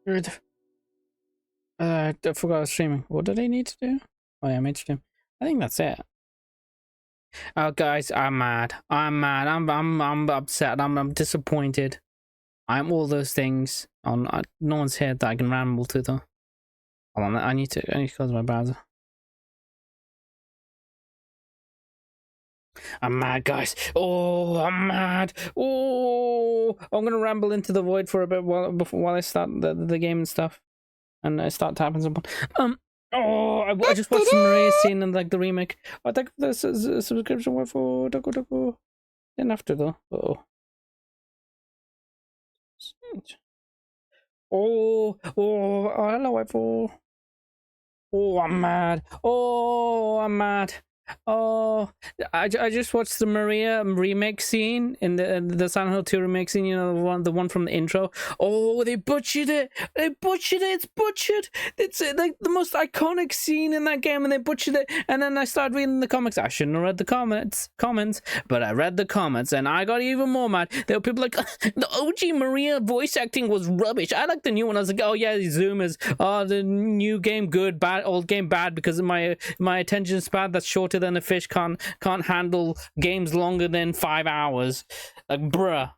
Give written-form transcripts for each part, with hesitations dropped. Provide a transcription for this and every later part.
I forgot I was streaming. What do they need to do? Oh yeah, mainstream. I think that's it. Oh guys, I'm mad. I'm mad. I'm upset. I'm disappointed. I'm all those things. No one's here that I can ramble to though. Hold on, I need to close my browser. I'm mad, guys. Oh, I'm mad. Oh, I'm gonna ramble into the void for a bit while I start the game and stuff, and I start tapping someone. Oh, I just watched Maria's scene in like the remake. I think this is a subscription word for Daku. Then after though. Oh, hello, waifu. Oh, I'm mad. Oh, I'm mad. Oh, I just watched the Maria remake scene in the Silent Hill 2 remake scene, you know, the one from the intro. Oh, they butchered it. They butchered it. It's butchered. It's like the most iconic scene in that game, and they butchered it. And then I started reading the comics. I shouldn't have read the comments, but I read the comments, and I got even more mad. There were people like, the OG Maria voice acting was rubbish. I like the new one. I was like, oh yeah, these Zoomers. Oh, the new game good, bad, old game bad, because of my attention span that's shorter than a fish, can't handle games longer than 5 hours. Like, bruh.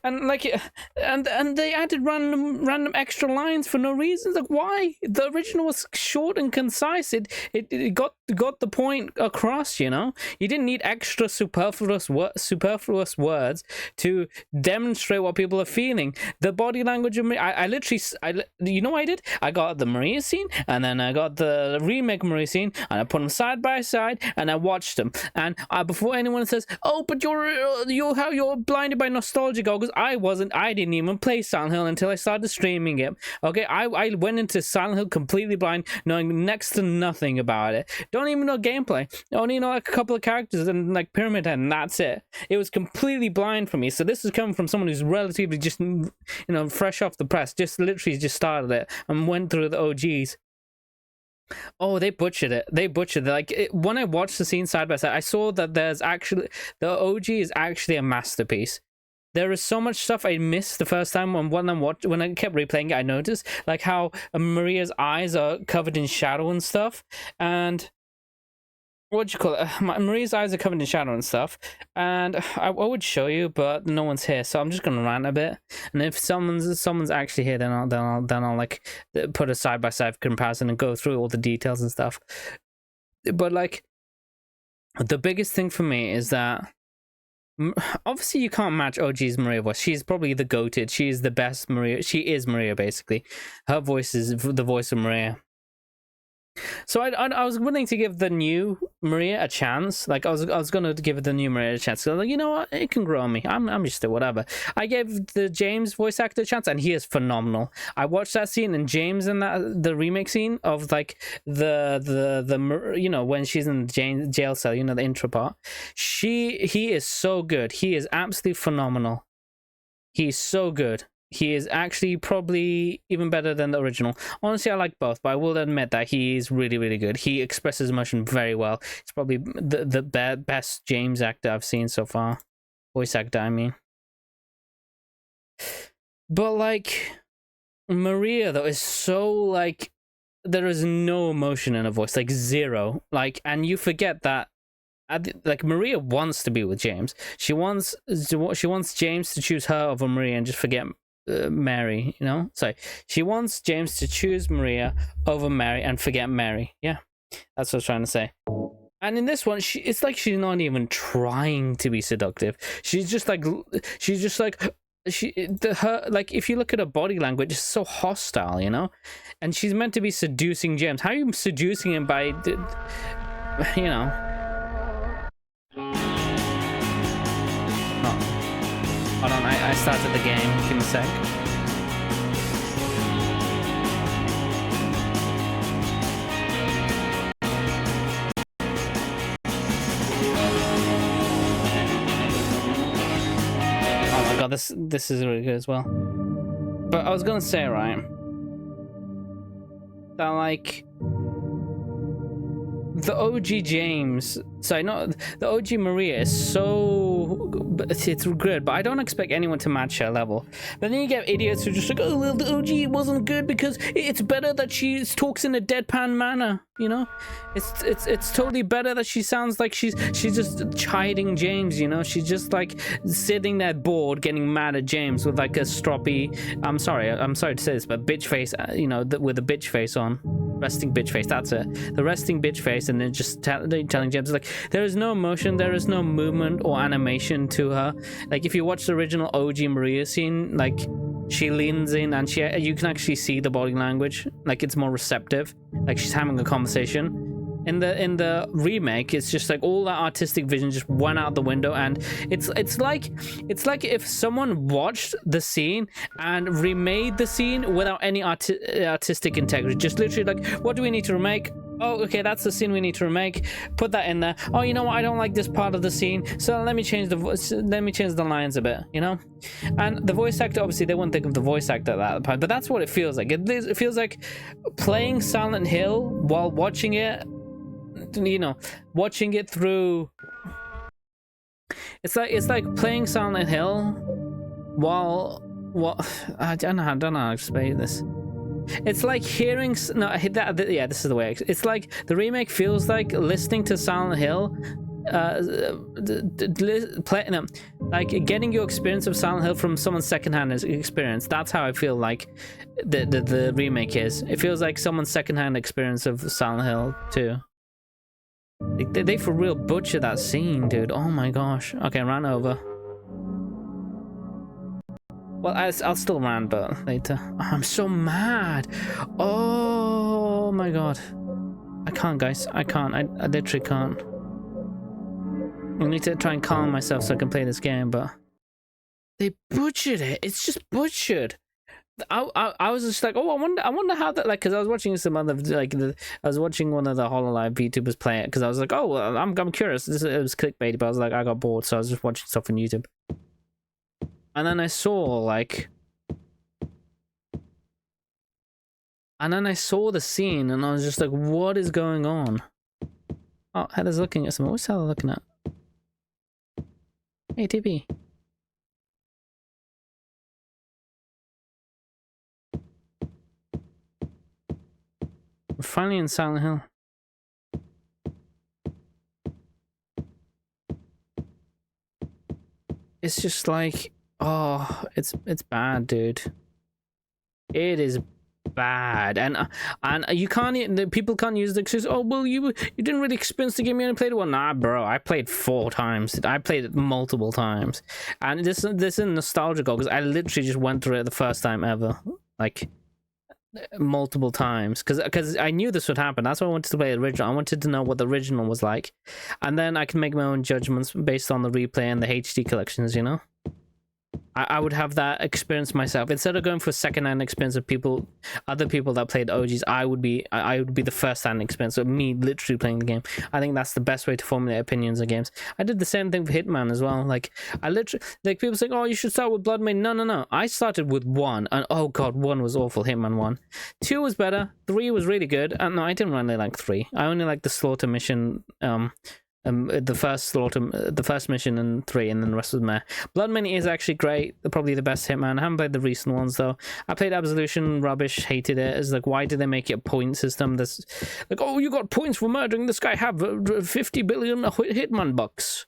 And like, and they added random extra lines for no reason. Like, why? The original was short and concise. It got the point across. You know, you didn't need extra superfluous words to demonstrate what people are feeling. The body language of me, I literally, you know what I did? I got the Maria scene, and then I got the remake Maria scene, and I put them side by side, and I watched them. And before anyone says, "Oh, but you're blinded by nostalgia," because I wasn't. I didn't even play Silent Hill until I started streaming it. Okay, I went into Silent Hill completely blind, knowing next to nothing about it. Don't even know gameplay. Only know like a couple of characters and like Pyramid Head, and that's it. It was completely blind for me. So this is coming from someone who's relatively just, you know, fresh off the press, just literally just started it and went through the OGs. Oh, they butchered it. They butchered it. Like, when I watched the scene side by side, I saw that there's actually, the OG is actually a masterpiece. There is so much stuff I missed the first time when I kept replaying it. I noticed like how Maria's eyes are covered in shadow and stuff, and what do you call it? Maria's eyes are covered in shadow and stuff, and I would show you, but no one's here, so I'm just gonna rant a bit. And if someone's actually here, then I'll like put a side by side comparison and go through all the details and stuff. But like, the biggest thing for me is that, obviously you can't match OG's Maria voice. She's probably the goated. She is the best Maria. She is Maria, basically. Her voice is the voice of Maria. So I was willing to give the new Maria a chance. Like, I was gonna give the new Maria a chance. So like, you know what, it can grow on me. I'm just a whatever. I gave the James voice actor a chance, and he is phenomenal. I watched that scene, and James in the remake scene of like the you know, when she's in the jail cell, you know, the intro part. He is so good. He is absolutely phenomenal. He's so good. He is actually probably even better than the original. Honestly, I like both, but I will admit that he is really, really good. He expresses emotion very well. He's probably the best James actor I've seen so far. Voice actor, I mean. But like, Maria though is so like, there is no emotion in her voice, like zero. Like, and you forget that. Like, Maria wants to be with James. She wants James to choose her over Maria and just forget Mary, you know? Sorry, she wants James to choose Maria over Mary and forget Mary. Yeah, that's what I was trying to say. And in this one, it's like she's not even trying to be seductive. She's just like her, like, if you look at her body language, it's so hostile, you know? And she's meant to be seducing James. How are you seducing him by, you know? Hold on, I started the game. Give me a sec. Oh my god, this is really good as well. But I was gonna say, right, that like, the OG James, sorry, not the OG Maria is so, it's good, but I don't expect anyone to match her level. But then you get idiots who just like, oh well, the OG wasn't good because it's better that she talks in a deadpan manner, you know. It's totally better that she sounds like she's just chiding James, you know. She's just like sitting there bored, getting mad at James with like a stroppy, I'm sorry to say this, but bitch face, you know, with a bitch face on, resting bitch face. That's it, the resting bitch face, and then just telling James like there is no emotion, there is no movement or animation to her. Like if you watch the original OG Maria scene, like she leans in and you can actually see the body language, like it's more receptive, like she's having a conversation. In the remake, it's just like all that artistic vision just went out the window, and it's like if someone watched the scene and remade the scene without any artistic integrity. Just literally like, what do we need to remake? Oh, okay, that's the scene we need to remake. Put that in there. Oh, you know what? I don't like this part of the scene, so let me change the voice. Let me change the lines a bit. You know, and the voice actor, obviously, they wouldn't think of the voice actor at that point, but that's what it feels like. It feels like playing Silent Hill while watching it. You know, watching it through. It's like playing Silent Hill while I don't know how to explain this. It's like hearing yeah, this is the way it's like the remake feels like listening to Silent Hill, like getting your experience of Silent Hill from someone's secondhand experience. That's how I feel like the remake is. It feels like someone's secondhand experience of Silent Hill too. They for real butcher that scene, dude. Oh my gosh. Okay, ran over. Well, I'll still rant, but later. Oh, I'm so mad. Oh my god. I can't, guys. I can't. I literally can't. I need to try and calm myself so I can play this game, but they butchered it. It's just butchered. I was just like, oh, I wonder how that, like, because I was watching some other, like, I was watching one of the HoloLive VTubers play it, because I was like, oh, well, I'm curious. It was clickbait, but I was like, I got bored, so I was just watching stuff on YouTube. And then I saw, like, the scene, and I was just like, what is going on? Oh, Heather's looking at something. What's Heather looking at? Hey, TP. We're finally in Silent Hill. It's just like, oh, it's bad, dude. It is bad, and you can't. People can't use the excuse. Oh well, you didn't really experience the game. You only played it one. Nah, bro, I played 4 times. I played it multiple times, and this is nostalgia goal because I literally just went through it the first time ever, like multiple times, because I knew this would happen. That's why I wanted to play the original. I wanted to know what the original was like, and then I can make my own judgments based on the replay and the HD collections, you know. I would have that experience myself instead of going for a second-hand experience of other people that played OGs. I would be the first-hand experience of me literally playing the game. I think that's the best way to formulate opinions of games. I did the same thing for Hitman as well. Like I literally, like, people saying, "Oh, you should start with Blood Main." No. I started with 1, and oh god, 1 was awful. Hitman 1, 2 was better, 3 was really good. No, I didn't really like 3. I only liked the slaughter mission. The first mission and 3, and then the rest was meh. Blood Money is actually great, probably the best Hitman. I haven't played the recent ones though. I played Absolution, rubbish, hated it. It's like, why did they make it a point system? That's like, oh, you got points for murdering this guy, have 50 billion Hitman bucks.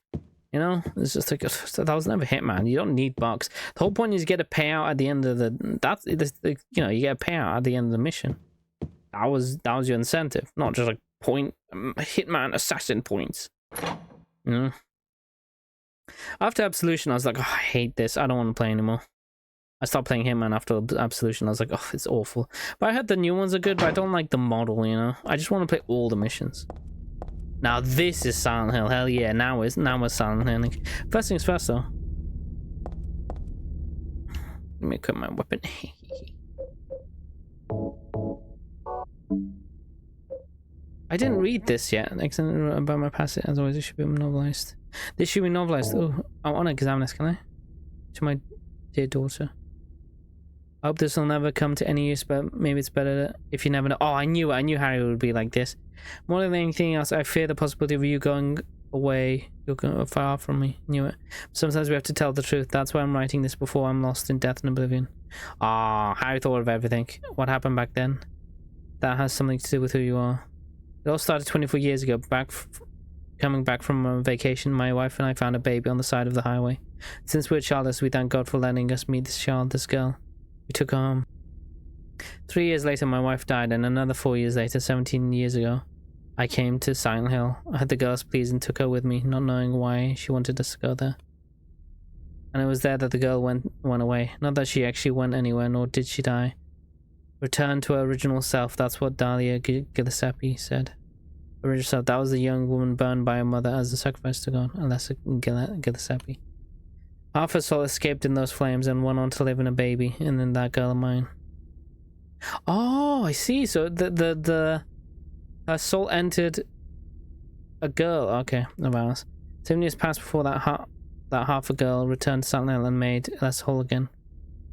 You know, it's just like, that was never Hitman. You don't need bucks. The whole point is you get a payout at the end of you know, you get a payout at the end of the mission. That was your incentive, not just like point Hitman assassin points. You know? After Absolution, I was like, oh, I hate this. I don't want to play anymore. I stopped playing Hitman after Absolution. I was like, oh, it's awful. But I heard the new ones are good, but I don't like the model, you know? I just want to play all the missions. Now this is Silent Hill. Hell yeah, now we're Silent Hill. First things first, though. Let me equip my weapon. I didn't read this yet. Excellent about my past. As always, it should be novelized. This should be novelized. Oh, I want to examine this, can I? To my dear daughter. I hope this will never come to any use, but maybe it's better if you never know. Oh, I knew Harry would be like this. More than anything else, I fear the possibility of you going away. You're going far from me. Knew it. Sometimes we have to tell the truth. That's why I'm writing this before I'm lost in death and oblivion. Ah, Harry thought of everything. What happened back then? That has something to do with who you are. It all started 24 years ago. Coming back from a vacation, my wife and I found a baby on the side of the highway. Since we were childless, we thank God for letting us meet this girl. We took her home. 3 years later, my wife died, and another 4 years later, 17 years ago, I came to Silent Hill. I had the girls pleased and took her with me, not knowing why she wanted us to go there. And it was there that the girl went away. Not that she actually went anywhere, nor did she die. Returned to her original self, that's what Dahlia Gillespie said. Original self, that was the young woman burned by her mother as a sacrifice to God, Alessa Gillespie. Half her soul escaped in those flames and went on to live in a baby, and in that girl of mine. Oh, I see. So her soul entered a girl. Okay, of ours. 7 years passed before that half a girl returned to Silent Hill and made Alessa whole again.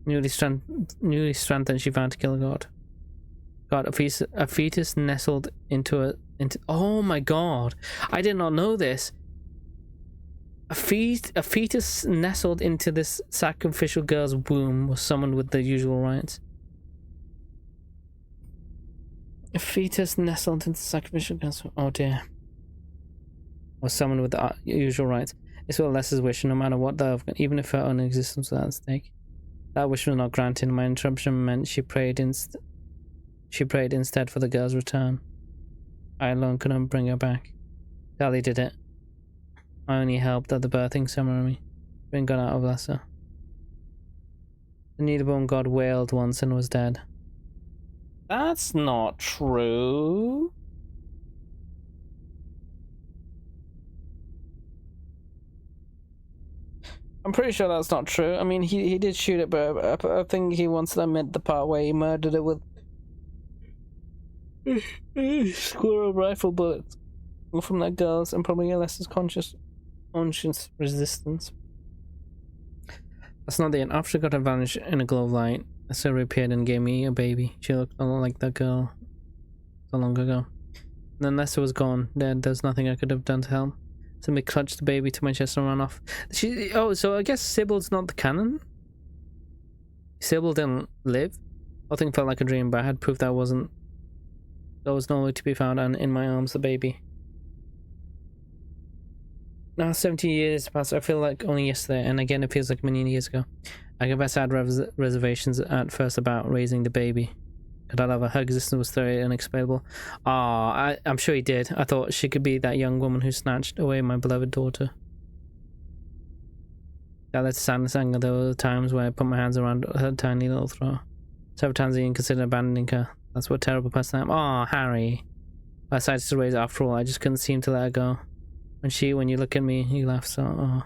Newly strengthened, she found to kill a god. A fetus nestled into. Oh my God! I did not know this. A fetus nestled into this sacrificial girl's womb was summoned with the usual rites. A fetus nestled into the sacrificial girl's womb. Oh dear. Was summoned with the usual rites. It's what Alessa's wish, no matter what the even if her own existence was at stake. That wish was not granted. My interruption meant she prayed instead for the girl's return. I alone couldn't bring her back. Dahlia did it. I only helped at the birthing ceremony. Bring God out of Alessa. The newborn god wailed once and was dead. That's not true. I'm pretty sure that's not true. I mean, he did shoot it, but I think he wants to admit the part where he murdered it with squirrel rifle bullets from that girl's and probably Alessa's conscious resistance. That's not the end. After she got her vanished in a glow of light, Alessa reappeared and gave me a baby. She looked a lot like that girl so long ago. And then Alessa was gone. There's nothing I could have done to help. Simply clutched the baby to my chest and ran off. So I guess Sybil's not the canon? Sybil didn't live? Nothing felt like a dream, but I had proof that was nowhere to be found, and in my arms the baby. Now 70 years passed, I feel like only yesterday, and again it feels like many years ago. I confess I had reservations at first about raising the baby. Could I love her? Her existence was thoroughly unexplainable. I'm sure he did. I thought she could be that young woman who snatched away my beloved daughter. That led to sadness and anger. There were times where I put my hands around her tiny little throat. Several times I even considered abandoning her. That's what a terrible person I am. Oh, Harry. I decided to raise her after all. I just couldn't seem to let her go. When you look at me, you laugh. So,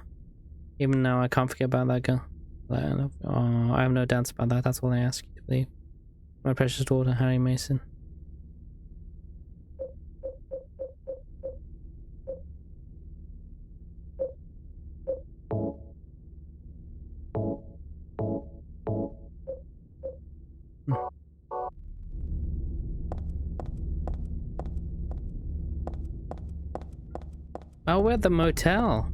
even now I can't forget about that girl. I have no doubts about that. That's all I ask you to believe. My precious daughter, Harry Mason. Oh, we're at the motel.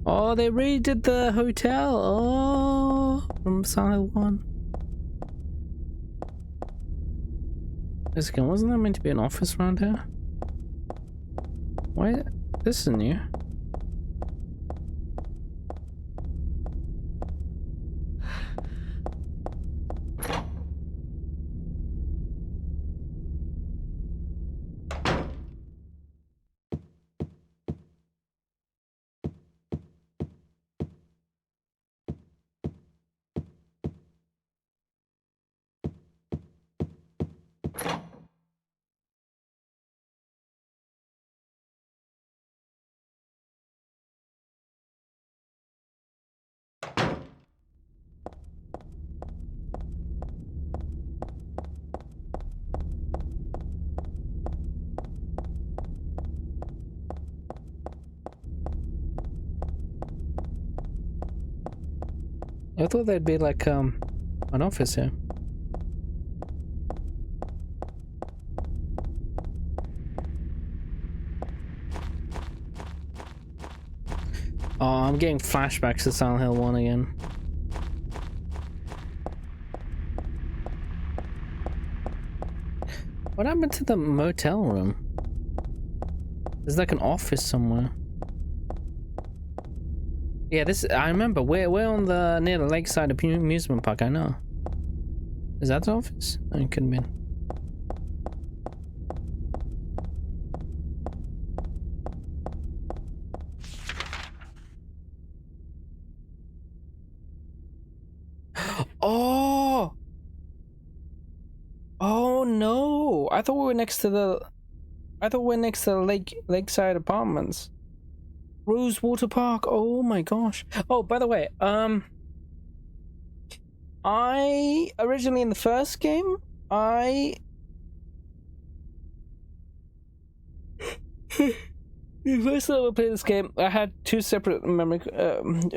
Oh, they redid the hotel. Oh, from Silent 1. Wasn't there meant to be an office around here? Why? This is new. I thought there'd be like an office here. Oh, I'm getting flashbacks to Silent Hill 1 again. What happened to the motel room? There's like an office somewhere. Yeah, this I remember. We're on the near the lakeside amusement park. I know. Is that the office? Oh, it could have been. Oh! Oh no! I thought we were next to the. I thought we were next to the lakeside apartments. Rosewater Park. Oh my gosh. Oh, by the way, I originally in the first game, the first time I played this game, I had two separate memory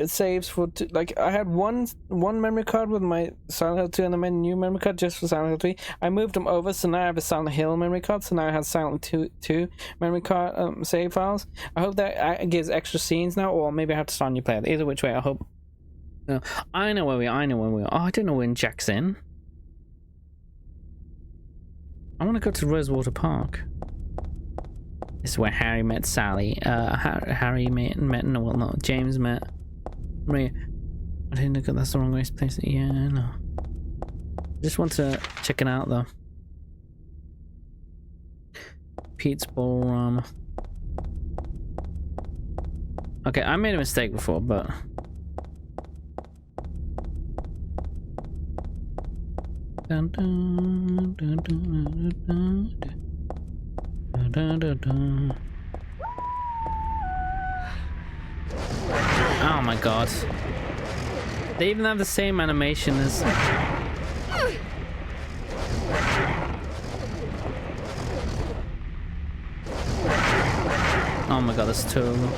saves for like I had one memory card with my Silent Hill 2 and then my new memory card just for Silent Hill 3. I moved them over, so now I have a Silent Hill memory card. So now I have Silent Hill 2 memory card save files. I hope that gives extra scenes now, or maybe I have to start a new player. Either which way, I hope. No, I know where we are. I know where we are. Oh, I don't know when Jack's in. I want to go to Rosewater Park. This is where Harry met Sally. Harry met no, well, no, James met Maria. I didn't look at that's the wrong way to place it. Yeah, no. Just want to check it out though. Pete's Ballroom. Okay, I made a mistake before, but. Dun, dun, dun, dun, dun, dun. Dun, dun, dun. Oh my god. They even have the same animation as... Oh my god, that's two of them.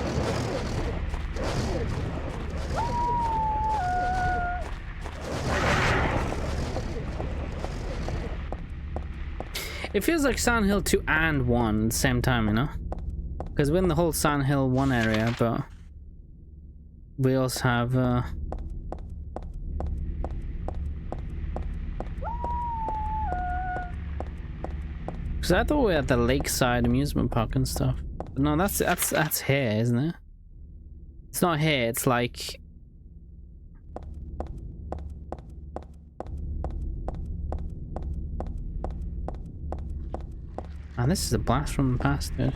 It feels like Silent Hill 2 and 1 at the same time, you know? Because we're in the whole Silent Hill 1 area, but we also have because I thought we were at the lakeside amusement park and stuff. But no, that's here, isn't it? It's not here, it's like... And this is a blast from the past, dude.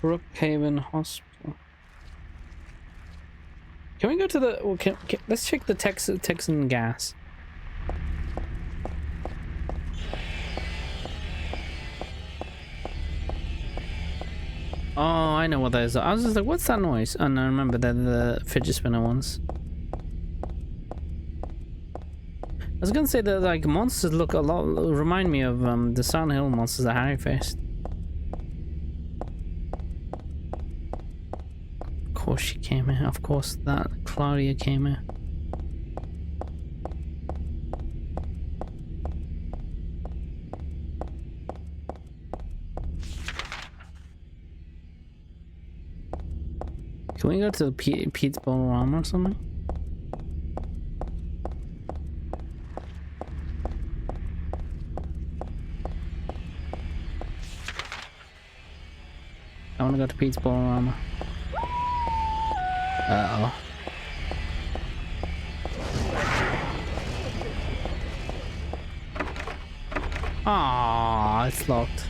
Brookhaven Hospital. Can we go to the... Well, let's check the Texan gas. Oh, I know what those are. I was just like, what's that noise? And I remember they're the fidget spinner ones. I was gonna say that like monsters look a lot, remind me of the Silent Hill monsters that Harry faced. Of course she came here. Of course that Claudia came here. Can we go to the Pete's Ballroom or something? I want to go to Pete's Ballroom. Uh-oh. Ah, it's locked.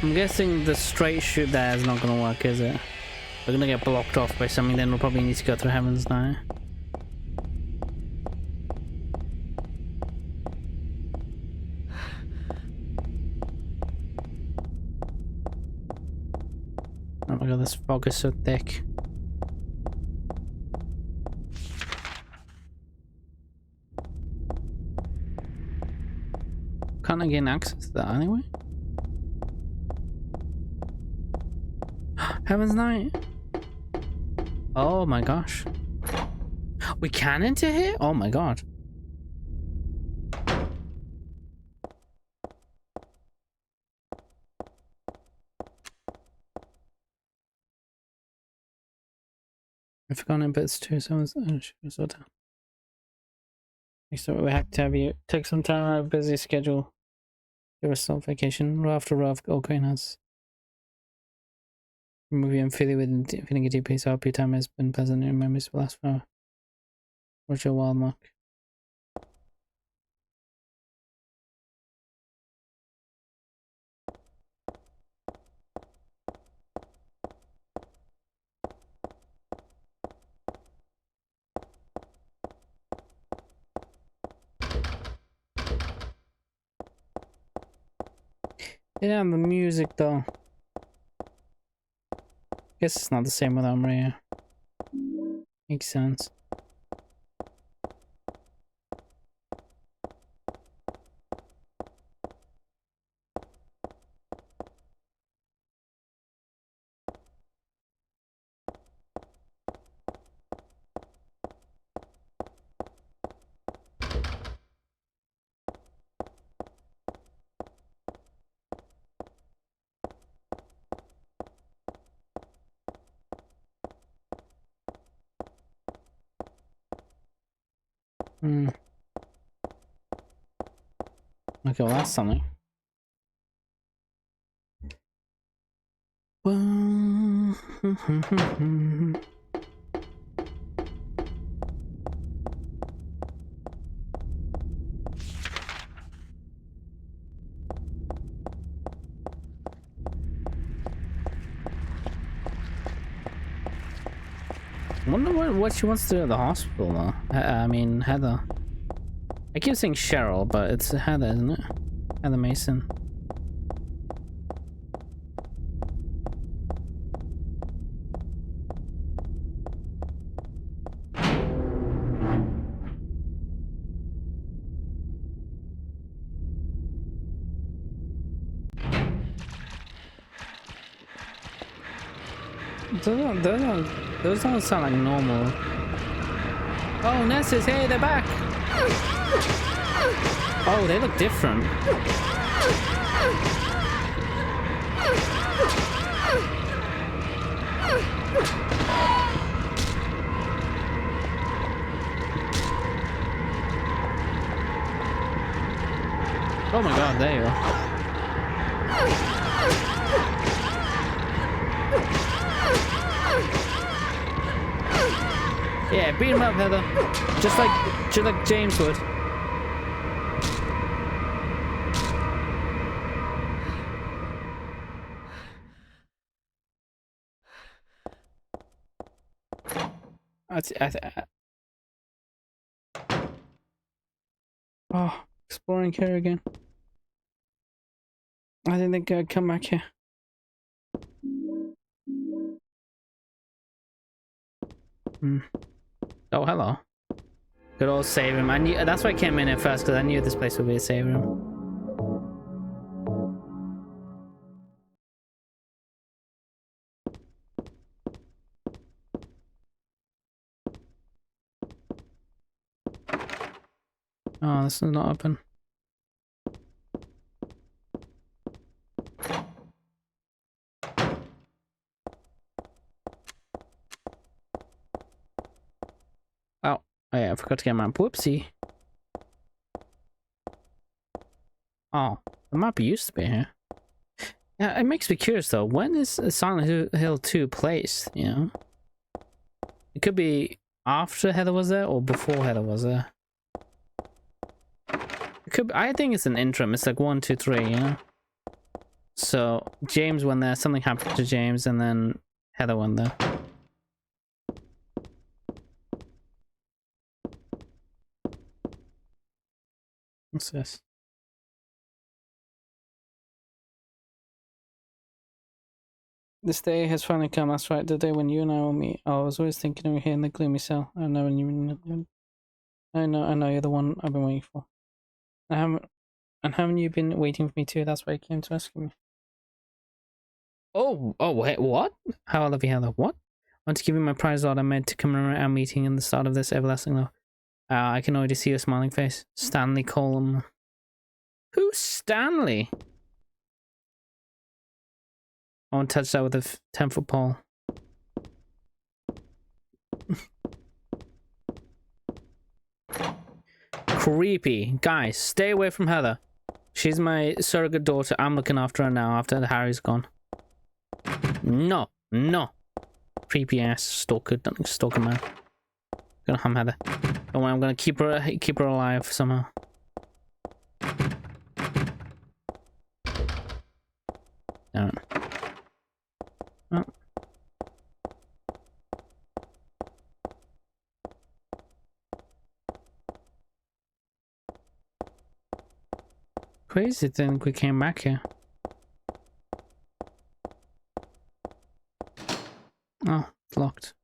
I'm guessing the straight shoot there is not gonna work, is it? We're gonna get blocked off by something, then we'll probably need to go through heavens now. my god, this fog is so thick. Can't I gain access to that anyway? Heaven's Night. Oh my gosh. We can enter here? Oh my god. I've forgotten bits too, so so down. So we have to have you take some time out of a busy schedule. Give yourself vacation. Row after row of has. Remove you and fill you with feeling a deep peace. I hope your time has been pleasant and your memories will last forever. What's your wild mark? Yeah, the music though. Guess it's not the same without Maria. Makes sense. Hmm. Okay, well that's something. Well, I wonder what she wants to do at the hospital though. I mean, Heather. I keep saying Cheryl, but it's Heather, isn't it? Heather Mason. Those don't sound like normal. Oh, nurses, hey, they're back! Oh, they look different. Oh my god, there you are. Yeah, beat him up, Heather. Just like James would. Oh, exploring here again. I didn't think I'd come back here. Oh, hello. Good old save room. I knew that's why I came in at first, because I knew this place would be a save room. Oh, this is not open. Oh, yeah, I forgot to get my whoopsie. Oh, the map used to be here. Yeah, it makes me curious though. When is Silent Hill 2 placed? You know, it could be after Heather was there or before Heather was there. It could be, I think it's an interim. It's like 1, 2, 3. You know. So James went there. Something happened to James, and then Heather went there. What's this? This day has finally come. That's right, the day when you and I will meet. Oh, I was always thinking of you here in the gloomy cell. I never knew. I know you're the one I've been waiting for. Haven't you been waiting for me too? That's why you came to rescue me. Oh, wait, what? How will I be Heather? What? I want to give you my prize lot I made to commemorate our meeting and the start of this everlasting love. I can already see your smiling face. Stanley Coleman. Who's Stanley? I won't touch that with a 10-foot pole. Creepy. Guys, stay away from Heather. She's my surrogate daughter. I'm looking after her now after Harry's gone. No. Creepy ass stalker man. Gonna harm Heather. Don't worry, I'm gonna keep her alive somehow. Damn it. Oh. Crazy think we came back here. Oh, it's locked.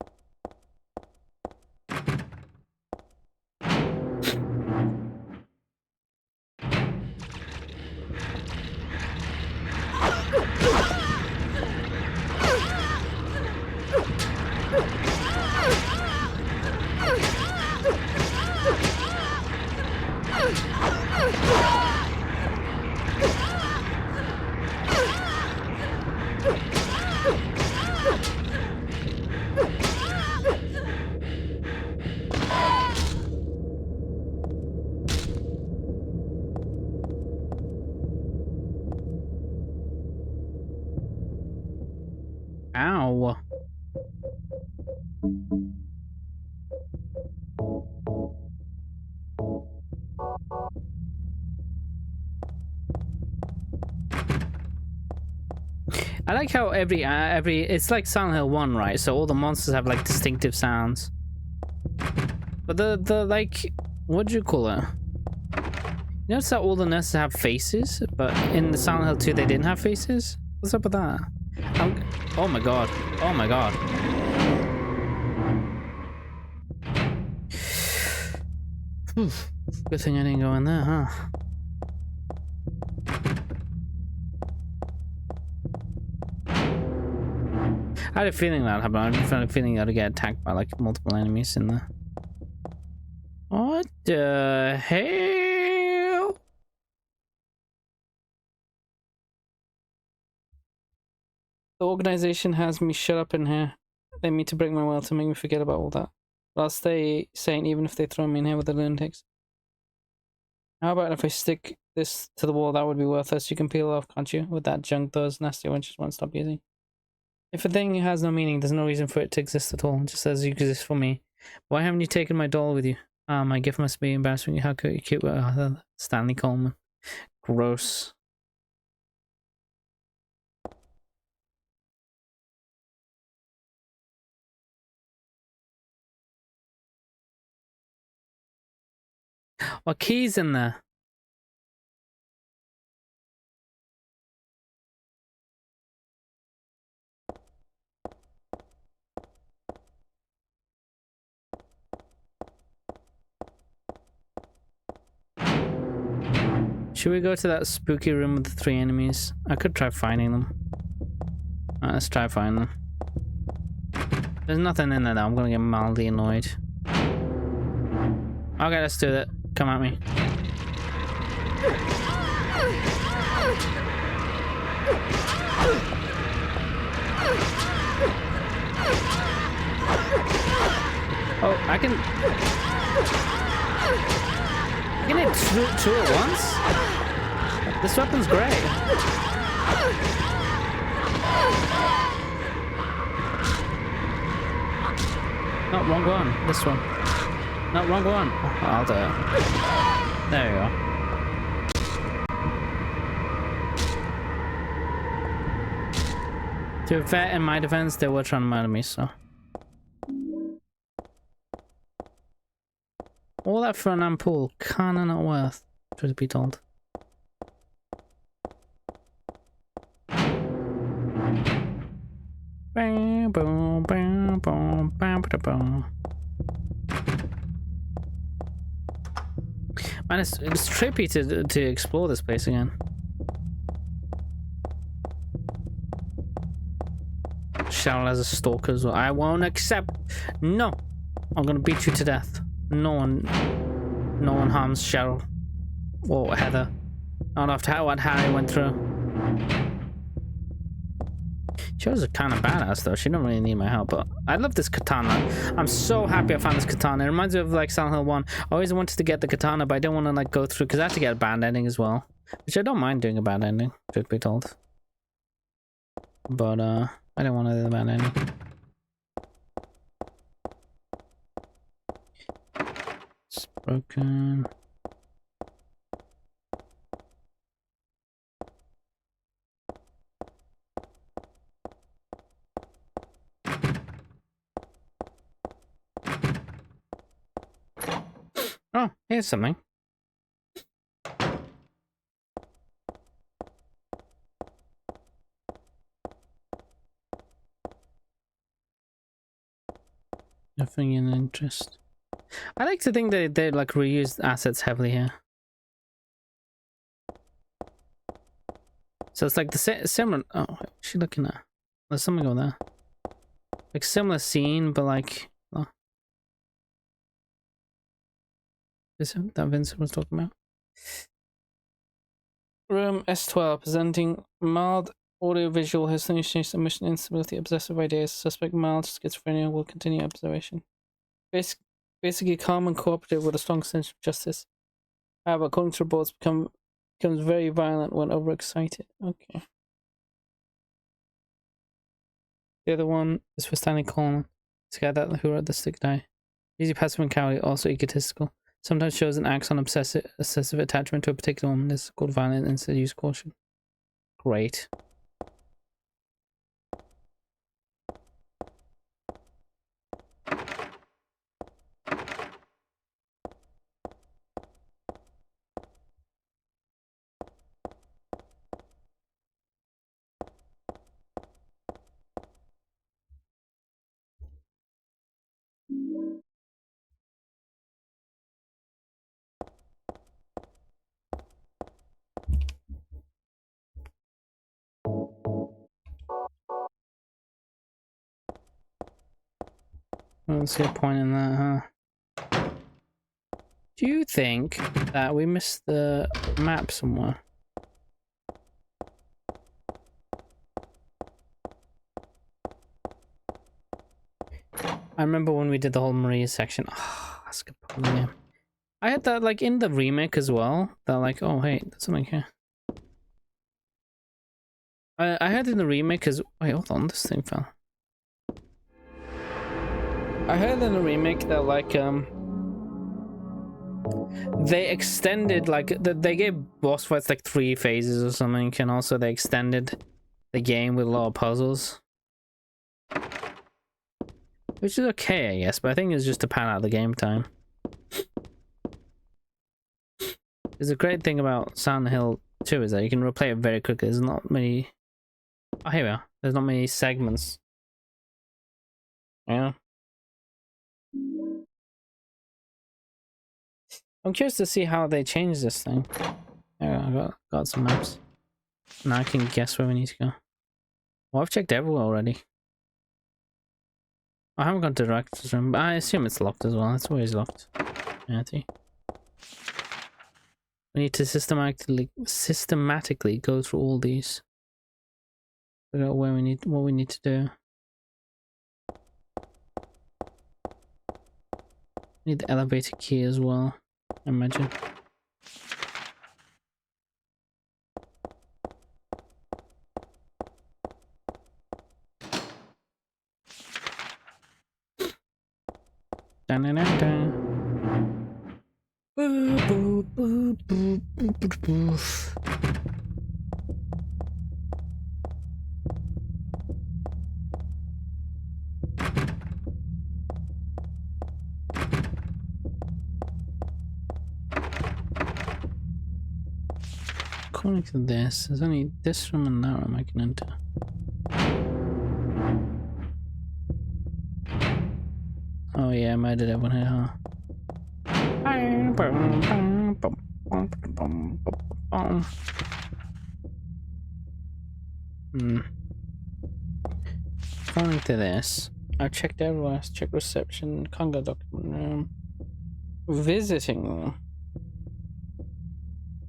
Ow. I like how every it's like Silent Hill 1, right? So all the monsters have like distinctive sounds. But the like, what do you call it? You notice that all the nurses have faces, but in the Silent Hill 2 they didn't have faces? What's up with that? Oh my god. Oh my god. Good thing I didn't go in there, huh? I had a feeling that happened. I had a feeling I'd get attacked by like multiple enemies in there. What the hell? The organization has me shut up in here. They mean to break my will to make me forget about all that. But I'll stay sane even if they throw me in here with the lunatics. How about if I stick this to the wall? That would be worthless. You can peel it off, can't you? With that junk those nasty ones just won't stop using. If a thing has no meaning, there's no reason for it to exist at all. It just says you exist for me. Why haven't you taken my doll with you? My gift must be embarrassing. How cute. Stanley Coleman. Gross. What keys in there? Should we go to that spooky room with the 3 enemies? I could try finding them. Let's try finding them. There's nothing in there though. I'm gonna get mildly annoyed. Okay, let's do that. Come at me. Oh, I can hit two at once? This weapon's great. No, wrong one. This one. No, wrong one. Oh, I'll do it. There you go. To be fair, in my defense, they were trying to murder me, so. All that for an ampoule, kinda not worth, truth be told. Bam, boom, bam, boom, bam, ba, boom. Man, it's trippy to explore this place again. Cheryl as a stalker as well. I won't accept. No, I'm gonna beat you to death. No one harms Cheryl or Heather. Not after what Harry went through. She was kind of badass though. She don't really need my help, but I love this katana. I'm so happy I found this katana. It reminds me of like Silent Hill 1. I always wanted to get the katana, but I didn't want to like go through because I had to get a bad ending as well. Which I don't mind doing a bad ending, truth be told. But I didn't want to do the bad ending. It's broken. Oh, here's something. Nothing in interest. I like to think that they like reuse assets heavily here. So it's like the similar. Oh, what's she looking at? There's something over there. Like similar scene, but like. Oh. Is it that Vincent was talking about? Room S12 presenting mild audio-visual hallucinations, emission instability, obsessive ideas. Suspect mild schizophrenia will continue observation. Basically calm and cooperative with a strong sense of justice. However, according to reports, becomes very violent when overexcited. Okay. The other one is for Stanley Coleman. This guy who wrote The Stick Die. Easy, passive, and cowardly, also egotistical. Sometimes shows and acts on obsessive attachment to a particular woman. This is called violent and instead use caution. Great. I don't see a point in that, huh? Do you think that we missed the map somewhere? I remember when we did the whole Maria section. Oh, that's a good problem, yeah. I had that like in the remake as well. That like, oh hey, there's something here. I had in the remake as wait, hold on, this thing fell. I heard in the remake that like they extended like they gave boss fights like 3 phases or something, and also they extended the game with a lot of puzzles, which is okay, I guess. But I think it's just to pad out the game time. There's a great thing about Silent Hill 2 is that you can replay it very quickly. There's not many. Oh, here we are. There's not many segments. Yeah. I'm curious to see how they change this thing. Yeah, I got some maps. Now I can guess where we need to go. Well, I've checked everywhere already. I haven't gone to the director's room, but I assume it's locked as well. It's always locked. Yeah, we need to systematically go through all these. Figure out where what we need to do. Need the elevator key as well, I imagine. Dun, dun, dun, dun. Boo, boo, boo, boo, boo, boo, boo. According to this, there's only this room and that room I can enter. Oh yeah, I murdered everyone here, huh? Hmm. According to this, I've checked everywhere. Check reception, Congo document room, visiting room.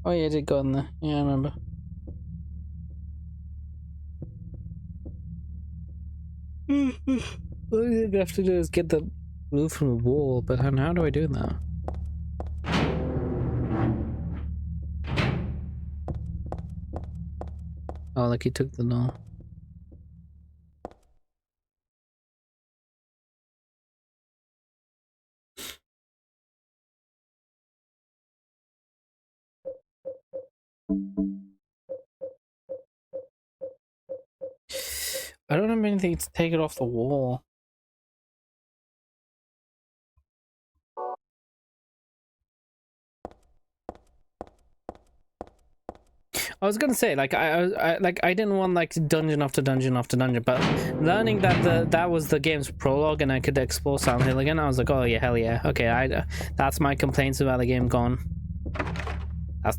Oh yeah, I did go in there. Yeah, I remember. All you have to do is get the glue from the wall, but how do I do that? Oh, like he took the null. I don't have anything to take it off the wall. I was gonna say, like, I didn't want like dungeon after dungeon after dungeon, but learning that that was the game's prologue and I could explore Silent Hill again, I was like, oh yeah, hell yeah. Okay, that's my complaints about the game gone.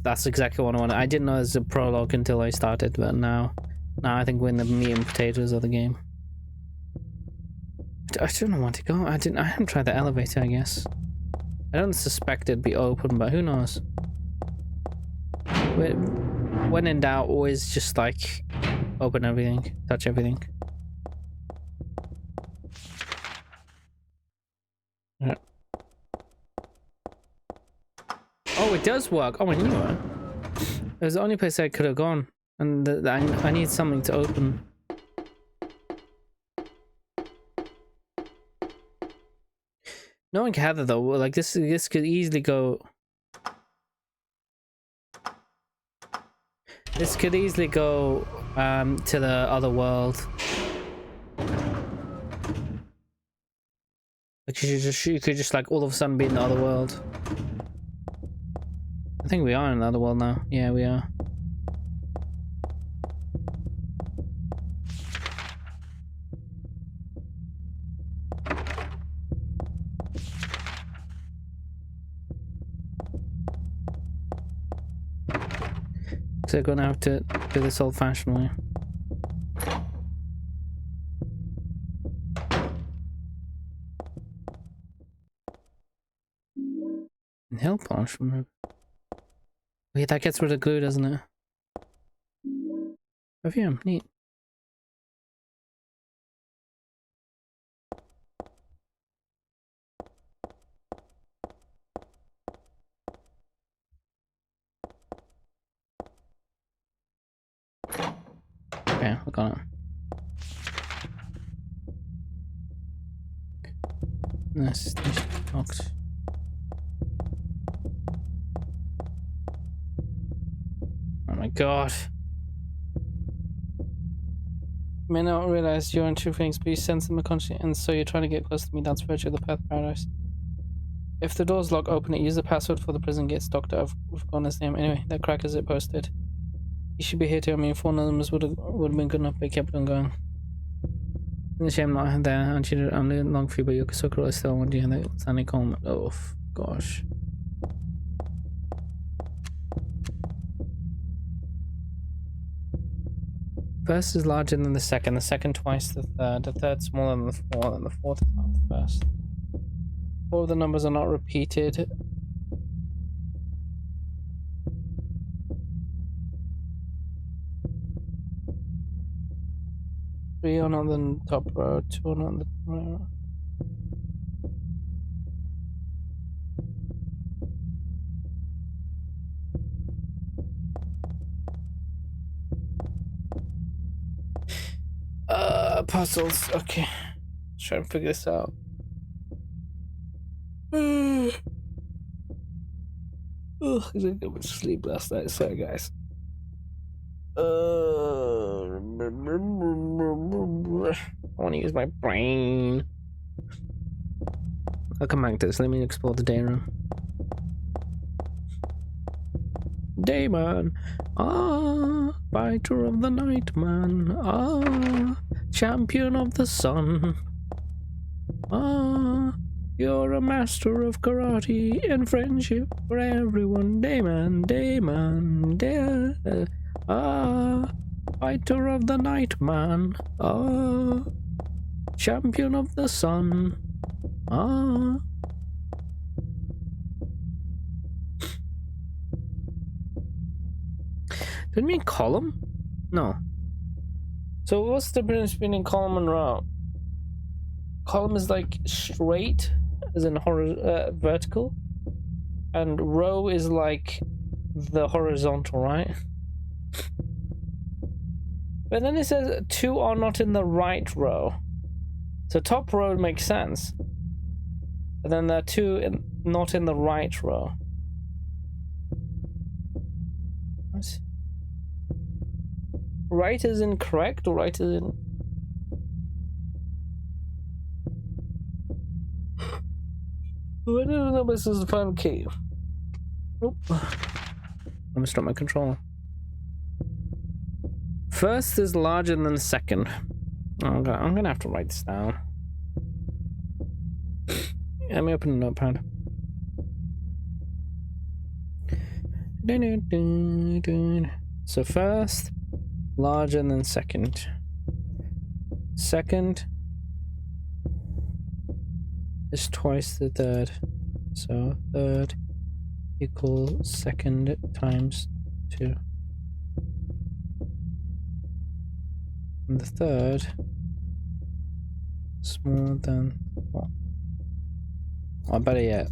That's exactly what I wanted. I didn't know it was a prologue until I started, but now I think we're in the meat and potatoes of the game. I don't know where to go. I haven't tried the elevator, I guess. I don't suspect it'd be open, but who knows? When in doubt, always just like open everything, touch everything. Yeah. Oh, it does work. Oh, I knew it. It was the only place I could have gone, and I need something to open. No one can have it though. Like this could easily go. This could easily go to the other world. Like you could just like all of a sudden be in the other world. I think we are in the other world now. Yeah, we are. So they're gonna have to do this old-fashioned way. Nail polish remover. Wait, that gets rid of glue, doesn't it? Perfume, neat. Okay, we got it. Nice, locked. Oh my god. You may not realize you're in two things, but you sense them consciously, and so you're trying to get close to me. That's virtue of the path of paradise. If the door's locked, open it. Use the password for the prison gates. Doctor, I've forgotten his name. Anyway, that crack is it posted. You should be here too. I mean, 4 numbers would have been good enough, but he kept on going. It's a shame not there. Aren't you? I'm living long for you, but you're so cruel. I still want you in the standing column. Oh, gosh. First is larger than the second twice the third smaller than the fourth, and the fourth is half the first. 4 of the numbers are not repeated. Three are not on the top row, 2 are not on the right row. Puzzles. Okay. Let's try and figure this out. I didn't get much sleep last night, sorry guys. I want to use my brain. I'll come back to this. Let me explore the day room. Dayman, fighter of the night man, champion of the sun, You're a master of karate and friendship for everyone. Dayman, Dayman, Day. Ah, fighter of the night, man. Ah, champion of the sun. Ah. Didn't mean column? No. So what's the difference between column and row? Column is like straight, as in vertical, and row is like the horizontal, right? But then it says 2 are not in the right row. So top row makes sense. But then there are 2 not in the right row. What? Right is incorrect or right is in... I don't know this is the final key. Nope. I'm gonna stop my controller. First is larger than the second. I'm gonna have to write this down. Let me open a notepad. So first, larger than second. Second is twice the third. So third equals second times 2. And the third is more than 1. Or better yet,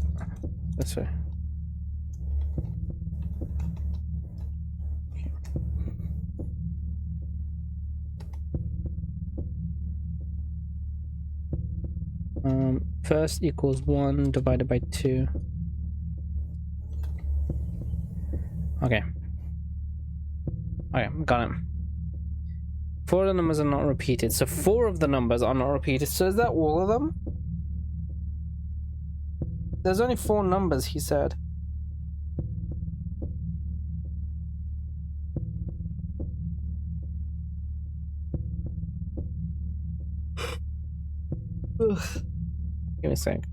let's see. First equals 1 divided by 2. Okay. Okay, got it. 4 of the numbers are not repeated, so 4 of the numbers are not repeated. So is that all of them? There's only 4 numbers, he said. Ugh. Give me a sec.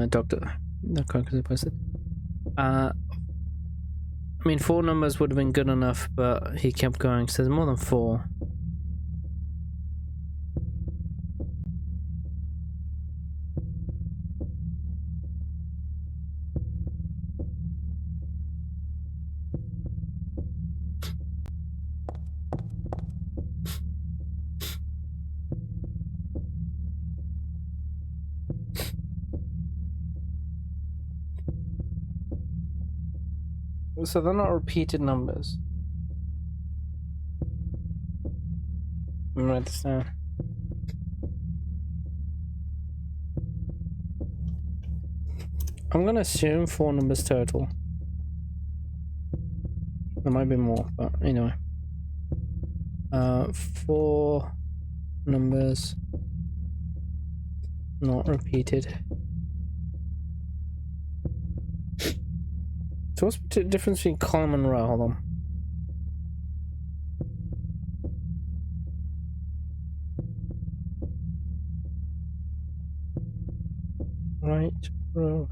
Doctor. The correct is posted. I mean, 4 numbers would have been good enough, but he kept going, so there's more than 4. So they're not repeated numbers. I'm gonna write this down. I'm gonna assume 4 numbers total. There might be more, but anyway. 4 numbers not repeated. So what's the difference between column and row? Hold on. Right row.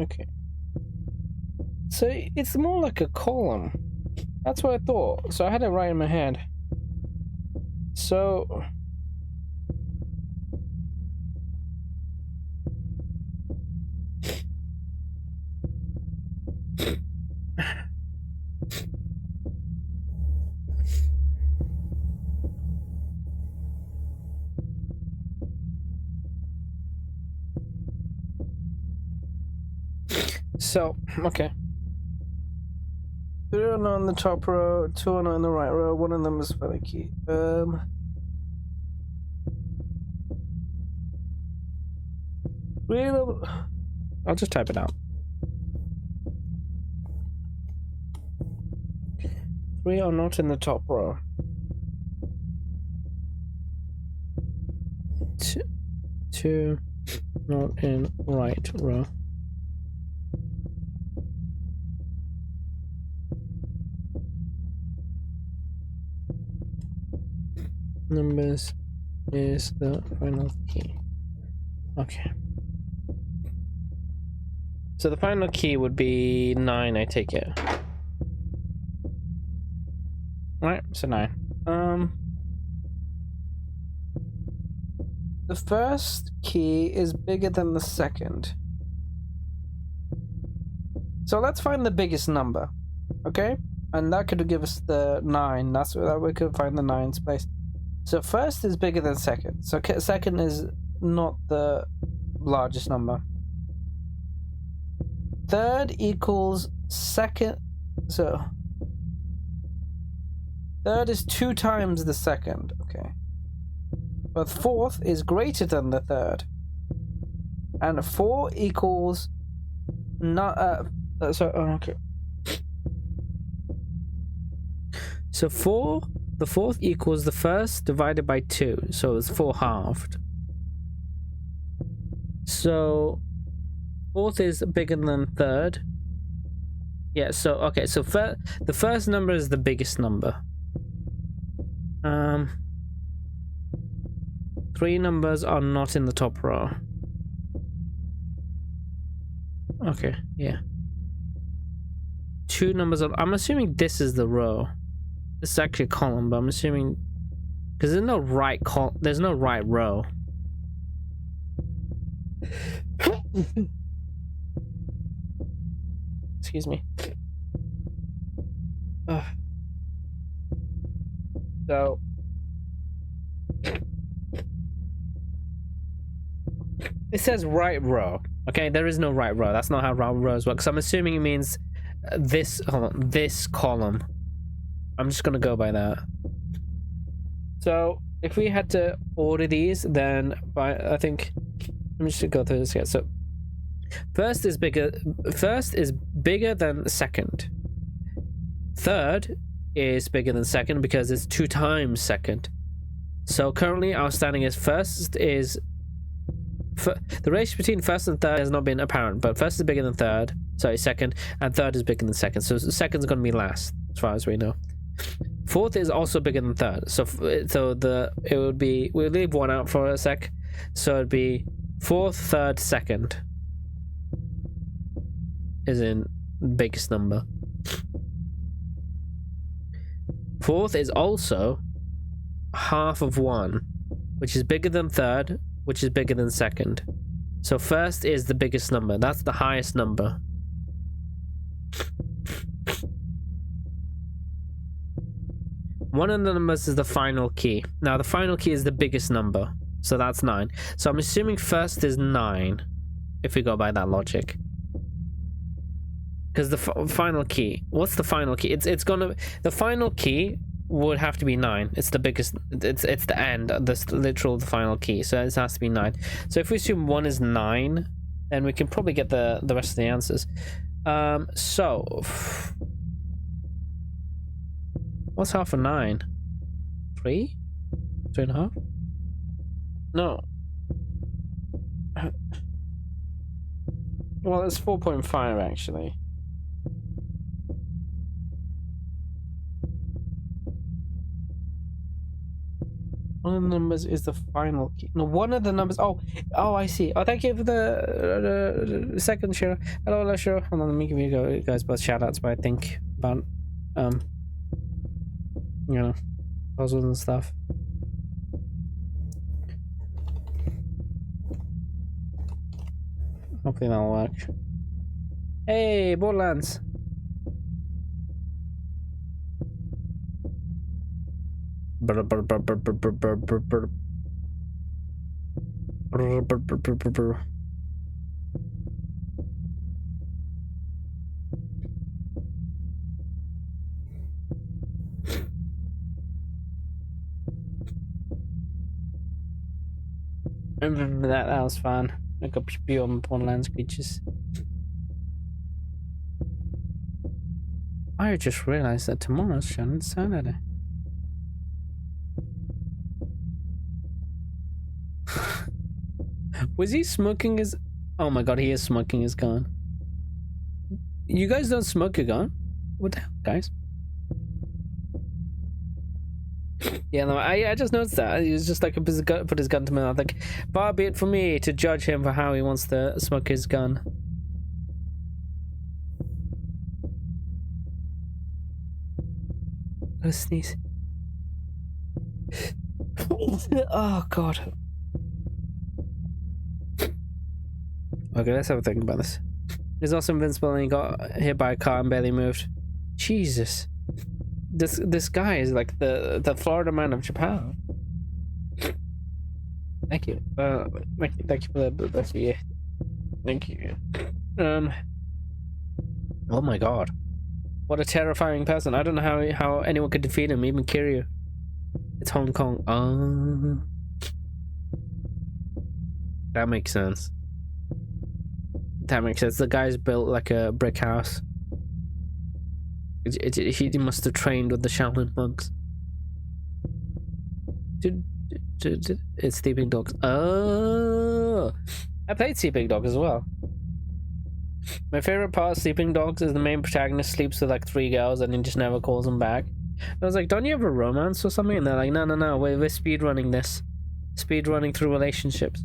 Okay. So it's more like a column. That's what I thought. So I had it right in my head. So So, okay. 3 are not in the top row, 2 are not in the right row, one of them is spelling key. I'll just type it out. 3 are not in the top row. 2 not in right row. Numbers is the final key. Okay. So the final key would be 9, I take it. Right, so 9. The first key is bigger than the second. So let's find the biggest number, okay? And that could give us the 9. That's where we could find the 9's place. So first is bigger than second. So second is not the largest number. Third equals second. So third is 2 times the second. Okay. But fourth is greater than the third. And 4 equals not okay. So the fourth equals the first divided by 2, so it's 4 halved. So fourth is bigger than third. Yeah, so okay, so the first number is the biggest number. 3 numbers are not in the top row. Okay, yeah. 2 numbers are, I'm assuming this is the row. This is actually a column, but I'm assuming because there's no right there's no right row. Excuse me. So it says right row. Okay, there is no right row. That's not how rows work. So I'm assuming it means this column. I'm just gonna go by that. So if we had to order these, then I think let me just go through this again. So first is bigger than second. Third is bigger than second because it's 2 times second. So currently our standing is first is the ratio between first and third has not been apparent, but first is bigger than third, sorry, second, and third is bigger than second. So second's going to be last as far as we know. Fourth is also bigger than third, so it would be, we'll leave 1 out for a sec, so it'd be fourth, third, second is in biggest number. Fourth is also half of 1, which is bigger than third, which is bigger than second. So first is the biggest number. That's the highest number. One of the numbers is the final key. Now the final key is the biggest number. So that's 9. So I'm assuming first is 9, if we go by that logic. Because the final key, what's the final key? It's gonna, the final key would have to be 9. It's the biggest, it's the end, the final key. So it has to be 9. So if we assume 1 is 9, then we can probably get the rest of the answers. So what's half of 9? 3? 3.5? No. Well, it's 4.5 actually. One of the numbers is the final key. No, one of the numbers. Oh, I see. Oh, thank you for the second share. Hello, sure. Hold on, let me give you guys both shout outs. But I think about you know, puzzles and stuff. Hopefully that'll work. Hey, Borderlands. That was fun. I got pew on Borderlands creatures. I just realized that tomorrow's Shannon's Saturday. Was he smoking his... Oh my god, he is smoking his gun. You guys don't smoke your gun? What the hell, guys? Yeah, no, I just noticed that. He was just like, put his gun to my mouth. Like, far be it for me to judge him for how he wants to smoke his gun. Let's sneeze. Oh, God. Okay, let's have a think about this. He's also invincible and he got hit by a car and barely moved. Jesus. This guy is like the Florida man of Japan. Thank you. Thank you for the yeah. Thank you. Oh my god. What a terrifying person. I don't know how anyone could defeat him, even Kiryu. It's Hong Kong. That makes sense. That makes sense. The guy's built like a brick house. He must have trained with the Shaolin monks. It's Sleeping Dogs. Oh, I played Sleeping Dogs as well. My favorite part of Sleeping Dogs is the main protagonist sleeps with like 3 girls and he just never calls them back. I was like, don't you have a romance or something? And they're like, no, we're speedrunning this. Speedrunning through relationships.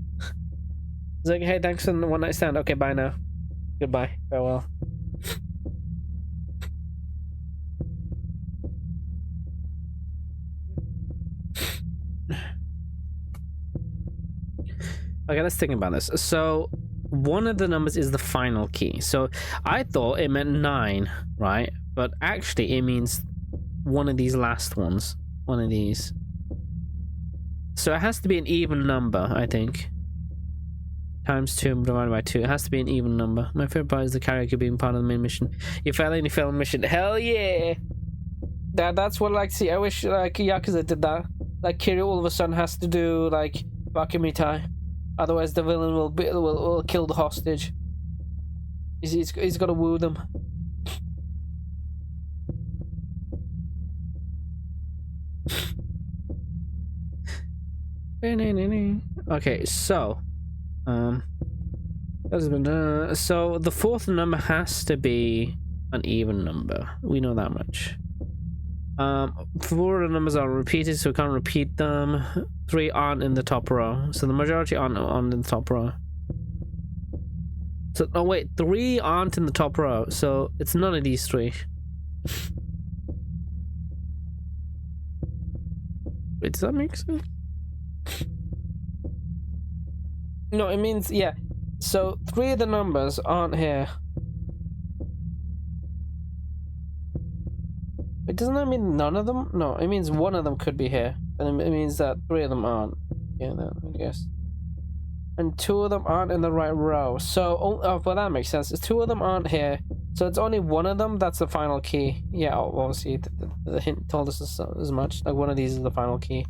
It's like, hey, thanks for the one night stand. Okay, bye now. Goodbye. Farewell. Okay, let's think about this. So, one of the numbers is the final key. So, I thought it meant 9, right? But actually, it means one of these last ones. One of these. So, it has to be an even number, I think. Times 2 divided by 2. It has to be an even number. My favorite part is the karaoke being part of the main mission. You fail and you fail the mission. Hell yeah! That's what I like to see. I wish like Yakuza did that. Like Kiryu all of a sudden has to do like Bakamitai. Otherwise the villain will kill the hostage. He's got to woo them. Okay, so so the 4th number has to be an even number. We know that much. 4 of the numbers are repeated, so we can't repeat them. 3 aren't in the top row, so the majority aren't in the top row. So, oh wait, 3 aren't in the top row, so it's none of these 3. Wait, does that make sense? No, it means, yeah. So 3 of the numbers aren't here. It doesn't that mean none of them? No, it means one of them could be here. And it means that 3 of them aren't. Yeah, I guess. And 2 of them aren't in the right row. So, oh, well, that makes sense. 2 of them aren't here. So it's only one of them that's the final key. Yeah, obviously, the hint told us as much. Like, one of these is the final key.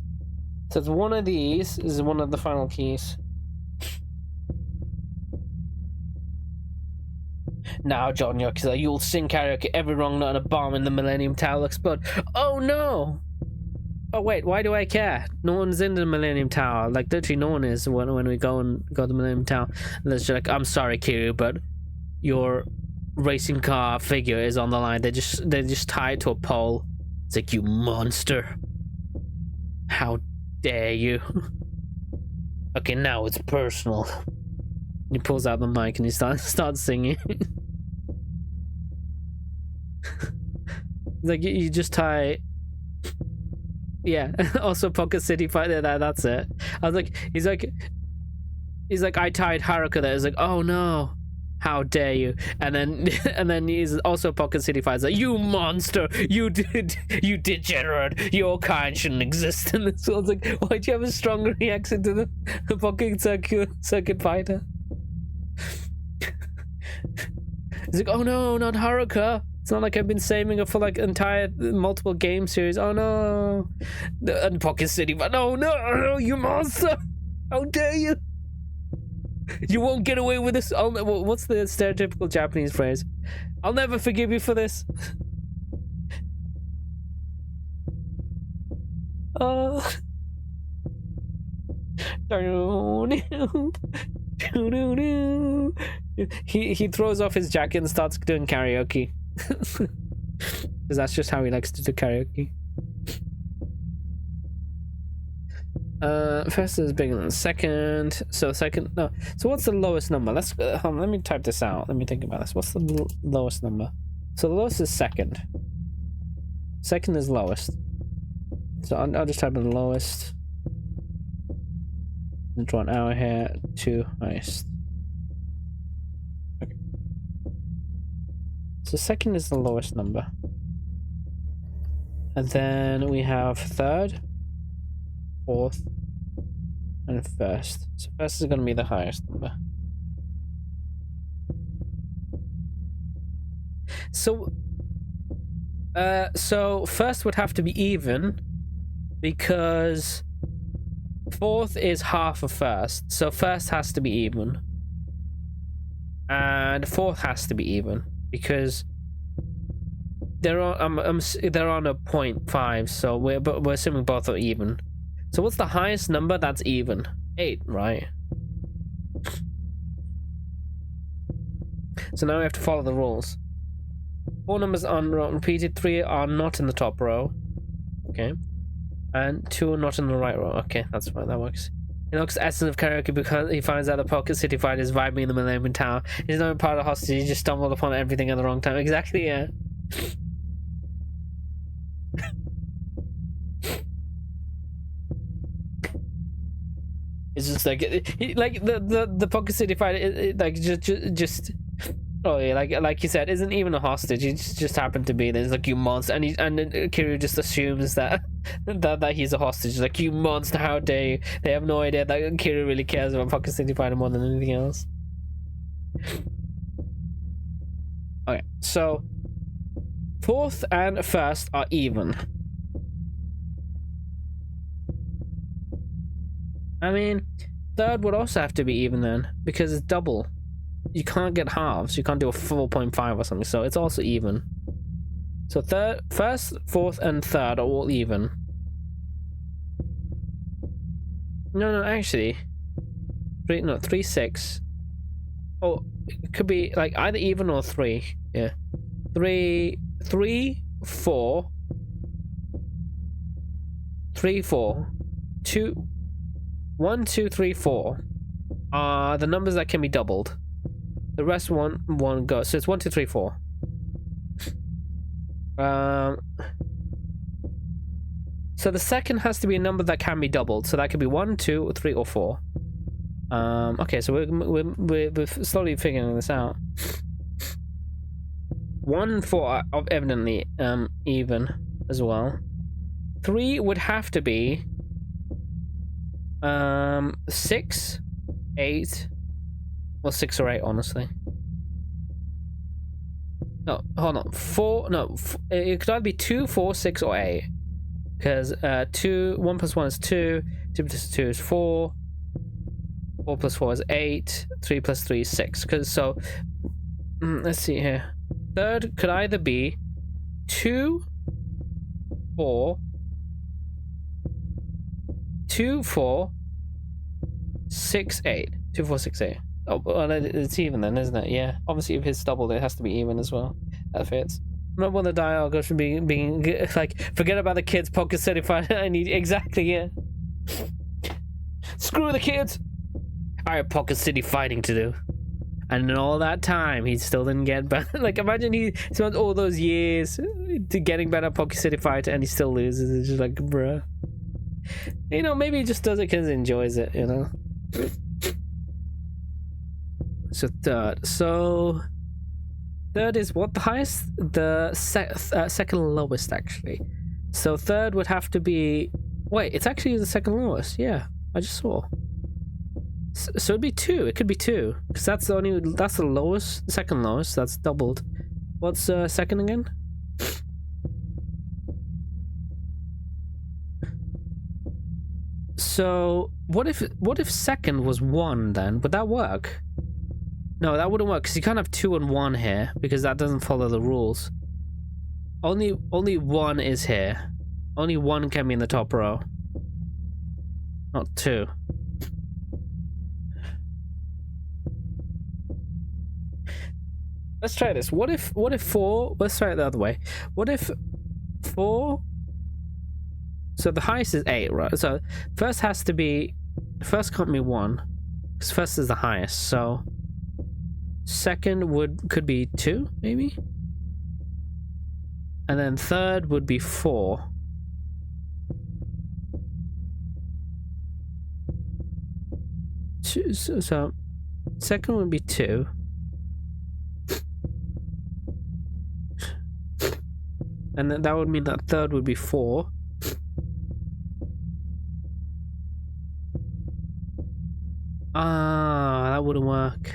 So it's one of these is one of the final keys. Now, John Yakuza, you'll sing karaoke every wrong note and a bomb in the Millennium Tower will explode. Oh no! Oh wait, why do I care? No one's in the Millennium Tower. Like literally, no one is when we go to the Millennium Tower. And it's just like, I'm sorry, Kiryu, but your racing car figure is on the line. They just tie it to a pole. It's like, you monster! How dare you? Okay, now it's personal. He pulls out the mic and he starts singing. Like you just tie. Yeah. Also, Pocket City Fighter. That's it. I was like, he's like, I tied Haruka there. It's like, oh no, how dare you? And then he's also Pocket City Fighter. Like, you monster, you degenerate, your kind shouldn't exist in this world. It's like, why'd you have a stronger reaction to the Pocket Circuit Fighter? It's like, oh no, not Haruka. It's not like I've been saving her for like entire multiple game series. Oh no. And Pocket City, but no, you monster! How dare you? You won't get away with this. What's the stereotypical Japanese phrase? I'll never forgive you for this. Oh. He throws off his jacket and starts doing karaoke. Because that's just how he likes to do karaoke. First is bigger than second. So second, no. So what's the lowest number? Let's let me type this out. Let me think about this. What's the lowest number? So the lowest is second. Second is lowest. So I'll just type in lowest. And draw an arrow here to highest. Okay. So second is the lowest number. And then we have third, fourth, and first. So first is going to be the highest number. So first would have to be even because fourth is half of first, so first has to be even, and fourth has to be even because they're on they're on a 0.5, so we're assuming both are even. So what's the highest number that's even? 8, right? So now we have to follow the rules. 4 numbers are repeated, 3 are not in the top row, okay, and 2 are not in the right row. Okay, that's fine, that works. He knocks the essence of karaoke because he finds out the Pocket City Fighter is vibing in the Millennium Tower. He's not part of the hostage, he just stumbled upon everything at the wrong time. Exactly, yeah. It's just like the Pocket City Fighter, like just oh yeah, like you said, isn't even a hostage. He just happened to be there. It's like, you monster, and Kiryu just assumes that he's a hostage. Like, you monster, how dare you? They have no idea that Kiryu really cares about Pocket City Fighter more than anything else. Okay, so fourth and first are even. I mean, third would also have to be even then, because it's double. You can't get halves. You can't do a 4.5 or something, so it's also even. So first, fourth, and third are all even. No, actually, 3, 6. Oh, it could be like either even or 3. Yeah, 3, 4, 3, 4, 2. 1, 2, 3, 4 are the numbers that can be doubled. The rest one goes. So it's 1, 2, 3, 4. So the second has to be a number that can be doubled. So that could be 1, 2, 3, or 4. Okay, so we're slowly figuring this out. 1 and 4 are evidently even as well. 3 would have to be 6, 8, well, 6 or 8, honestly. No, hold on. 4, no, it could either be 2, 4, 6, or 8. Because 1 plus 1 is 2, 2 plus 2 is 4, 4 plus 4 is 8, 3 plus 3 is 6. Because so, let's see here. Third could either be 2, 4, 2, 4, 6, 8. 2, 4, 6, 8. Oh, well, it's even then, isn't it? Yeah. Obviously, if it's doubled, it has to be even as well. That fits. Not when the dialogue goes from being like, forget about the kids, Pocket City Fighter. I need exactly, yeah. Screw the kids. I have Pocket City fighting to do. And in all that time, he still didn't get better. Like, imagine he spent all those years to getting better at Pocket City Fighter and he still loses. It's just like, bruh. You know, maybe he just does it because he enjoys it, you know? So third. So third is what? The highest? The second lowest, actually. So third would have to be... Wait, it's actually the second lowest. Yeah, I just saw. So it'd be 2. It could be 2. Because that's the only... That's the lowest. Second lowest. That's doubled. What's second again? So what if second was 1 then? Would that work? No, that wouldn't work because you can't have 2 and 1 here because that doesn't follow the rules. Only 1 is here. Only 1 can be in the top row. Not 2. Let's try this. What if 4? Let's try it the other way. What if 4? So the highest is 8, right? So first can't be 1 because first is the highest. So second could be 2 maybe, and then third would be 4. So second would be 2. And then that would mean that third would be 4. Ah, that wouldn't work.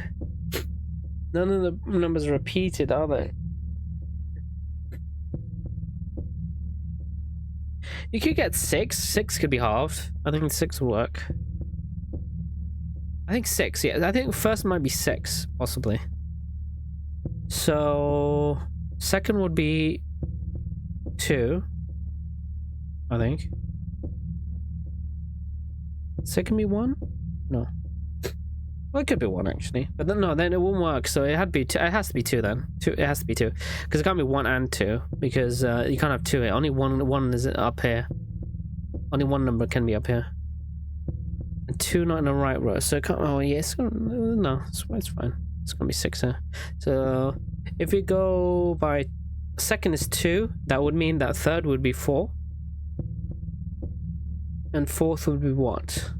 None of the numbers are repeated, are they? You could get 6. 6 could be halved. I think 6 will work. I think 6, yeah. I think first might be 6, possibly. So second would be 2, I think. Second be 1? No. Well, it could be 1 actually, but then, no, then it won't work. So it had to be 2. It has to be 2 then. It has to be 2 because it can't be 1 and 2 because you can't have 2 here. Only one is up here. Only one number can be up here. And 2 not in the right row. So it can't. Oh yes, no, it's fine. It's gonna be 6 here. So if we go by second is 2, that would mean that third would be 4, and fourth would be what?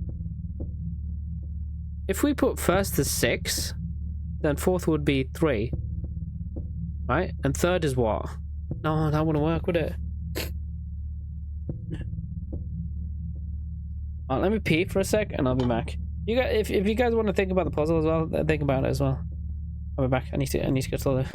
If we put first as 6, then fourth would be 3, right? And third is what? No, that wouldn't work, would it? Let me pee for a sec, and I'll be back. You guys, if you guys want to think about the puzzle as well, think about it as well. I'll be back. I need to get to the toilet.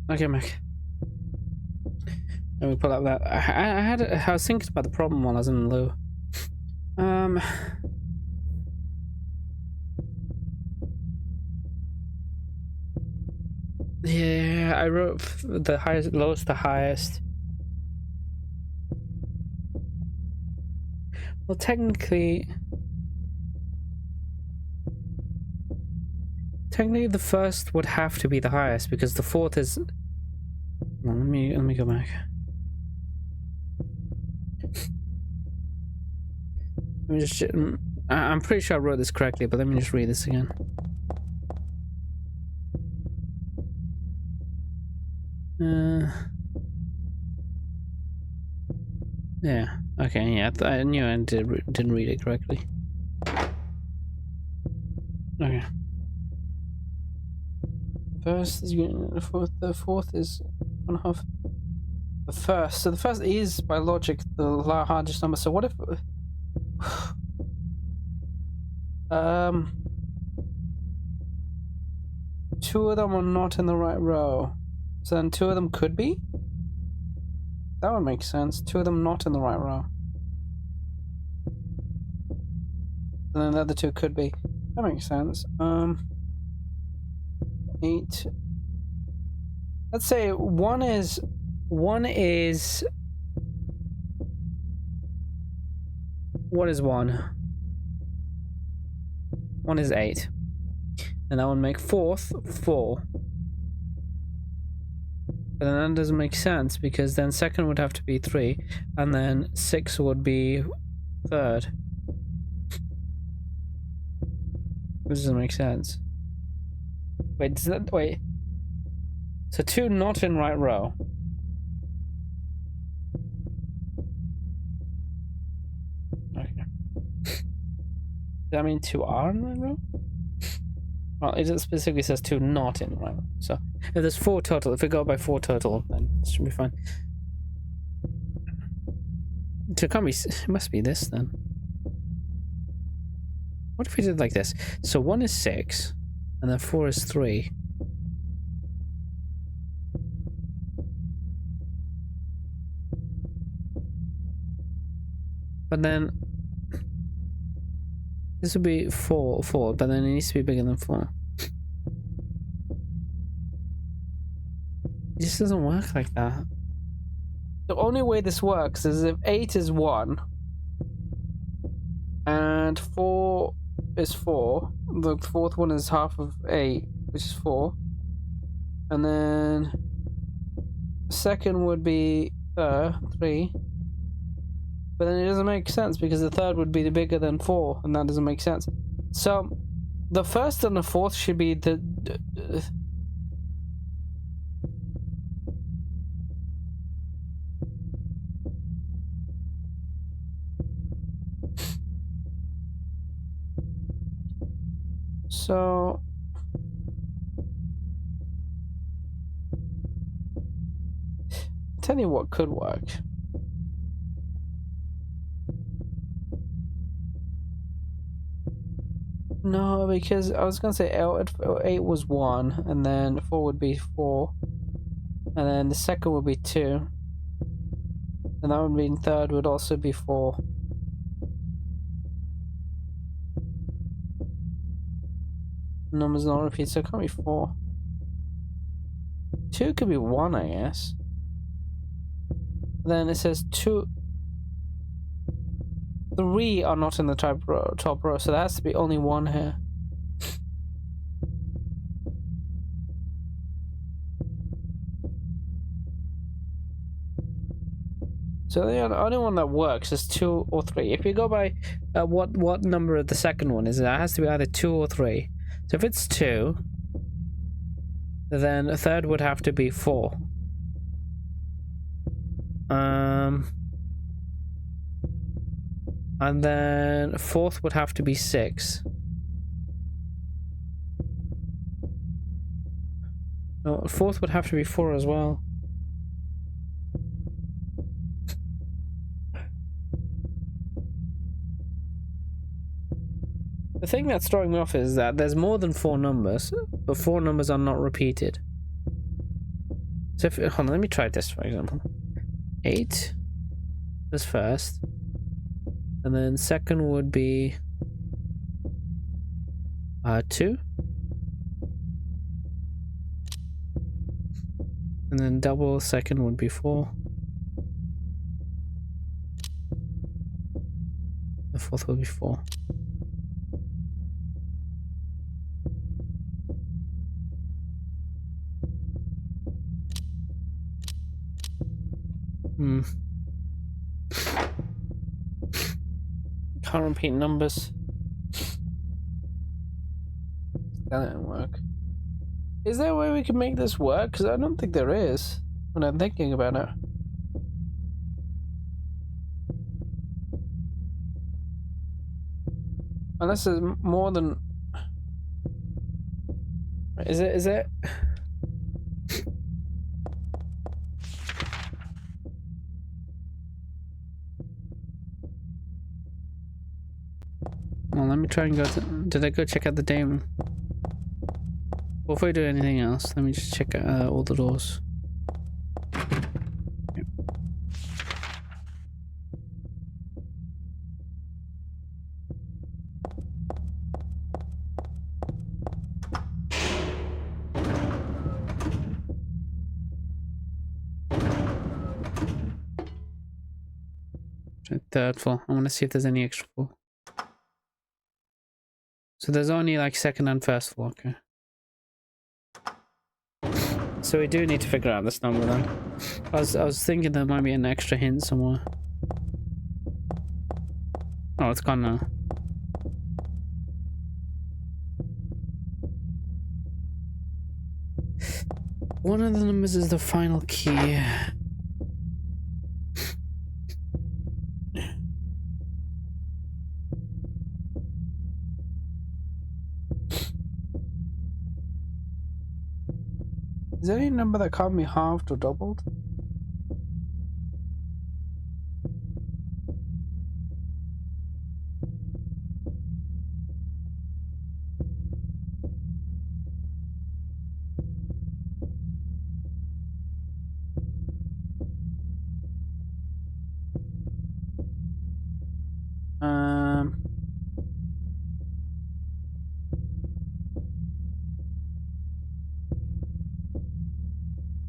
Okay, Mac. Let me pull up that. I was thinking about the problem while I was in the loo. Yeah, I wrote the highest, lowest to highest. Well, technically the first would have to be the highest because the fourth is. Well, let me go back. Let me just. I'm pretty sure I wrote this correctly, but let me just read this again. Yeah. Okay. Yeah. I knew I didn't read it correctly. Okay. First is the fourth. The fourth is 1/2. The first. So the first is by logic the largest number. So what if? Two of them are not in the right row. So then two of them could be? That would make sense. Two of them not in the right row. And then the other two could be. That makes sense. 8. Let's say one is what is one? One is 8. And that would make fourth 4. But then that doesn't make sense because then second would have to be 3, and then 6 would be third. This doesn't make sense. Wait, does that wait? So 2 not in right row. Okay. Does that mean 2 are in right row? Well, it specifically says 2 not in right row. So if there's 4 total, if we go by 4 total, then it should be fine. So it can't be. It must be this then. What if we did like this? So 1 is 6, and then 4 is 3. But then this would be 4, but then it needs to be bigger than 4. It just doesn't work like that. The only way this works is if 8 is 1 and 4 is 4. The fourth one is half of 8, which is 4. And then second would be 3. But then it doesn't make sense because the third would be bigger than 4, and that doesn't make sense. So the first and the fourth should be the so tell you what could work. No, because I was gonna say 8 was 1, and then 4 would be 4, and then the second would be 2, and that would mean third would also be 4. Numbers not repeat, so it can't be 4. 2 could be 1, I guess. Then it says 2. 3 are not in the top row, so there has to be only 1 here. So the only one that works is 2 or 3. If you go by what number the second one is, it has to be either 2 or 3. So if it's 2, then a third would have to be 4. And then fourth would have to be 6. No, fourth would have to be 4 as well. The thing that's throwing me off is that there's more than 4 numbers, but 4 numbers are not repeated. So if, hold on, let me try this for example. 8 is first, and then second would be 2, and then double second would be 4. The fourth would be 4. Can't repeat numbers. That didn't work. Is there a way we can make this work? Because I don't think there is when I'm thinking about it. Unless there's more than... Is it? Well, let me try and go to... Did I go check out the dame? Before I do anything else, let me just check out all the doors. Third floor. I want to see if there's any extra floor. So there's only like second and first floor, okay. So we do need to figure out this number then. I was thinking there might be an extra hint somewhere. Oh, it's gone now. One of the numbers is the final key. Is there any number that can't be halved or doubled?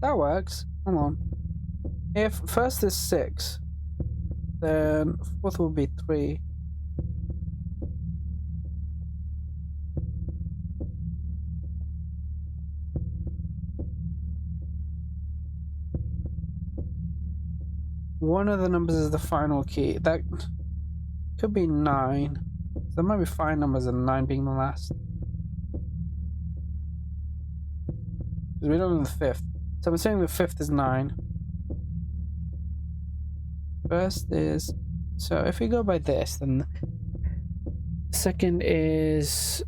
That works. Hold on. If first is 6, then fourth will be 3. One of the numbers is the final key. That could be 9. So there might be 5 numbers and 9 being the last. Because we don't know the 5th. So I'm saying the 5th is 9. First is... So if we go by this, then... Second is...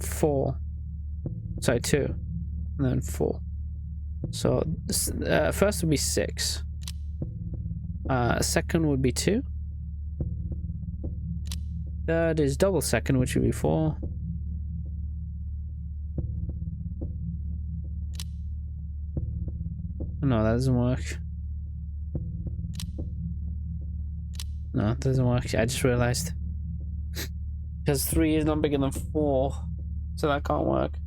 4. Sorry, 2. And then 4. So first would be 6. Second would be 2. Third is double second, which would be 4. No, that doesn't work. No, it doesn't work. I just realized. Because 3 is not bigger than 4. So that can't work.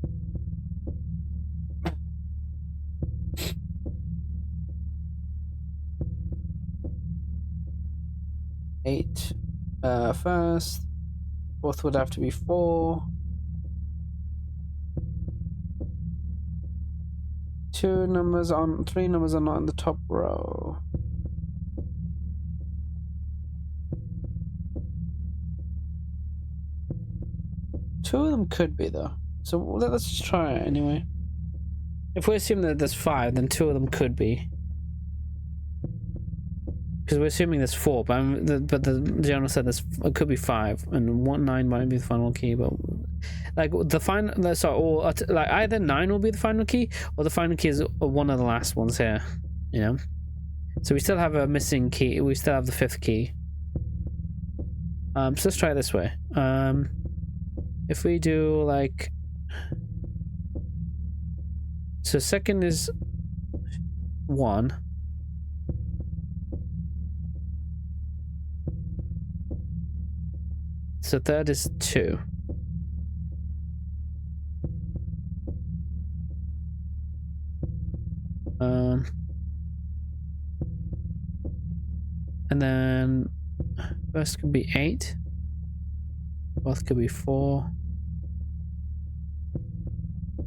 Eight. First. Fourth would have to be 4. 3 numbers are not in the top row. Two of them could be though. So let's just try it anyway. If we assume that there's 5, then 2 of them could be. Because we're assuming there's 4, but the general said it could be 5, and 9 might be the final key. But like the final, so or like either 9 will be the final key, or the final key is one of the last ones here. You know, so we still have a missing key. We still have the 5th key. So let's try it this way. If we do like So second is 1. So third is 2. And then first could be 8. Fourth could be 4.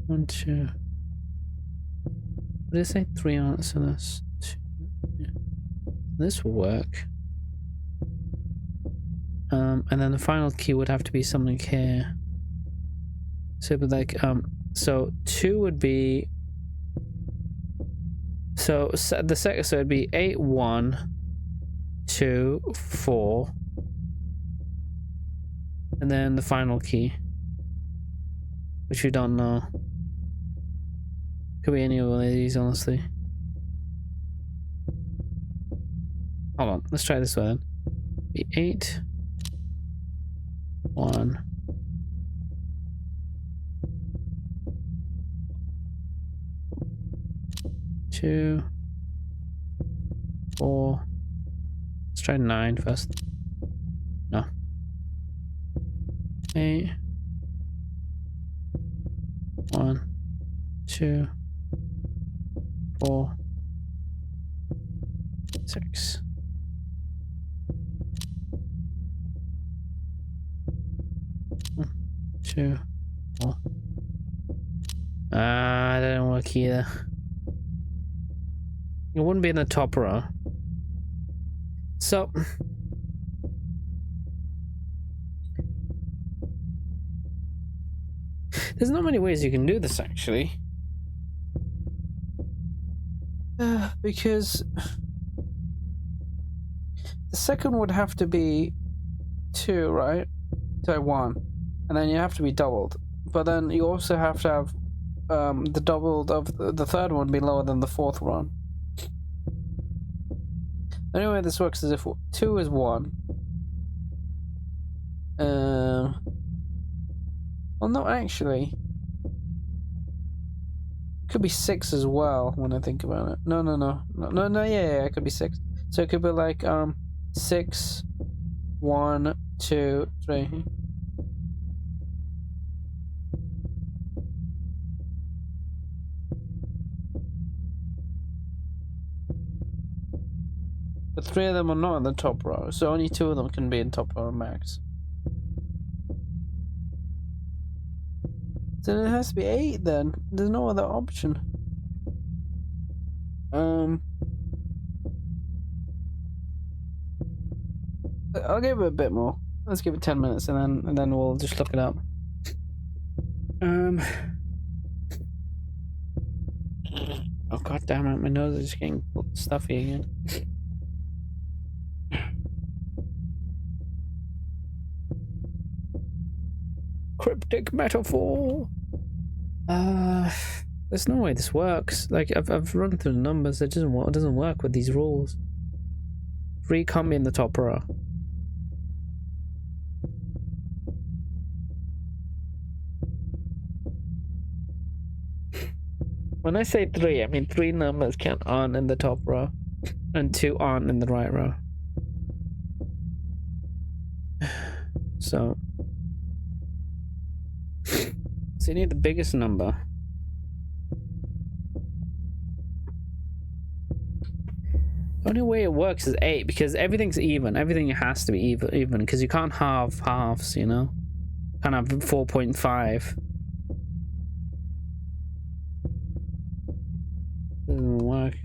1, 2. What did I say? 3 answers. 2. Yeah. This will work. And then the final key would have to be something here. So, but like, so 2 would be. So the second, so it'd be 8, 1, 2, 4, and then the final key, which we don't know. Could be any of these, honestly. Hold on, let's try this one. Be 8, 1, 2, 4. Let's try 9 first. No. 8, 1, 2, 4, 6. Two, 4. That didn't work either. It wouldn't be in the top row. So there's not many ways you can do this actually. Because the second would have to be 2, right? So 1. And then you have to be doubled. But then you also have to have the doubled of the third one be lower than the fourth one. The only way this works is if 2 is 1. Well, no, actually. It could be 6 as well when I think about it. No, yeah, it could be 6. So it could be like 6, 1, 2, 3. But 3 of them are not in the top row, so only 2 of them can be in top row max. So it has to be 8 then. There's no other option. I'll give it a bit more. Let's give it 10 minutes and then we'll just look it up. Oh god damn it, my nose is getting stuffy again. Cryptic metaphor. There's no way this works. Like I've run through the numbers. It doesn't work with these rules. 3 can't be in the top row. When I say 3, I mean 3 numbers aren't in the top row, and 2 aren't in the right row. So you need the biggest number. The only way it works is 8 because everything's even. Everything has to be even because you can't halve halves, you know? Can't have 4.5. Doesn't work.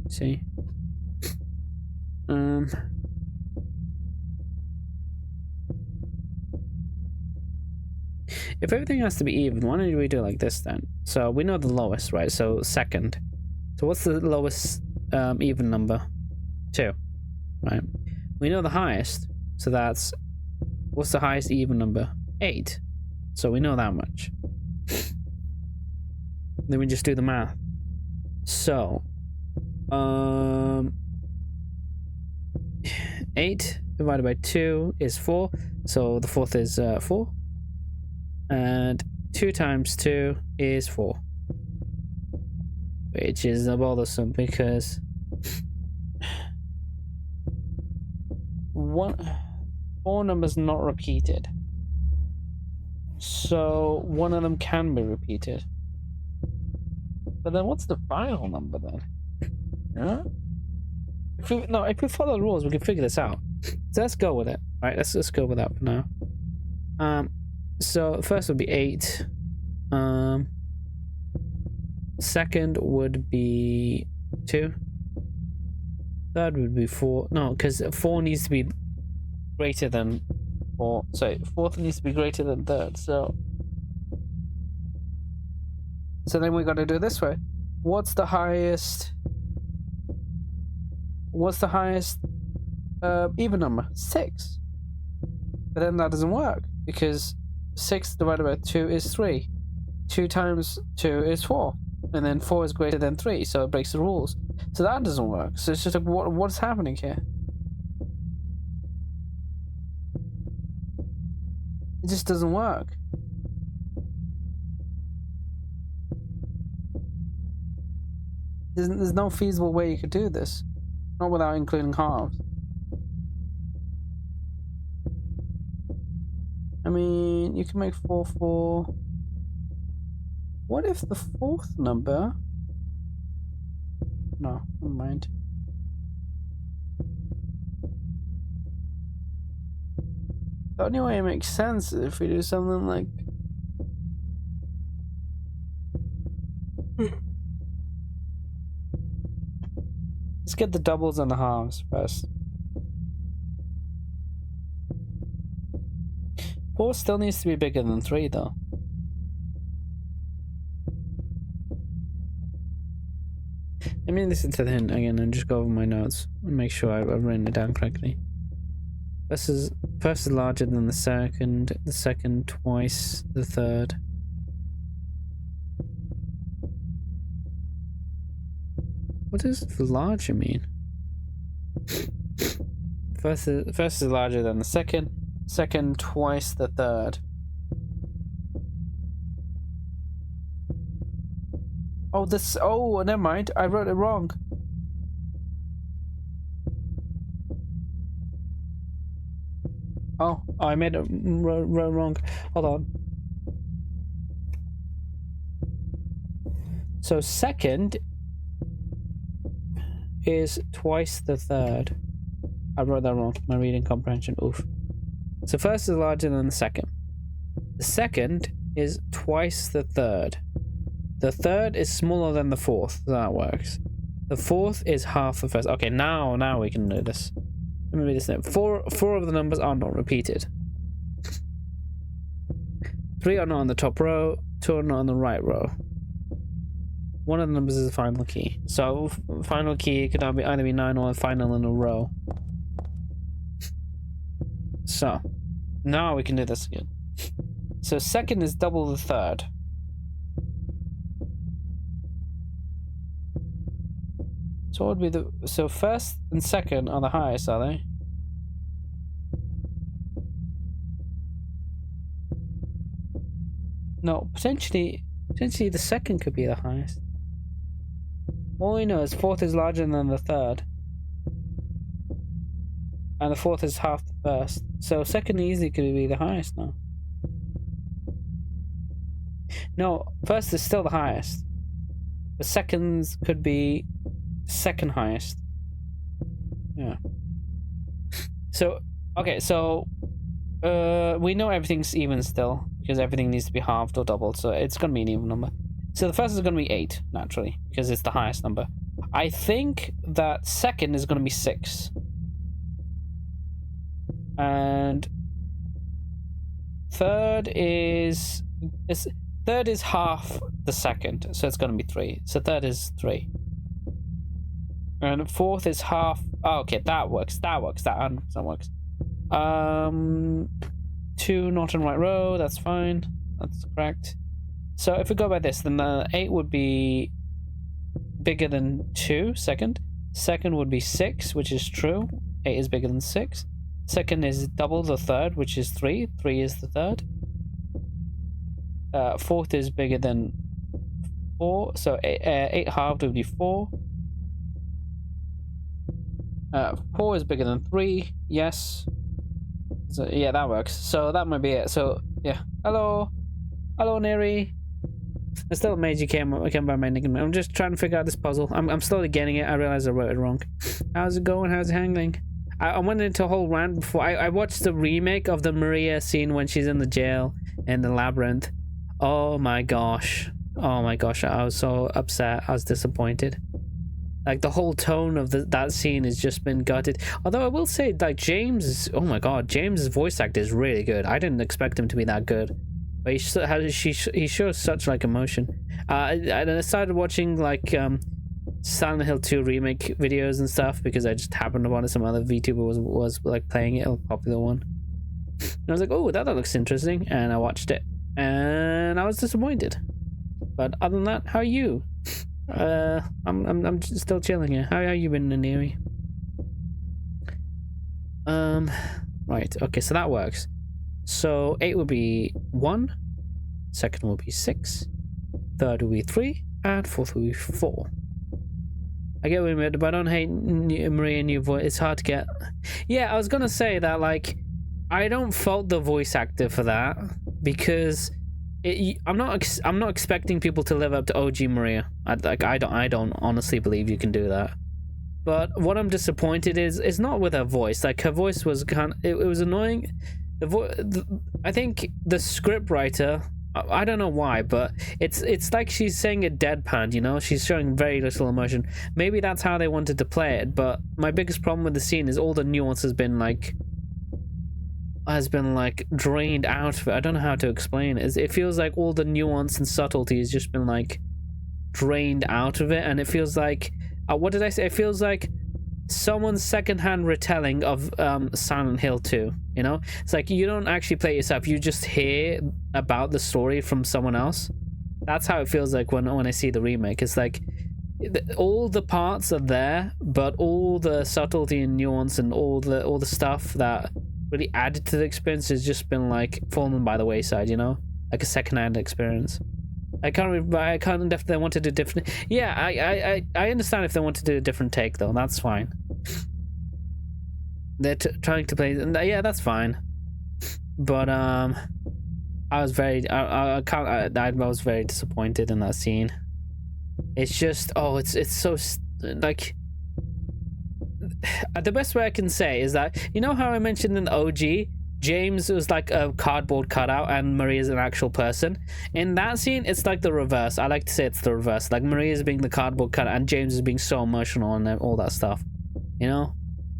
See? If everything has to be even, why don't we do it like this then? So we know the lowest, right? So second. So what's the lowest even number? 2, right? We know the highest, so that's what's the highest even number? 8. So we know that much. Then we just do the math. So 8 divided by 2 is 4, so the fourth is 4. And 2 times 2 is 4. which is bothersome because four numbers not repeated, so one of them can be repeated. But then what's the final number then? Yeah? If we follow the rules, we can figure this out. So let's go with it. All right, let's go with that for now. So first would be 8. Second would be 2. Third would be 4. No, because 4 needs to be greater than 4. Sorry, fourth needs to be greater than third. So then we got to do it this way. What's the highest? What's the highest even number? 6. But then that doesn't work because 6 divided by 2 is 3. 2 times 2 is 4. And then 4 is greater than 3, so it breaks the rules. So that doesn't work. So it's just like, what's happening here? It just doesn't work. There's no feasible way you could do this. Not without including halves. I mean, you can make 4, 4. What if the fourth number... No, never mind. The only way it makes sense is if we do something like... Let's get the doubles and the halves first. 4 still needs to be bigger than 3 though. Let me listen to the hint again and just go over my notes and make sure I've written it down correctly. First is larger than the second twice the third. What does larger mean? First is larger than the second twice the third. Oh, never mind. I wrote it wrong. Oh, I made it wrong. Hold on. So second is twice the third. I wrote that wrong. My reading comprehension. Oof. So first is larger than the second. The second is twice the third. The third is smaller than the fourth. So that works. The fourth is half the first. Okay, now we can do this. Let me read this note. Four of the numbers are not repeated. 3 are not on the top row. 2 are not on the right row. One of the numbers is the final key. So final key could either be 9 or a final in a row. So now we can do this again. So second is double the third. So what would be so first and second are the highest, are they? No, potentially the second could be the highest. All we know is fourth is larger than the third. And the fourth is half the first. So second easily could be the highest now. No, first is still the highest. The seconds could be second highest. Yeah. So okay, so we know everything's even still because everything needs to be halved or doubled, so it's gonna be an even number. So the first is gonna be 8 naturally because it's the highest number. I think that second is gonna be 6, and third is half the second, so it's gonna be 3. So third is 3. And fourth is half. Oh, okay, that works. That 100% works. 2 not in right row. That's fine. That's correct. So if we go by this, then 8 would be bigger than 2. Second would be 6, which is true. 8 is bigger than 6. Second is double the third, which is 3. 3 is the third. Fourth is bigger than 4. So 8 halved would be 4. 4 is bigger than 3. Yes. So yeah, that works. So that might be it. So yeah. Hello, Neri. I still made you came by my nickname. I'm just trying to figure out this puzzle. I'm slowly getting it. I realize I wrote it wrong. How's it going? How's it handling? I went into a whole rant before. I watched the remake of the Maria scene when she's in the jail in the labyrinth. Oh my gosh. Oh my gosh. I was so upset. I was disappointed. Like the whole tone of that scene has just been gutted. Although I will say, like James, oh my god, James's voice actor is really good. I didn't expect him to be that good. But he shows such like emotion. I started watching like Silent Hill 2 remake videos and stuff because I just happened upon it. Some other VTuber was like playing it, a popular one. And I was like, oh, that looks interesting, and I watched it, and I was disappointed. But other than that, how are you? I'm still chilling here. How you been, Neri? Right. Okay, so that works. So 8 would be 1, second would be 6, third would be 3, and fourth would be 4. I get what you meant, but I don't hate Maria new voice. It's hard to get. Yeah, I was gonna say that like I don't fault the voice actor for that because I'm not expecting people to live up to OG Maria. I don't honestly believe you can do that. But what I'm disappointed is not with her voice. Like her voice was it was annoying. I think the script writer, I don't know why, but it's like she's saying it deadpan, you know? She's showing very little emotion. Maybe that's how they wanted to play it, but my biggest problem with the scene is all the nuance has been like drained out of it. I don't know how to explain it. It feels like all the nuance and subtlety has just been like drained out of it, and it feels like what did I say? It feels like someone's secondhand retelling of Silent Hill 2, you know? It's like you don't actually play it yourself, you just hear about the story from someone else. That's how it feels like when I see the remake. It's like all the parts are there, but all the subtlety and nuance and all the stuff that really added to the experience has just been like fallen by the wayside, you know? Like a secondhand experience. I can't if they wanted to do different. Yeah, I understand if they wanted to do a different take though. That's fine. They're trying to play. Yeah, that's fine. But I was very I was very disappointed in that scene. It's just it's so like the best way I can say is that, you know how I mentioned in the OG James was like a cardboard cutout and Maria's an actual person. In that scene, it's like the reverse. I like to say it's the reverse. Like Maria's being the cardboard cutout and James is being so emotional and all that stuff. You know,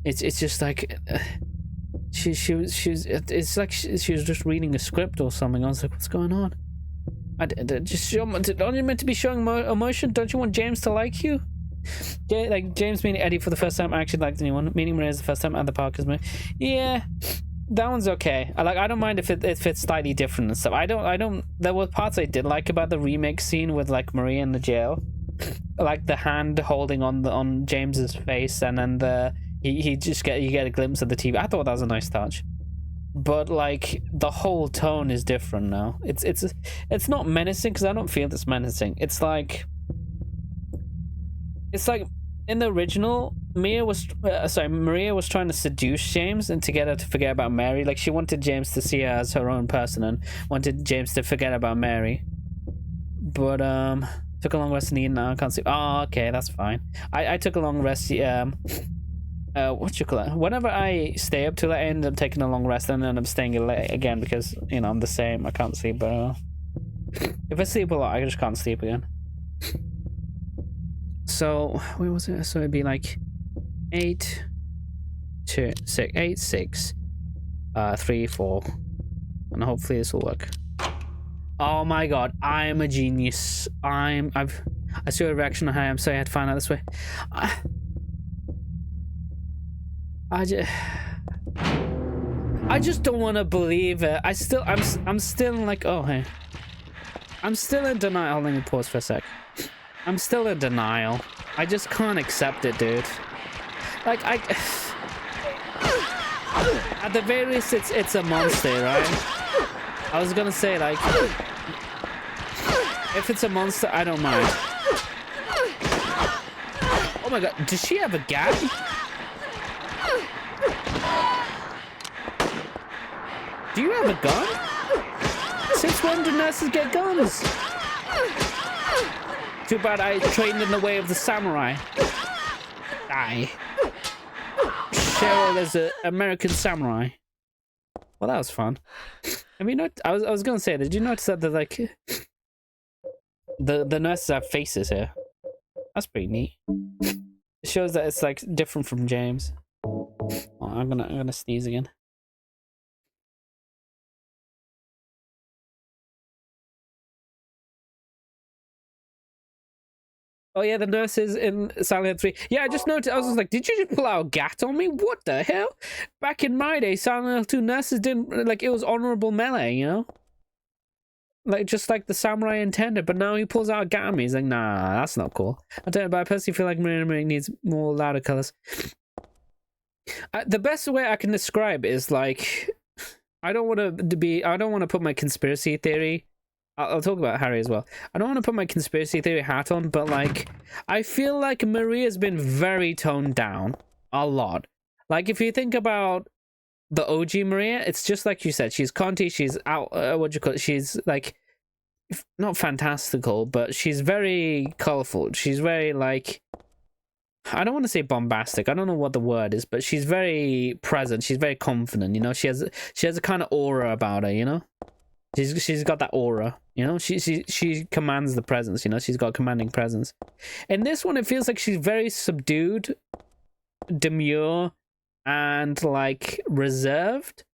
it's just like it's like she was just reading a script or something. I was like, what's going on? Aren't you meant to be showing emotion? Don't you want James to like you? Like James meeting Eddie for the first time. I actually liked anyone. Meeting Maria's the first time at the park is yeah. That one's okay. I don't mind if it's slightly different and stuff. I don't. There were parts I did like about the remake scene with like Maria in the jail, like the hand holding on James's face, and then you get a glimpse of the TV. I thought that was a nice touch, but like the whole tone is different now. It's not menacing because I don't feel it's menacing. It's like in the original, Maria was trying to seduce James and to get her to forget about Mary. Like she wanted James to see her as her own person and wanted James to forget about Mary. But took a long rest in the evening. Now I can't sleep. Oh, okay, that's fine. I took a long rest. What you call it? Whenever I stay up till I end up taking a long rest and then I'm staying late again because you know I'm the same. I can't sleep. But if I sleep a lot, I just can't sleep again. So where was it? So it'd be like 8, 2, 6, 8, 6, 3, 4, and hopefully this will work. Oh my god, I am a genius. I saw a reaction on how I'm sorry I had to find out this way. I just don't want to believe it. I'm still like, oh hey, I'm still in denial. Let me pause for a sec. I'm still in denial. I just can't accept it, dude. Like, at the very least, it's a monster, right? I was gonna say, like... If it's a monster, I don't mind. Oh my god, does she have a gap? Do you have a gun? Since when do nurses get guns? Too bad I trained in the way of the samurai. Die. Cheryl is an American samurai. Well, that was fun. I mean, I was gonna say, did you notice that like the nurses have faces here? That's pretty neat. It shows that it's like different from James. Oh, I'm gonna sneeze again. Oh yeah, the nurses in Silent Hill 3. Yeah, I just noticed. I was just like, did you just pull out a gat on me? What the hell? Back in my day, Silent Hill 2 nurses didn't like, it was honorable melee, you know? Like, just like the samurai intended, but now he pulls out a gat on me. He's like, nah, that's not cool. I don't know, but I personally feel like Marina needs more louder colors. The best way I can describe is like, I don't want to put my conspiracy theory. I'll talk about Harry as well. I don't want to put my conspiracy theory hat on, but like, I feel like Maria's been very toned down a lot. Like, if you think about the OG Maria, it's just like you said. She's Conti. She's out. What do you call it? She's like, not fantastical, but she's very colorful. She's very like, I don't want to say bombastic. I don't know what the word is, but she's very present. She's very confident. You know, she has a kind of aura about her. You know. She's got that aura, you know. She commands the presence, you know. She's got a commanding presence. In this one, it feels like she's very subdued, demure, and like reserved.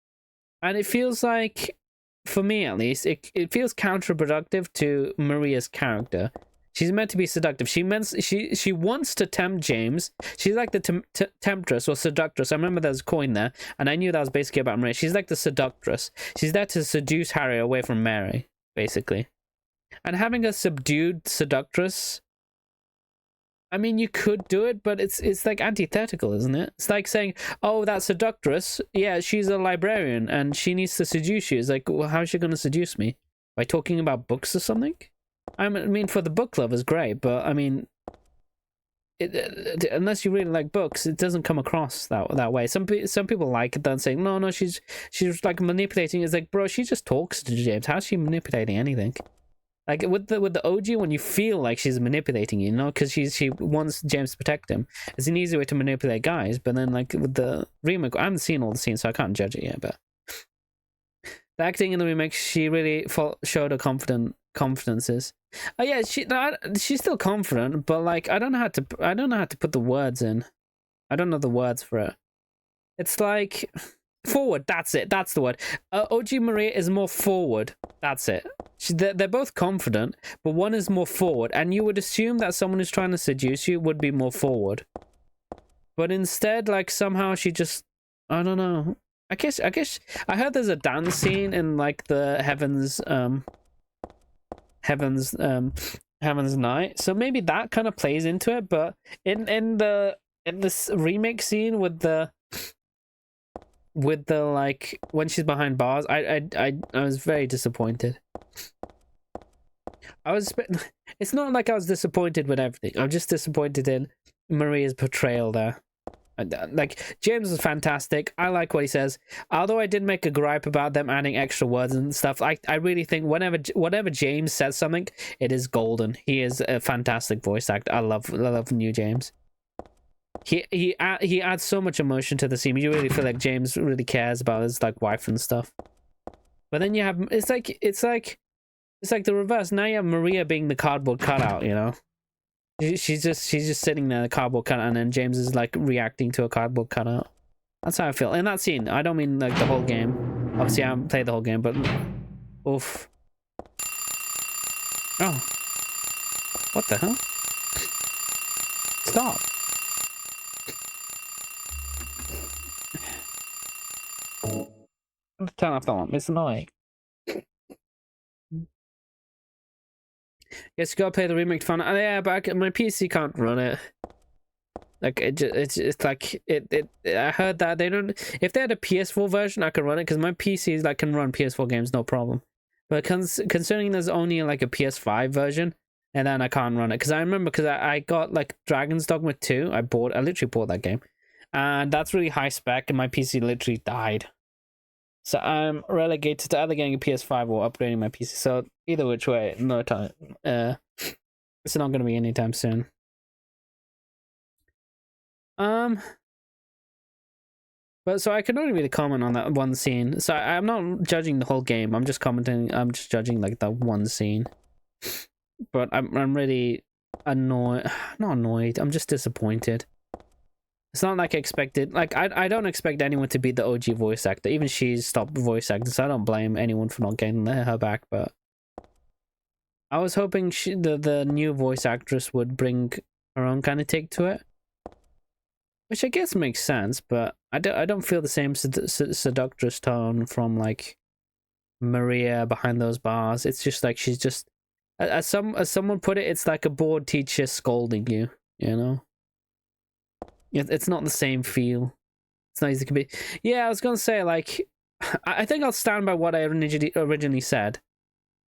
And it feels like, for me at least, it feels counterproductive to Maria's character. She's meant to be seductive. She wants to tempt James. She's like the temptress or seductress. I remember there's a coin there, and I knew that was basically about Maria. She's like the seductress. She's there to seduce Harry away from Mary, basically. And having a subdued seductress, I mean, you could do it, but it's like antithetical, isn't it? It's like saying, oh, that seductress, yeah, she's a librarian, and she needs to seduce you. It's like, well, how is she going to seduce me? By talking about books or something? I mean, for the book lovers, great, but I mean, unless you really like books, it doesn't come across that way. Some people like it, then saying, no, she's like manipulating. It's like, bro, she just talks to James. How's she manipulating anything? Like with the OG, when you feel like she's manipulating you know, because she wants James to protect him. It's an easy way to manipulate guys, but then like with the remake, I haven't seen all the scenes, so I can't judge it yet. But the acting in the remake, she really showed her confidences. Oh yeah, she's still confident, but like I don't know how to put the words in. I don't know the words for it. It's like forward. That's it. That's the word. OG Maria is more forward. That's it. They're both confident, but one is more forward, and you would assume that someone who's trying to seduce you would be more forward. But instead, like somehow she just, I don't know. I guess I heard there's a dance scene in like the Heaven's Night, so maybe that kind of plays into it. But in this remake scene with the like when she's behind bars, I was very disappointed. It's not like I was disappointed with everything. I'm just disappointed in Maria's portrayal there. Like, James was fantastic. I like what he says. Although I did make a gripe about them adding extra words and stuff, I really think whenever James says something, it is golden. He is a fantastic voice actor. I love new James. He adds so much emotion to the scene. You really feel like James really cares about his like wife and stuff. But then you have it's like the reverse. Now you have Maria being the cardboard cutout, you know. She's just sitting there, the cardboard cutout, and then James is like reacting to a cardboard cutout. That's how I feel in that scene. I don't mean like the whole game. Obviously, I haven't played the whole game, but oof. Oh, what the hell? Stop. Turn off that one. It's annoying. Yes, you gotta play the remake fun. Oh, yeah, but my PC can't run it. Like it's like it. I heard that they don't. If they had a PS4 version, I could run it because my PC is like can run PS4 games no problem. But considering there's only like a PS5 version, and then I can't run it because I remember because I got like Dragon's Dogma 2. I literally bought that game, and that's really high spec, and my PC literally died. So I'm relegated to either getting a PS5 or upgrading my PC. So either which way, no time. It's not going to be anytime soon. But so I can only really comment on that one scene. So I'm not judging the whole game. I'm just commenting. I'm just judging like that one scene. But I'm really annoyed. Not annoyed. I'm just disappointed. It's not like I expected. Like I don't expect anyone to be the OG voice actor. Even she's stopped voice acting, so I don't blame anyone for not getting her back. But I was hoping the new voice actress would bring her own kind of take to it, which I guess makes sense. But I don't feel the same seductress tone from like Maria behind those bars. It's just like she's just as someone put it, it's like a bored teacher scolding you. You know. It's not the same feel. It's not as it can be. Yeah, I was gonna say like, I think I'll stand by what I originally said,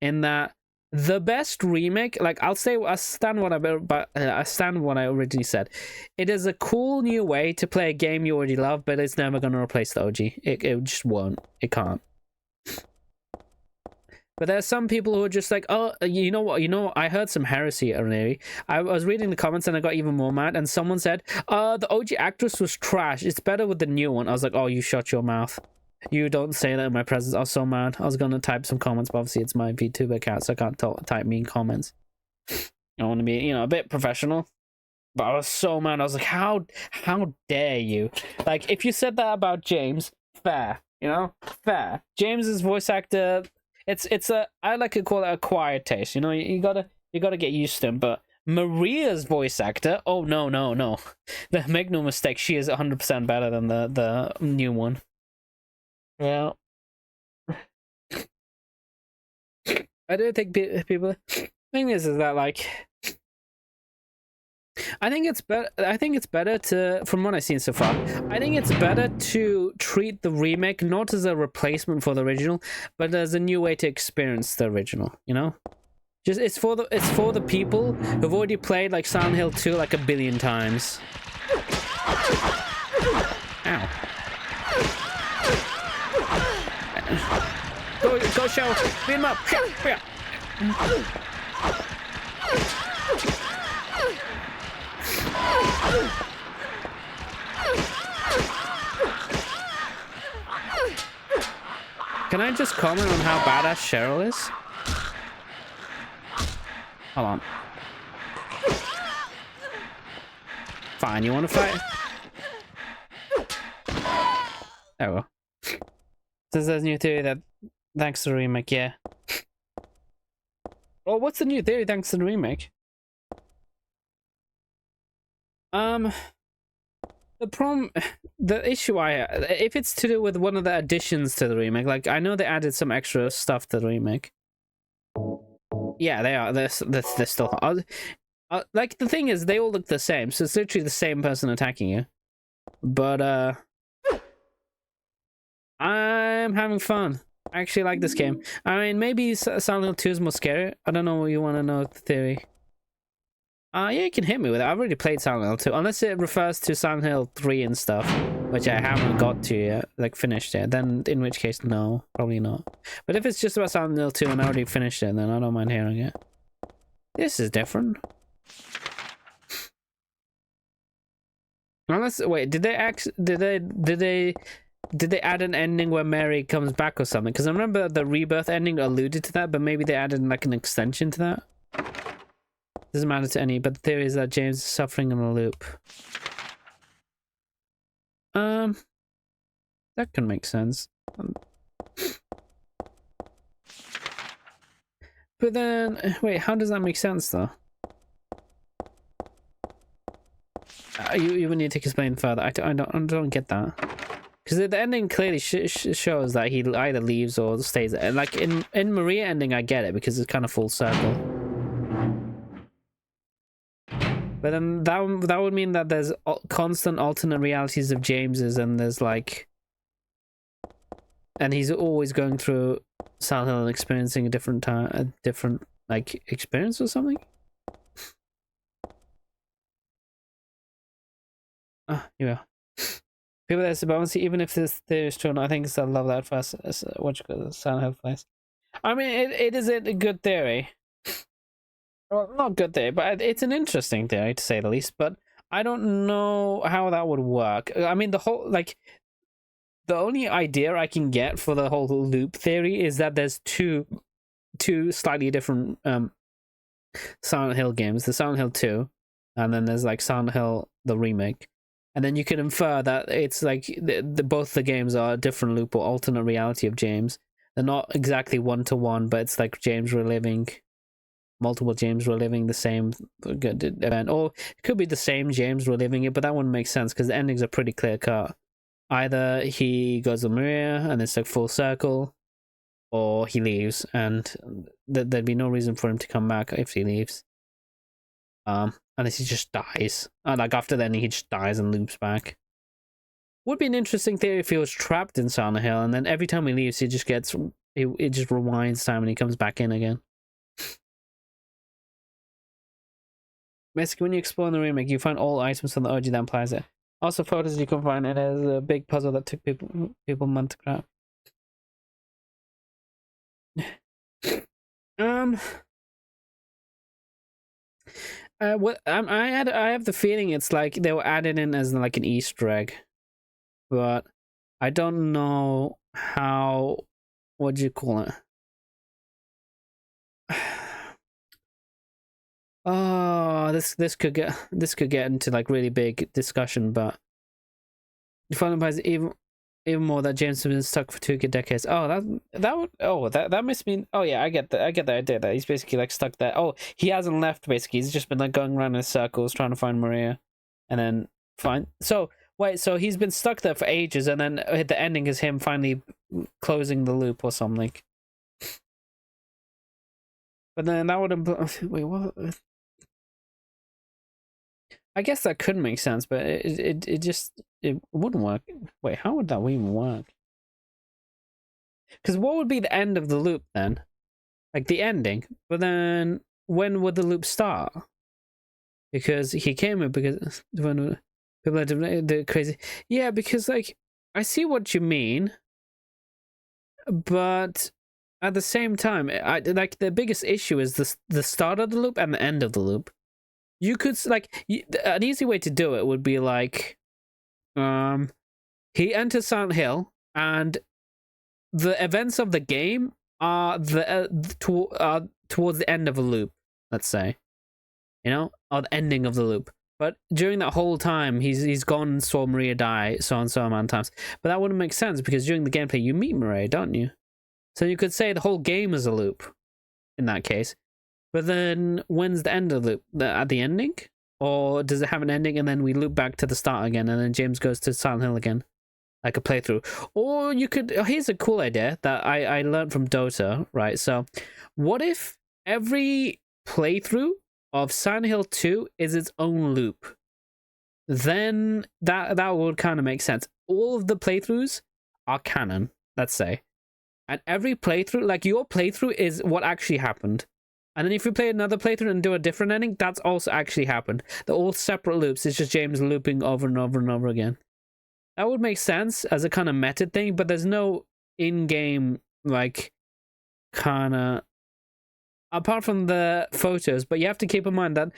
in that the best remake. Like I stand what I originally said. It is a cool new way to play a game you already love, but it's never gonna replace the OG. It just won't. It can't. But there's some people who are just like, oh, you know what? I heard some heresy earlier. I was reading the comments and I got even more mad. And someone said, the OG actress was trash. It's better with the new one. I was like, oh, you shut your mouth. You don't say that in my presence. I was so mad. I was going to type some comments, but obviously it's my VTuber account, so I can't type mean comments. I want to be, a bit professional. But I was so mad. I was like, how dare you? Like, if you said that about James, fair. Fair. James's voice actor... I like to call it acquired taste. You gotta get used to him. But Maria's voice actor, oh no. Make no mistake, she is 100% better than the new one. Well, I don't think people. The thing is that like, I think it's better to, from what I've seen so far, I think it's better to treat the remake not as a replacement for the original, but as a new way to experience the original, Just it's for the people who've already played like Silent Hill 2 like 1 billion times. Ow. Go show, beat him up. Can I just comment on how badass Cheryl is? Hold on. Fine, you want to fight? There we go. Says there's a new theory that thanks to the remake, yeah. Well, what's the new theory thanks to the remake? The issue if it's to do with one of the additions to the remake, like I know they added some extra stuff to the remake. Yeah, they are. They're still like the thing is they all look the same, so it's literally the same person attacking you. But I'm having fun. I actually like this game. I mean, maybe Silent Hill 2 is more scary. I don't know what you want to know the theory. Yeah, you can hit me with it. I've already played Silent Hill 2. Unless it refers to Silent Hill 3 and stuff, which I haven't got to yet, like finished it, then in which case, no, probably not. But if it's just about Silent Hill 2 and I already finished it, then I don't mind hearing it. This is different. Unless, wait, did they add an ending where Mary comes back or something? Because I remember the Rebirth ending alluded to that, but maybe they added like an extension to that. Doesn't matter to any, but the theory is that James is suffering in a loop. That can make sense. But then, wait, how does that make sense though? You would need to explain further. I don't get that. Because the ending clearly shows that he either leaves or stays there. Like in Maria ending, I get it because it's kind of full circle. But then that would mean that there's constant alternate realities of James's, and there's like and he's always going through Silent Hill and experiencing a different time, a different like experience or something. Yeah. People that's about even if this theory is true, I think I love that first. What you call the Silent Hill place. I mean, it is a good theory. Well, not good theory, but it's an interesting theory to say the least. But I don't know how that would work. I mean, the whole like the only idea I can get for the whole loop theory is that there's two slightly different Silent Hill games: the Silent Hill 2, and then there's like Silent Hill the remake. And then you could infer that it's like both the games are a different loop or alternate reality of James. They're not exactly one-to-one, but it's like James reliving, multiple James reliving the same event. Or it could be the same James reliving it, but that wouldn't make sense because the endings are pretty clear-cut. Either he goes to Maria and it's like full circle, or he leaves, and there'd be no reason for him to come back if he leaves. Unless he just dies. Like after then he just dies and loops back. Would be an interesting theory if he was trapped in Silent Hill and then every time he leaves he just gets it just rewinds time and he comes back in again. Basically, when you explore in the remake, you find all items from the OG that implies it. Also photos you can find. It is a big puzzle that took people months to craft. I have the feeling it's like they were added in as like an Easter egg, but I don't know how. What do you call it? Oh, this could get into like really big discussion, but you find implies even more that James has been stuck for 2 good decades. Oh, that must mean. Oh yeah, I get the idea that he's basically like stuck there. Oh, he hasn't left. Basically, he's just been like going around in circles trying to find Maria, and then find. So wait, so he's been stuck there for ages, and then the ending is him finally closing the loop or something. But then that would imply. Wait, what? I guess that could make sense, but it just wouldn't work. Wait, how would that even work? Because what would be the end of the loop then? Like the ending. But then when would the loop start? Because he came in because when people are the crazy. Yeah, because like I see what you mean, but at the same time, I like the biggest issue is the start of the loop and the end of the loop. You could like an easy way to do it would be like, he enters Silent Hill and the events of the game are towards the end of a loop. Let's say, or the ending of the loop. But during that whole time, he's gone and saw Maria die so and so amount of times. But that wouldn't make sense because during the gameplay you meet Maria, don't you? So you could say the whole game is a loop in that case. But then, when's the end of the loop? At the ending? Or does it have an ending and then we loop back to the start again and then James goes to Silent Hill again? Like a playthrough. Or you could... Here's a cool idea that I learned from Dota, right? So, what if every playthrough of Silent Hill 2 is its own loop? Then that would kind of make sense. All of the playthroughs are canon, let's say. And every playthrough, like your playthrough is what actually happened. And then if you play another playthrough and do a different ending, that's also actually happened. They're all separate loops. It's just James looping over and over and over again. That would make sense as a kind of meta thing, but there's no in-game, like, kind of... Apart from the photos, but you have to keep in mind that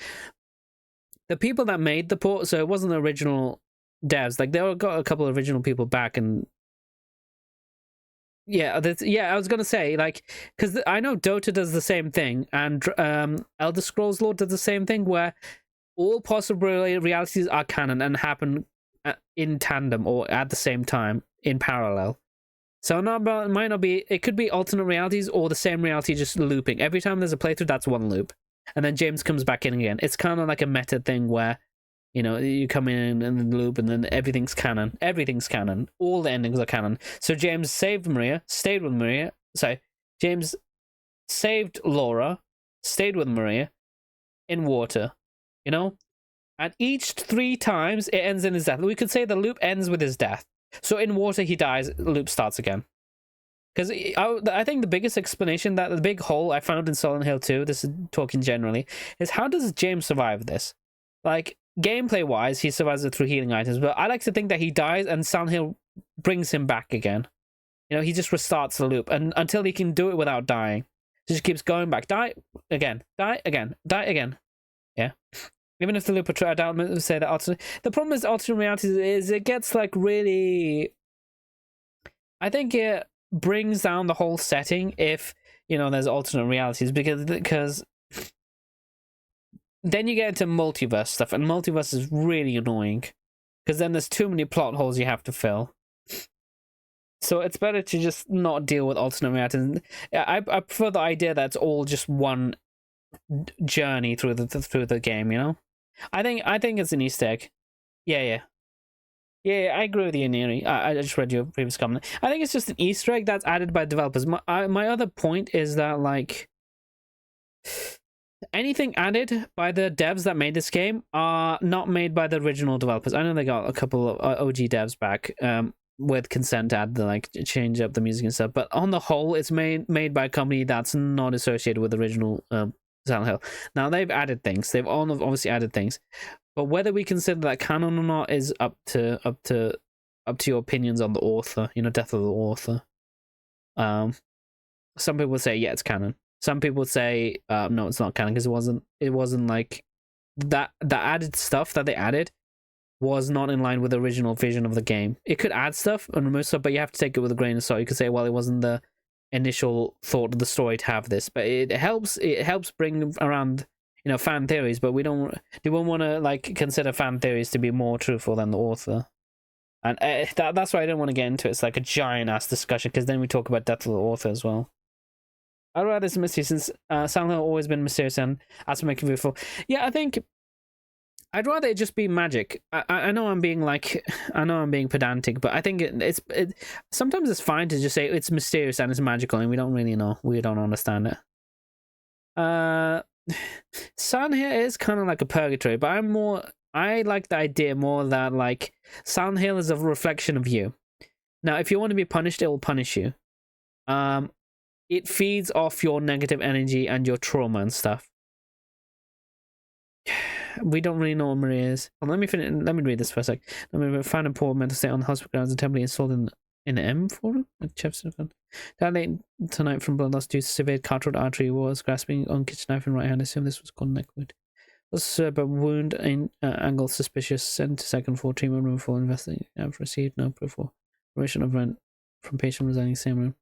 the people that made the port, so it wasn't the original devs, like, they got a couple of original people back and... Yeah, I was gonna say, like, because I know Dota does the same thing, and Elder Scrolls Lord does the same thing, where all possible realities are canon and happen in tandem or at the same time in parallel. So it might not be. It could be alternate realities or the same reality just looping. Every time there's a playthrough, that's one loop, and then James comes back in again. It's kind of like a meta thing where, you come in and the loop, and then everything's canon. Everything's canon. All the endings are canon. So James saved Maria, stayed with Maria. Sorry, James saved Laura, stayed with Maria in water. And each 3 times it ends in his death. We could say the loop ends with his death. So in water he dies, the loop starts again. Because I think the biggest explanation, that the big hole I found in Silent Hill 2, this is talking generally, is how does James survive this? Like, gameplay wise, he survives it through healing items, but I like to think that he dies and Silent Hill brings him back again. You know, he just restarts the loop, and until he can do it without dying. He just keeps going back. Die again, die again, die again. Yeah. Even if the loop I don't say that alternate. The problem is alternate realities is it gets like really. I think it brings down the whole setting if, you know, there's alternate realities, because then you get into multiverse stuff, and multiverse is really annoying because then there's too many plot holes you have to fill. So it's better to just not deal with alternate realities. I prefer the idea that it's all just one journey through the game, you know. I think it's an Easter egg. Yeah, I agree with you, Neri. I just read your previous comment. I think it's just an Easter egg that's added by developers. My other point is that, like, anything added by the devs that made this game are not made by the original developers. I know they got a couple of OG devs back with consent to add the, change up the music and stuff, but on the whole, it's made by a company that's not associated with the original Silent Hill. Now, they've added things. They've all obviously added things. But whether we consider that canon or not is up to your opinions on the author, you know, death of the author. Some people say yeah, it's canon. Some people say no, it's not canon, because it wasn't like that. The added stuff that they added was not in line with the original vision of the game. It could add stuff and remove stuff, but you have to take it with a grain of salt. You could say, well, it wasn't the initial thought of the story to have this, but it helps bring around, you know, fan theories, but we won't want to like consider fan theories to be more truthful than the author, and that's why I didn't want to get into it. It's like a giant ass discussion, because then we talk about death of the author as well. I'd rather it's mystery, since Silent Hill always been mysterious and as making beautiful. Yeah, I think I'd rather it just be magic. I know I'm being pedantic, but I think it's sometimes it's fine to just say it's mysterious and it's magical, and we don't really know, we don't understand it. Silent Hill is kind of like a purgatory, but I like the idea more that, like, Silent Hill is a reflection of you. Now, if you want to be punished, it will punish you. It feeds off your negative energy and your trauma and stuff. We don't really know what Maria is. Well, let me read this for a sec. Let me find a poor mental state on the hospital grounds and temporarily installed in M forum at Chepstow. That late tonight from blood loss due to severe carotid artery was grasping on kitchen knife in right hand. I assume this was called neck wound. Was but wound in angle suspicious. Sent to second floor treatment room for investigation. I've received no proof or permission of rent from patient residing in the same room.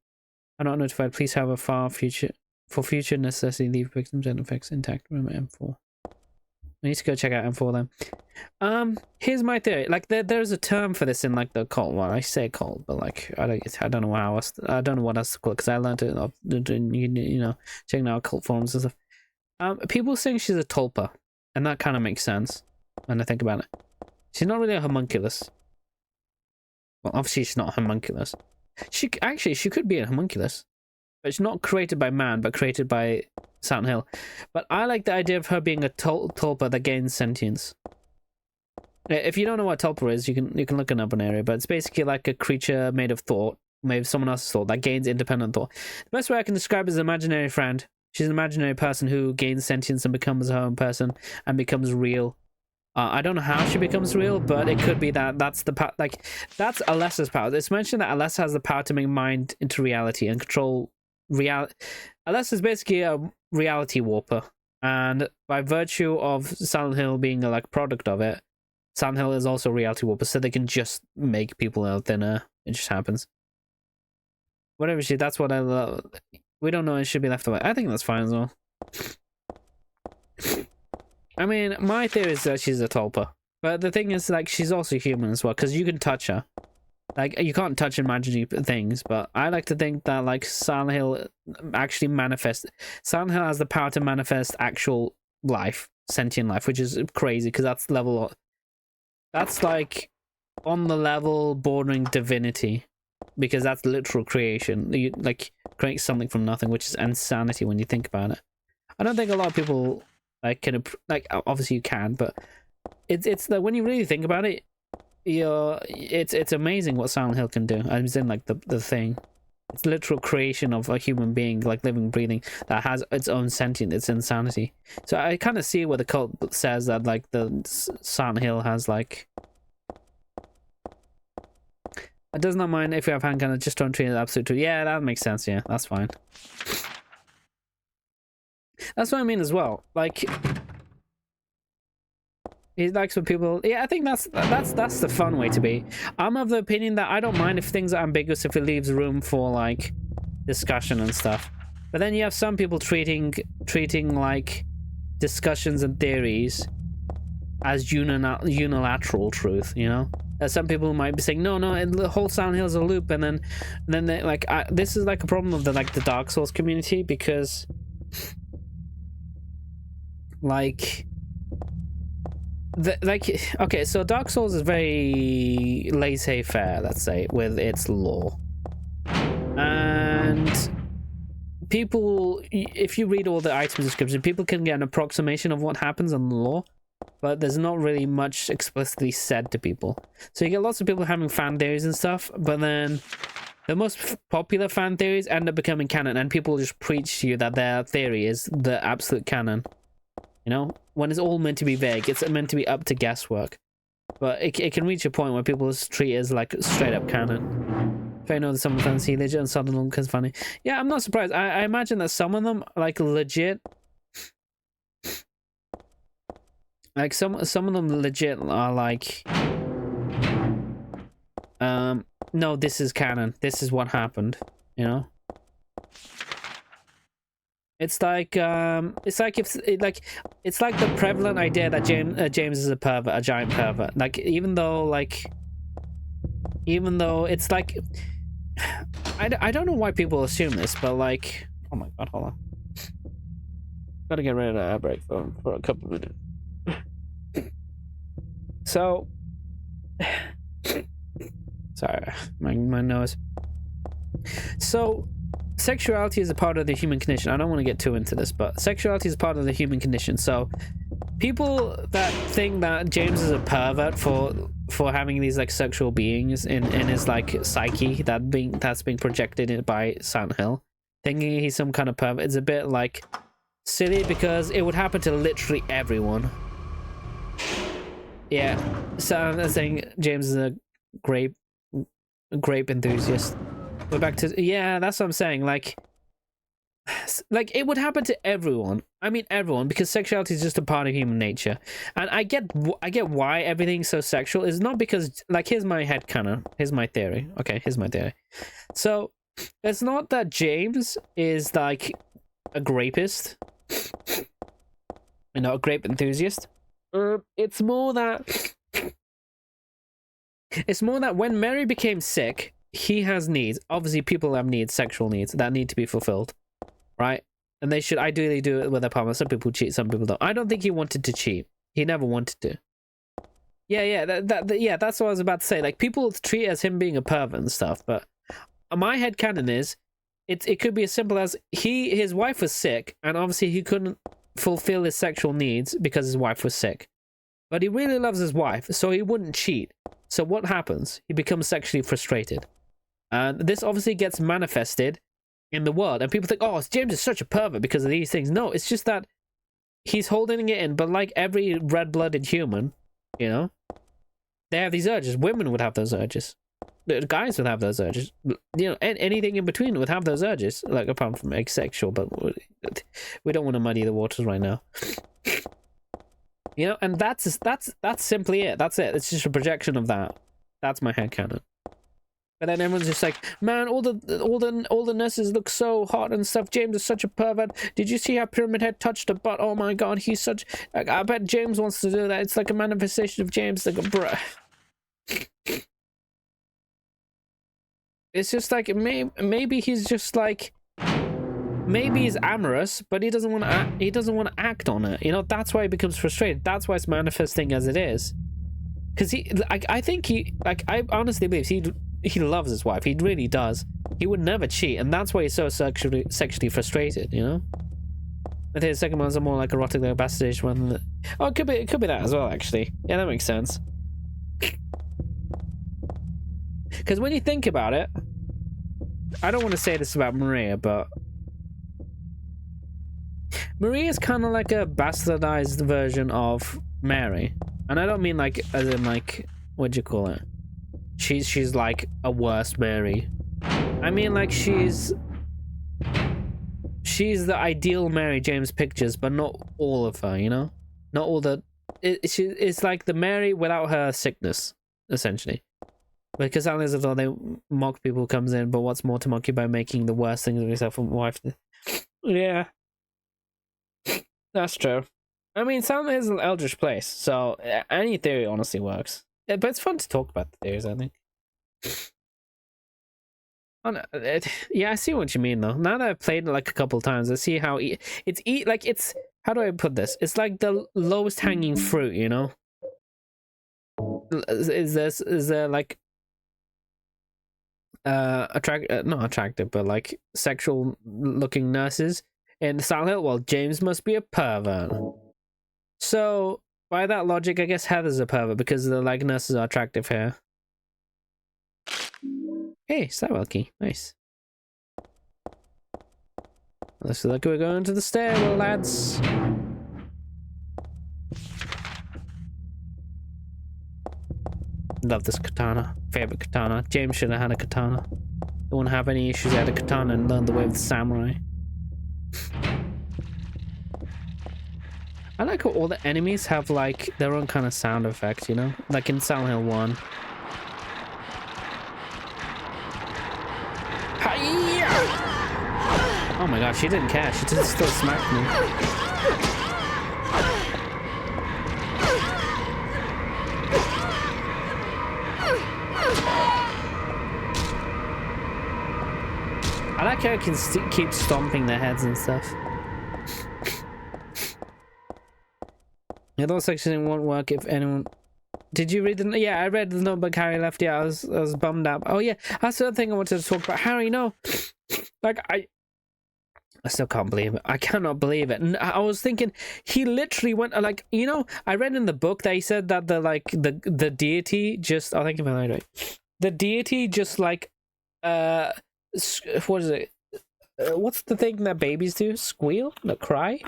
I'm not notified. Please have for future necessity leave victims and effects intact. Room M4. I need to go check out M4 then. Here's my theory. Like, there's a term for this in, like, the occult. Well, I say occult, but, like, I don't know how else. I don't know what else to call it, because I learned it, you know, checking out occult forums and stuff. People saying she's a tulpa, and that kind of makes sense when I think about it. She's not really a homunculus. Well, obviously she's not a homunculus. She could be a homunculus, but it's not created by man, but created by Silent Hill. But I like the idea of her being a tulpa that gains sentience. If you don't know what tulpa is, you can look it up an area, but it's basically like a creature made of thought, made of someone else's thought, that gains independent thought. The best way I can describe it is an imaginary friend. She's an imaginary person who gains sentience and becomes her own person and becomes real. I don't know how she becomes real, but it could be that's the power. Like, that's Alessa's power. It's mentioned that Alessa has the power to make mind into reality and control reality. Alessa is basically a reality warper, and by virtue of Silent Hill being a product of it, Silent Hill is also a reality warper, so they can just make people out thinner. It just happens. Whatever that's what I love. We don't know, it should be left away. I think that's fine as well. I mean, my theory is that she's a tulpa, but the thing is, like, she's also human as well, because you can touch her. Like, you can't touch imaginary things, but I like to think that, like, Silent Hill actually manifests. Silent Hill has the power to manifest actual life, sentient life, which is crazy, because that's like on the level bordering divinity, because that's literal creation. You, like, create something from nothing, which is insanity when you think about it. I don't think a lot of people can, obviously you can, but it's the, when you really think about it, it's amazing what Silent Hill can do. I was in, like, the thing. It's literal creation of a human being, like living, breathing, that has its own sentient, its insanity. So I kind of see where the cult says that, like, the Silent Hill has, like... It does not mind if you have hand cannon, just don't treat it as absolute truth. Yeah, that makes sense, yeah, that's fine. That's what I mean as well. Like, he likes when people... Yeah, I think that's the fun way to be. I'm of the opinion that I don't mind if things are ambiguous, if it leaves room for, like, discussion and stuff. But then you have some people treating like, discussions and theories as unilateral truth, you know? Some people might be saying, no, the whole Silent Hill is a loop, and then they, like, this is, like, a problem of the Dark Souls community, because... Like, okay, so Dark Souls is very laissez-faire, let's say, with its lore. And people, if you read all the item descriptions, people can get an approximation of what happens in the lore, but there's not really much explicitly said to people. So you get lots of people having fan theories and stuff, but then the most popular fan theories end up becoming canon, and people just preach to you that their theory is the absolute canon. You know, when it's all meant to be vague, it's meant to be up to guesswork. But it can reach a point where people treat it as, like, straight up canon. If I know that some of them see legit and some of them is funny. Yeah, I'm not surprised. I imagine that some of them, like, legit... Like, some of them legit are like... no, this is canon. This is what happened, you know? It's like it's like the prevalent idea that James is a pervert, a giant pervert. Like, even though it's like, I don't know why people assume this, but, like, oh my god, hold on, gotta get rid of that air brake for a couple of minutes. So, sorry, my nose. So, sexuality is a part of the human condition. I don't want to get too into this, but sexuality is part of the human condition. So people that think that James is a pervert for having these, like, sexual beings in his, like, psyche that's being projected by Silent Hill, thinking he's some kind of pervert, it's a bit, like, silly, because it would happen to literally everyone. Yeah, so I'm saying James is a grape enthusiast. We're back to, yeah, that's what I'm saying. Like it would happen to everyone. I mean, everyone, because sexuality is just a part of human nature. And I get why everything's so sexual. It's not because, like, here's my headcanon. Here's my theory. Okay, here's my theory. So it's not that James is, like, a grapist, you know, a grape enthusiast. It's more that when Mary became sick, he has needs. Obviously, people have needs, sexual needs, that need to be fulfilled, right? And they should ideally do it with their partner. Some people cheat, some people don't. I don't think he wanted to cheat. He never wanted to. Yeah, that's what I was about to say. Like, people treat it as him being a pervert and stuff, but my headcanon is, it could be as simple as his wife was sick, and obviously he couldn't fulfill his sexual needs because his wife was sick. But he really loves his wife, so he wouldn't cheat. So what happens? He becomes sexually frustrated. And this obviously gets manifested in the world. And people think, oh, James is such a pervert because of these things. No, it's just that he's holding it in. But like every red-blooded human, you know, they have these urges. Women would have those urges. The guys would have those urges. You know, anything in between would have those urges. Like, apart from asexual, but we don't want to muddy the waters right now. You know, and that's simply it. That's it. It's just a projection of that. That's my headcanon. But then everyone's just like, man, all the nurses look so hot and stuff. James is such a pervert. Did you see how Pyramid Head touched her butt? Oh my god, he's such... Like, I bet James wants to do that. It's like a manifestation of James. Like, bruh. It's just like, maybe he's just like... Maybe he's amorous, but he doesn't want to act on it. You know, that's why he becomes frustrated. That's why it's manifesting as it is. Because I honestly believe he loves his wife. He really does. He would never cheat, and that's why he's so sexually frustrated. You know. I think the second one's a more like erotic, like backstage one. Oh, it could be that as well. Actually, yeah, that makes sense. Because when you think about it, I don't want to say this about Maria, but Maria is kind of like a bastardized version of Mary. And I don't mean like as in like, what'd you call it? She's like a worse Mary. I mean like she's the ideal Mary James pictures, but not all of her, you know? Not all the... It's like the Mary without her sickness, essentially. Because Alice of all they mock people comes in, but what's more to mock you by making the worst things of yourself and wife? Yeah. That's true. I mean, Silent Hill is an eldritch place, so any theory honestly works. Yeah, but it's fun to talk about the theories, I think. Yeah, I see what you mean though. Now that I've played it like a couple times, I see how it's how do I put this? It's like the lowest hanging fruit, you know? Is there like not attractive, but like sexual looking nurses in Silent Hill? Well, James must be a pervert. So by that logic, I guess Heather's a pervert because the like nurses are attractive here. Hey, Stywell key. Nice. Looks like we're going to the stairwell, lads. Love this katana. Favorite katana. James should have had a katana. Don't want to have any issues. He had a katana and learned the way of the samurai. I like how all the enemies have like their own kind of sound effect, you know? Like in Silent Hill 1. Oh my god, she didn't care. She just still smacked me. I like how I can keep stomping their heads and stuff. Yeah, those sections won't work if anyone... Did you read the... Yeah, I read the notebook Harry left. Yeah, I was bummed out. Oh yeah, that's the other thing I wanted to talk about. Harry, no. Like, I still can't believe it. I cannot believe it. And I was thinking, he literally went like, you know, I read in the book that he said that the deity just, I think if I right, the deity just like, what is it? What's the thing that babies do? Squeal? No, cry?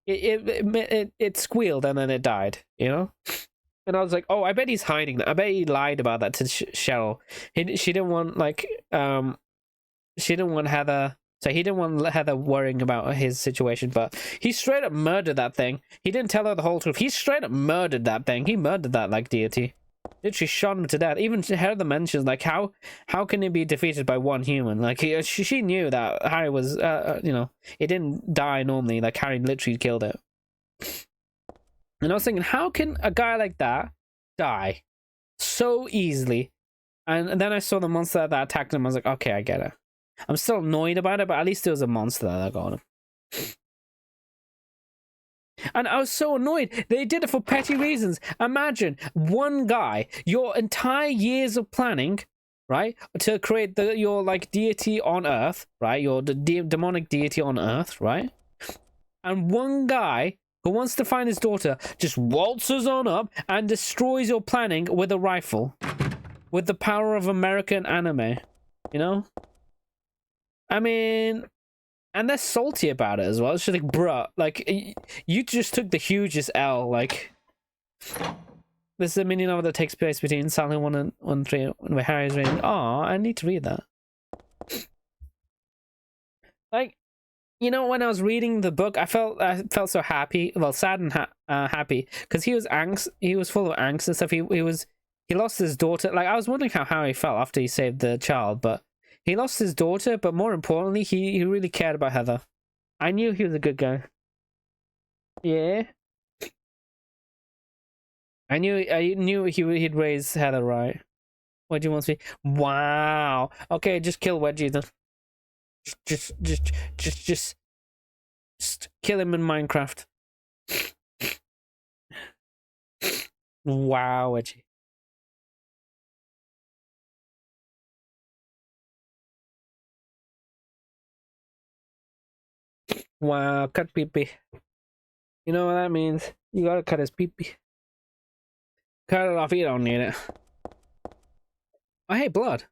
It squealed and then it died, you know? And I was like, oh, I bet he's hiding that. I bet he lied about that to Cheryl. She didn't want like, she didn't want Heather, so he didn't want Heather worrying about his situation, but he straight up murdered that thing. He didn't tell her the whole truth. He straight up murdered that thing. He murdered that like deity. Literally shot him to death. Even Heather mentions like how can it be defeated by one human? Like she knew that Harry was you know, it didn't die normally. Like Harry literally killed it. And I was thinking, how can a guy like that die so easily? And then I saw the monster that attacked him. I was like, okay, I get it. I'm still annoyed about it, but at least there was a monster that got him. And I was so annoyed. They did it for petty reasons. Imagine one guy, your entire years of planning, right, to create your like deity on Earth, right, your demonic deity on Earth, right, and one guy who wants to find his daughter just waltzes on up and destroys your planning with a rifle, with the power of American anime, you know. I mean, and they're salty about it as well. It's just like, bruh, like, you just took the hugest L. Like, this is a mini novel that takes place between Silent Hill 1 and 1 3, where Harry's reading. Aw, I need to read that. Like, you know, when I was reading the book, I felt so happy. Well, sad and happy, because he was full of angst and stuff. He lost his daughter. Like, I was wondering how Harry felt after he saved the child, but he lost his daughter, but more importantly, he really cared about Heather. I knew he was a good guy. Yeah. I knew he'd raise Heather right. What do you want to see? Wow. Okay, just kill Wedgie then. Just kill him in Minecraft. Wow, Wedgie. Wow, cut pee-pee. You know what that means? You gotta cut his pee-pee. Cut it off, you don't need it. Oh, hey, blood.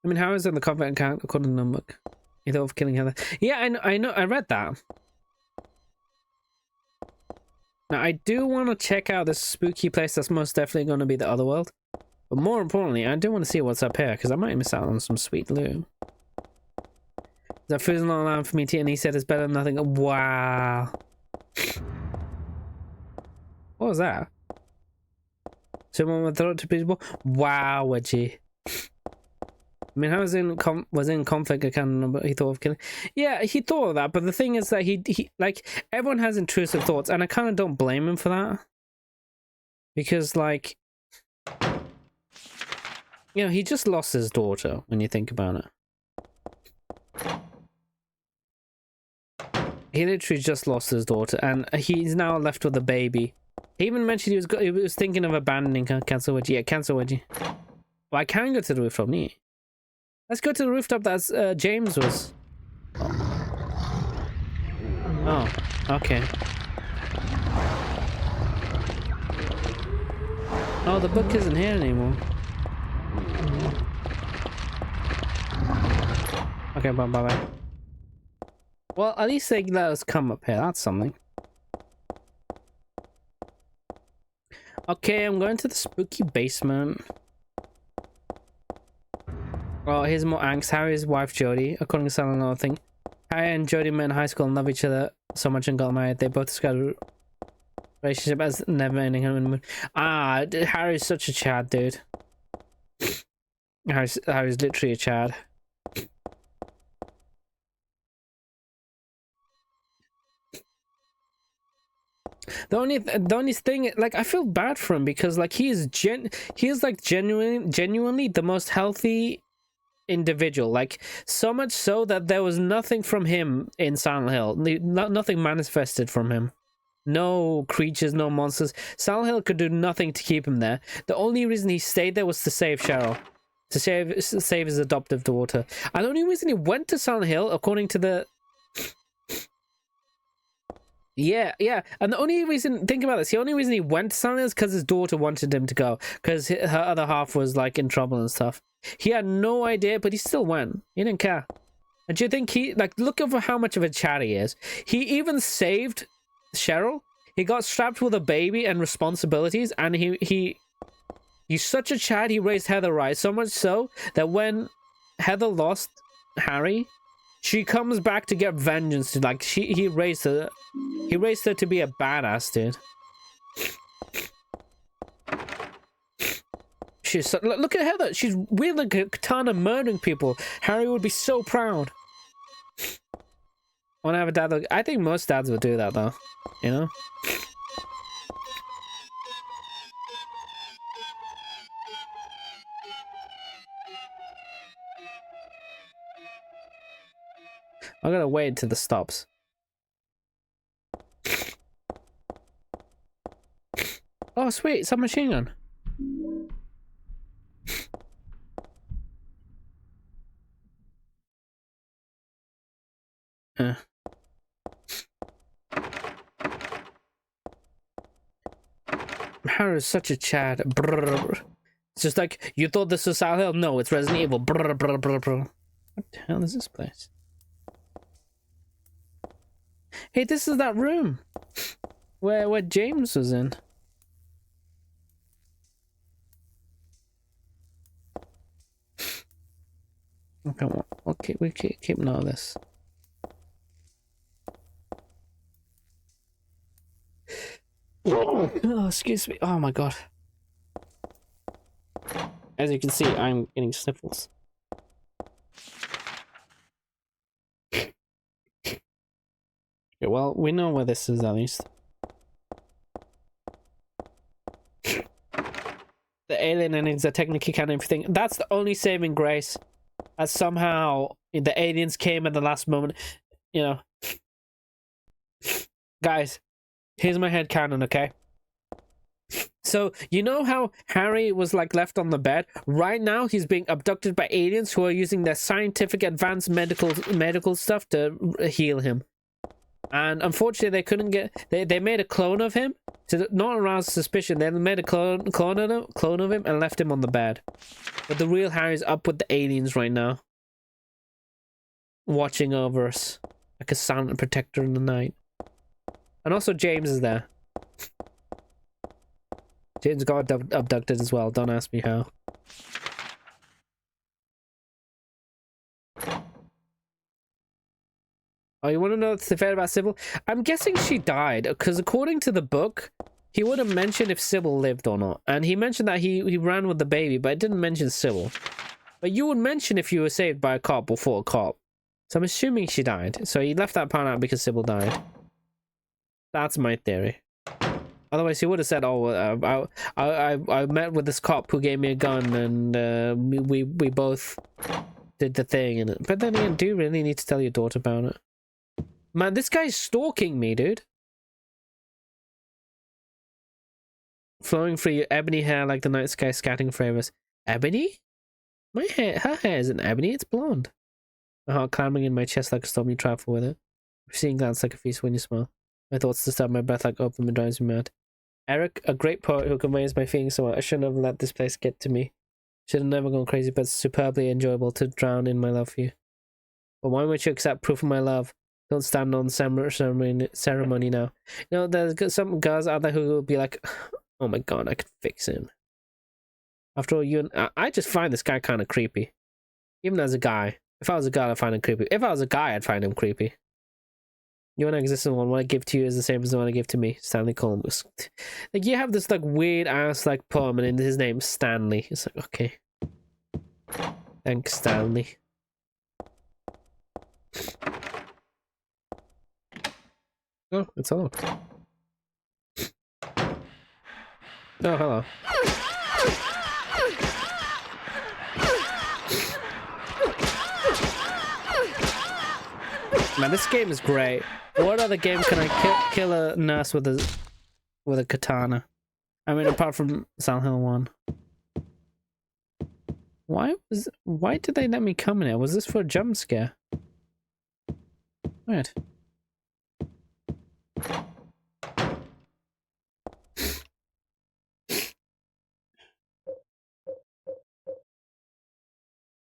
I mean, how is it the convent account according to the book? He thought of killing Heather. Yeah, I know, I read that. Now, I do want to check out this spooky place that's most definitely going to be the other world. But more importantly, I do want to see what's up here, because I might miss out on some sweet loot. That food's not allowed for me to eat, and he said it's better than nothing. Wow. What was that? Someone with throat to people? Wow, Wedgie. I mean, I was in conflict. I can't remember. He thought of killing. Yeah, he thought of that, but the thing is that he like everyone has intrusive thoughts, and I kind of don't blame him for that, because like, you know, he just lost his daughter. When you think about it, he literally just lost his daughter, and he's now left with a baby. He even mentioned he was thinking of abandoning Cancel Wedgie. Yeah, Cancel Wedgie. Well, I can go to the rooftop. Neat. Let's go to the rooftop that James was. Oh, okay. Oh, the book isn't here anymore. Okay, bye. Well, at least they let us come up here. That's something. Okay, I'm going to the spooky basement. Oh, here's more angst. Harry's wife, Jodie, according to some other thing. Harry and Jodie met in high school and love each other so much and got married. They both described a relationship as never ending honeymoon. Ah, Harry's such a Chad, dude. Harry's literally a Chad. The only thing, like, I feel bad for him because like he is like genuinely the most healthy individual, like so much so that there was nothing from him in Silent Hill. Nothing manifested from him. No creatures, no monsters. Silent Hill could do nothing to keep him there. The only reason he stayed there was to save Cheryl, to save his adoptive daughter. And the only reason he went to Silent Hill, according to the yeah, and the only reason, think about this, the only reason he went to Silent Hill is because his daughter wanted him to go, because her other half was like in trouble and stuff. He had no idea, but he still went. He didn't care. And do you think he, like, look over how much of a Chad he is. He even saved Cheryl. He got strapped with a baby and responsibilities, and he's such a Chad. He raised Heather right, so much so that when Heather lost Harry, she comes back to get vengeance. To like he raised her to be a badass, dude. She's so, look at Heather. She's wielding a katana, murdering people. Harry would be so proud. Want to have a dad? Like, I think most dads would do that, though. You know. I gotta wait till the stops. Oh, sweet, submachine gun. Harry's such a Chad. Brrr. It's just like, you thought this was Silent Hill? No, it's Resident Evil. Brrr, brrr, brrr, brrr. What the hell is this place? Hey, this is that room where James was in. Okay, we keep note of this. Oh, excuse me. Oh my god. As you can see, I'm getting sniffles. Okay, well, we know where this is at least. The alien endings are technically canon and everything. That's the only saving grace. As somehow the aliens came at the last moment. You know. Guys, here's my headcanon, okay? So, you know how Harry was like left on the bed? Right now, he's being abducted by aliens who are using their scientific advanced medical stuff to heal him. And unfortunately, they couldn't get. They made a clone of him to not arouse suspicion. They made a clone of him and left him on the bed. But the real Harry's up with the aliens right now, watching over us like a silent protector in the night. And also James is there. James got abducted as well. Don't ask me how. Oh, you want to know the fact about Sybil? I'm guessing she died, because according to the book, he would have mentioned if Sybil lived or not. And he mentioned that he ran with the baby, but it didn't mention Sybil. But you would mention if you were saved by a cop or for a cop. So I'm assuming she died. So he left that part out because Sybil died. That's my theory. Otherwise, he would have said, "Oh, I met with this cop who gave me a gun, and we both did the thing." And but then again, do you really need to tell your daughter about it? Man, this guy's stalking me, dude. Flowing through your ebony hair like the night sky scattering flavors. Ebony? My hair, her hair isn't ebony, it's blonde. My heart clambering in my chest like a storm, you travel with it. Seeing glance like a feast when you smile. My thoughts disturb my breath like opium and drives me mad. Eric, a great poet who conveys my feelings so well. I shouldn't have let this place get to me. Should have never gone crazy, but it's superbly enjoyable to drown in my love for you. But why would you accept proof of my love? Don't stand on ceremony now. You know, there's some girls out there who will be like, oh my god, I could fix him. After all, I just find this guy kind of creepy. Even as a guy. If I was a girl, I'd find him creepy. If I was a guy, I'd find him creepy. You want to exist in one, what I give to you is the same as the one I give to me. Stanley Columbus. Like, you have this, like, weird-ass, like, poem, and his name's Stanley. It's like, okay. Thanks, Stanley. Oh, it's on. Oh, hello. Man, this game is great. What other game can I kill a nurse with a katana? I mean, apart from Silent Hill 1. Why did they let me come in here? Was this for a jump scare? Weird.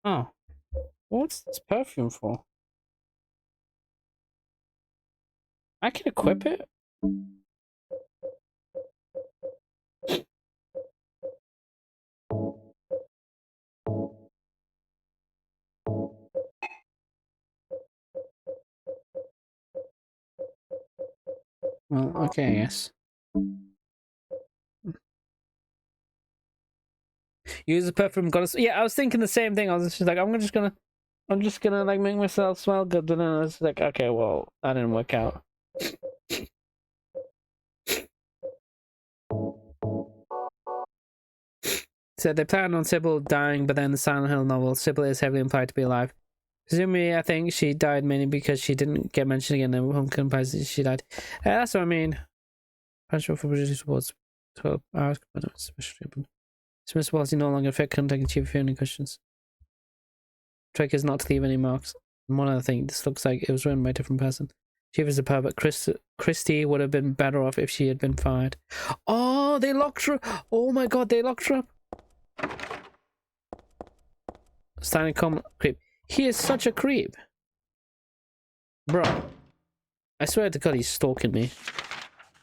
Oh. What's this perfume for? I can equip it? Well, okay, I guess. Use the perfume goddess. Yeah, I was thinking the same thing. I was just like, I'm just gonna like make myself smell good. And then I was like, okay, well, that didn't work out. So they plan on Sybil dying, but then the Silent Hill novel, Sybil is heavily implied to be alive. Presumably, I think she died mainly because she didn't get mentioned again and home implies that she died. That's what I mean. Punishment for British towards 12 hours. Dismiss policy no longer fit. Contacting chief if you have any questions. Trick is not to leave any marks. And one other thing, this looks like it was written by a different person. Chief is a pervert. Christy would have been better off if she had been fired. Oh, they locked her. Oh my god, they locked her up. Standing comment creep. He is such a creep. Bro. I swear to god he's stalking me.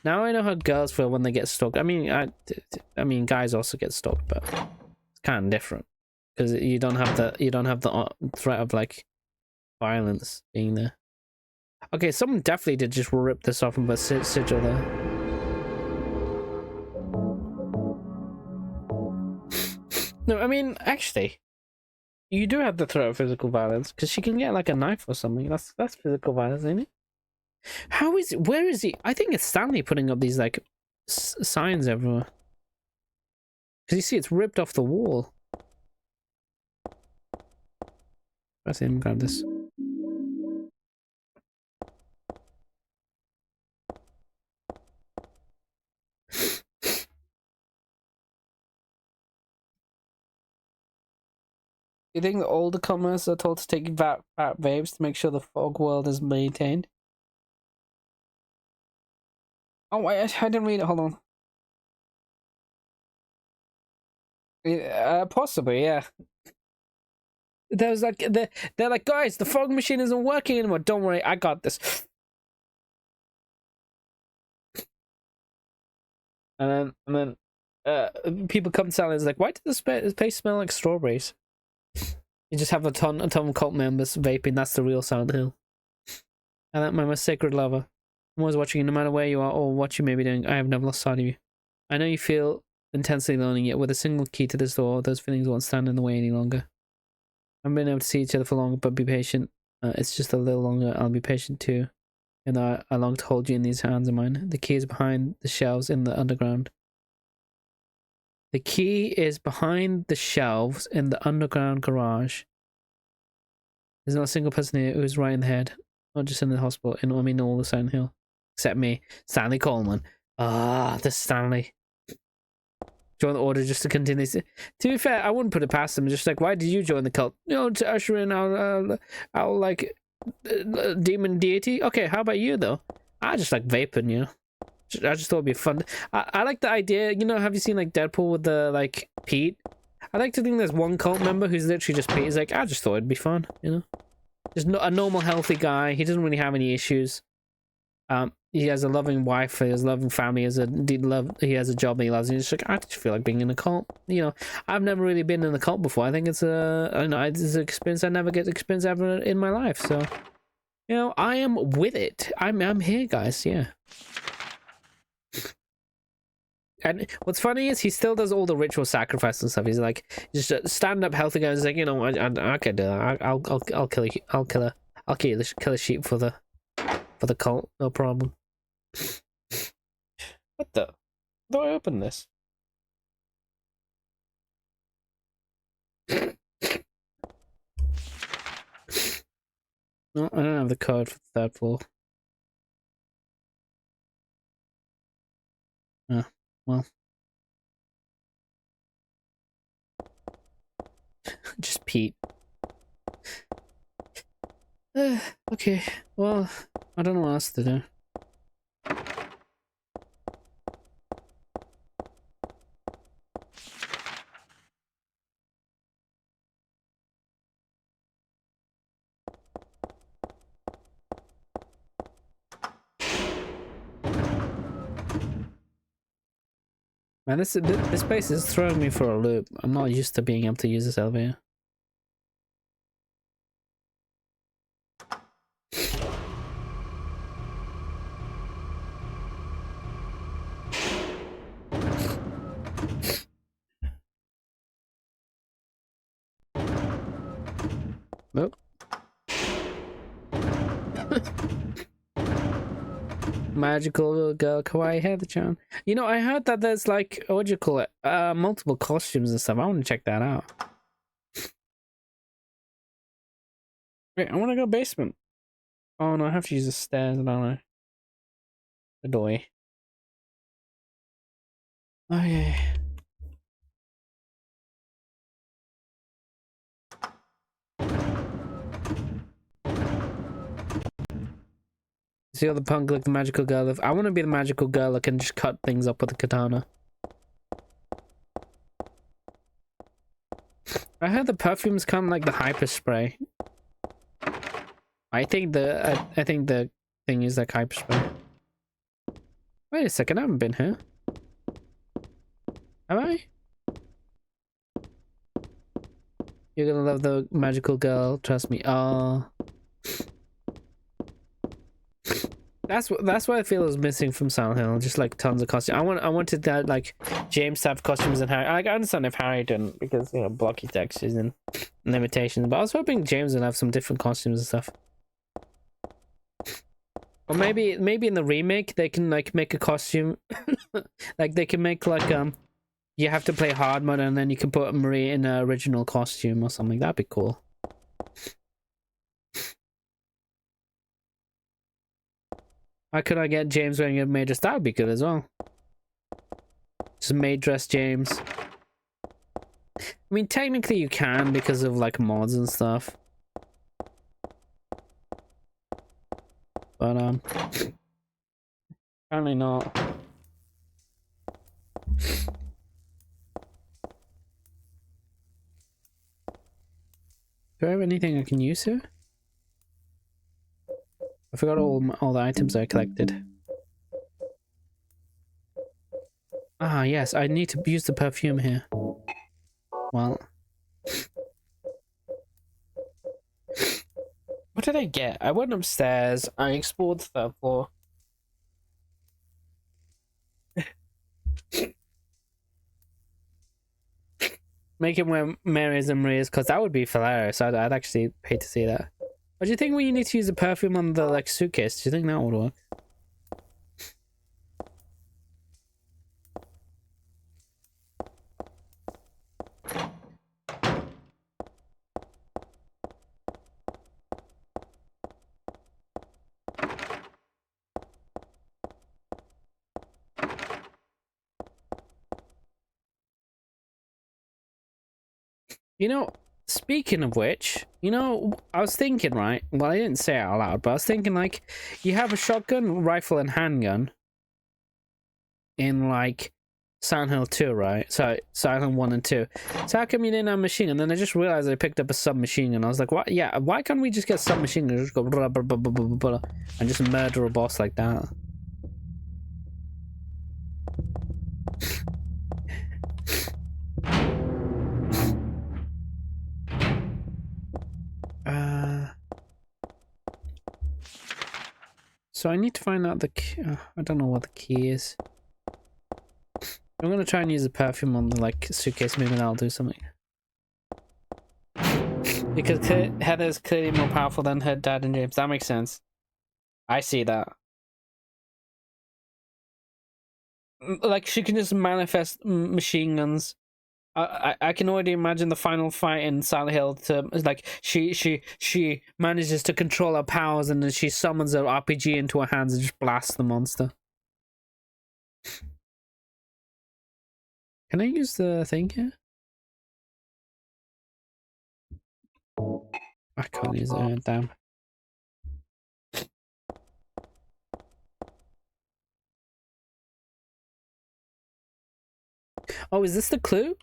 Now I know how girls feel when they get stalked. I mean guys also get stalked, but it's kind of different. Because you don't have the threat of like violence being there. Okay, someone definitely did just rip this off and put sigil there. No, I mean, actually, you do have the threat of physical violence because she can get like a knife or something. That's physical violence, ain't it? How is it? Where is he? I think it's Stanley putting up these like signs everywhere. Because you see, it's ripped off the wall. Let's see him grab this. You think the older comers are told to take fat vapes to make sure the fog world is maintained? Oh, wait, I didn't read it. Hold on. Possibly, yeah. There's like they're like, guys, the fog machine isn't working anymore. Don't worry, I got this. And then people come to Silent Hill's like, why does the place smell like strawberries? You just have a ton of cult members vaping. That's the real Silent Hill. And that my most sacred lover. I'm always watching you, no matter where you are or what you may be doing. I have never lost sight of you. I know you feel intensely lonely, yet with a single key to this door, those feelings won't stand in the way any longer. I haven't been able to see each other for long, but be patient. It's just a little longer. I'll be patient too. And I long to hold you in these hands of mine. The key is behind the shelves in the underground. The key is behind the shelves in the underground garage. There's not a single person here who's right in the head. Not just in the hospital, I mean all the Silent Hill. Except me, Stanley Coleman. Ah, the Stanley. Join the order just to continue. To be fair, I wouldn't put it past them. Just like, why did you join the cult? You know, to usher in our like demon deity. Okay, how about you though? I just like vaping, you know. I just thought it'd be fun. I like the idea. You know, have you seen like Deadpool with the like Pete? I like to think there's one cult member who's literally just Pete. He's like, I just thought it'd be fun, you know. Just a normal, healthy guy. He doesn't really have any issues. He has a loving wife. He has a loving family. He has a job that he loves. And he's just like, I just feel like being in a cult. You know, I've never really been in a cult before. I think it's it's an experience I never get to experience ever in my life. So, you know, I am with it. I'm here, guys. Yeah. And what's funny is he still does all the ritual sacrifice and stuff. He's like, just a stand-up healthy guy. He's like, you know, I can do that. I'll kill a sheep for the cult. No problem. What the? How do I open this? No, I don't have the code for the third floor. Well. Just Pete. Okay, well, I don't know what else to do. Man, this place is throwing me for a loop. I'm not used to being able to use this elevator. Nope. Magical girl kawaii Heather-chan. You know, I heard that there's like, what do you call it? Multiple costumes and stuff. I want to check that out. Wait, I want to go basement. Oh no, I have to use the stairs, don't I? The door. Okay. See all the punk like the magical girl. I want to be the magical girl that can just cut things up with a katana. I heard the perfumes come like the hyper spray. I think the thing is like hyper spray. Wait a second, I haven't been here. Have I? You're gonna love the magical girl, trust me. Oh. That's what I feel is missing from Silent Hill. Just like tons of costumes. I wanted that like James type costumes and Harry. I understand if Harry didn't because you know blocky textures and limitations. But I was hoping James would have some different costumes and stuff. Or maybe in the remake they can like make a costume, like they can make like you have to play hard mode and then you can put Marie in an original costume or something. That'd be cool. Why could I get James wearing a maid dress? That would be good as well. Just maid dress James. I mean, technically you can because of like mods and stuff. But Apparently not. Do I have anything I can use here? I forgot all the items I collected. Ah, yes, I need to use the perfume here. Well, what did I get? I went upstairs. I explored the third floor. Make him wear Mary's and Maria's, because that would be hilarious. I'd actually pay to see that. But do you think we need to use the perfume on the like suitcase? Do you think that would work? You know, speaking of which, you know, I was thinking, right? Well, I didn't say it out loud, but I was thinking, like, you have a shotgun, rifle, and handgun in, like, Silent Hill 2, right? So, Silent Hill 1 and 2. So how come you didn't have a machine gun? And then I just realized I picked up a submachine gun. I was like, what? Yeah, why can't we just get a submachine gun and just go blah, blah, blah, blah, blah, blah, and just murder a boss like that? So I need to find out the key. I don't know what the key is. I'm gonna try and use the perfume on the like suitcase. Maybe that'll do something. Because Heather's clearly more powerful than her dad and James. That makes sense. I see that. Like she can just manifest machine guns. I can already imagine the final fight in Silent Hill to like she manages to control her powers and then she summons her RPG into her hands and just blasts the monster. Can I use the thing here? I can't use it. Damn. Oh, is this the clue?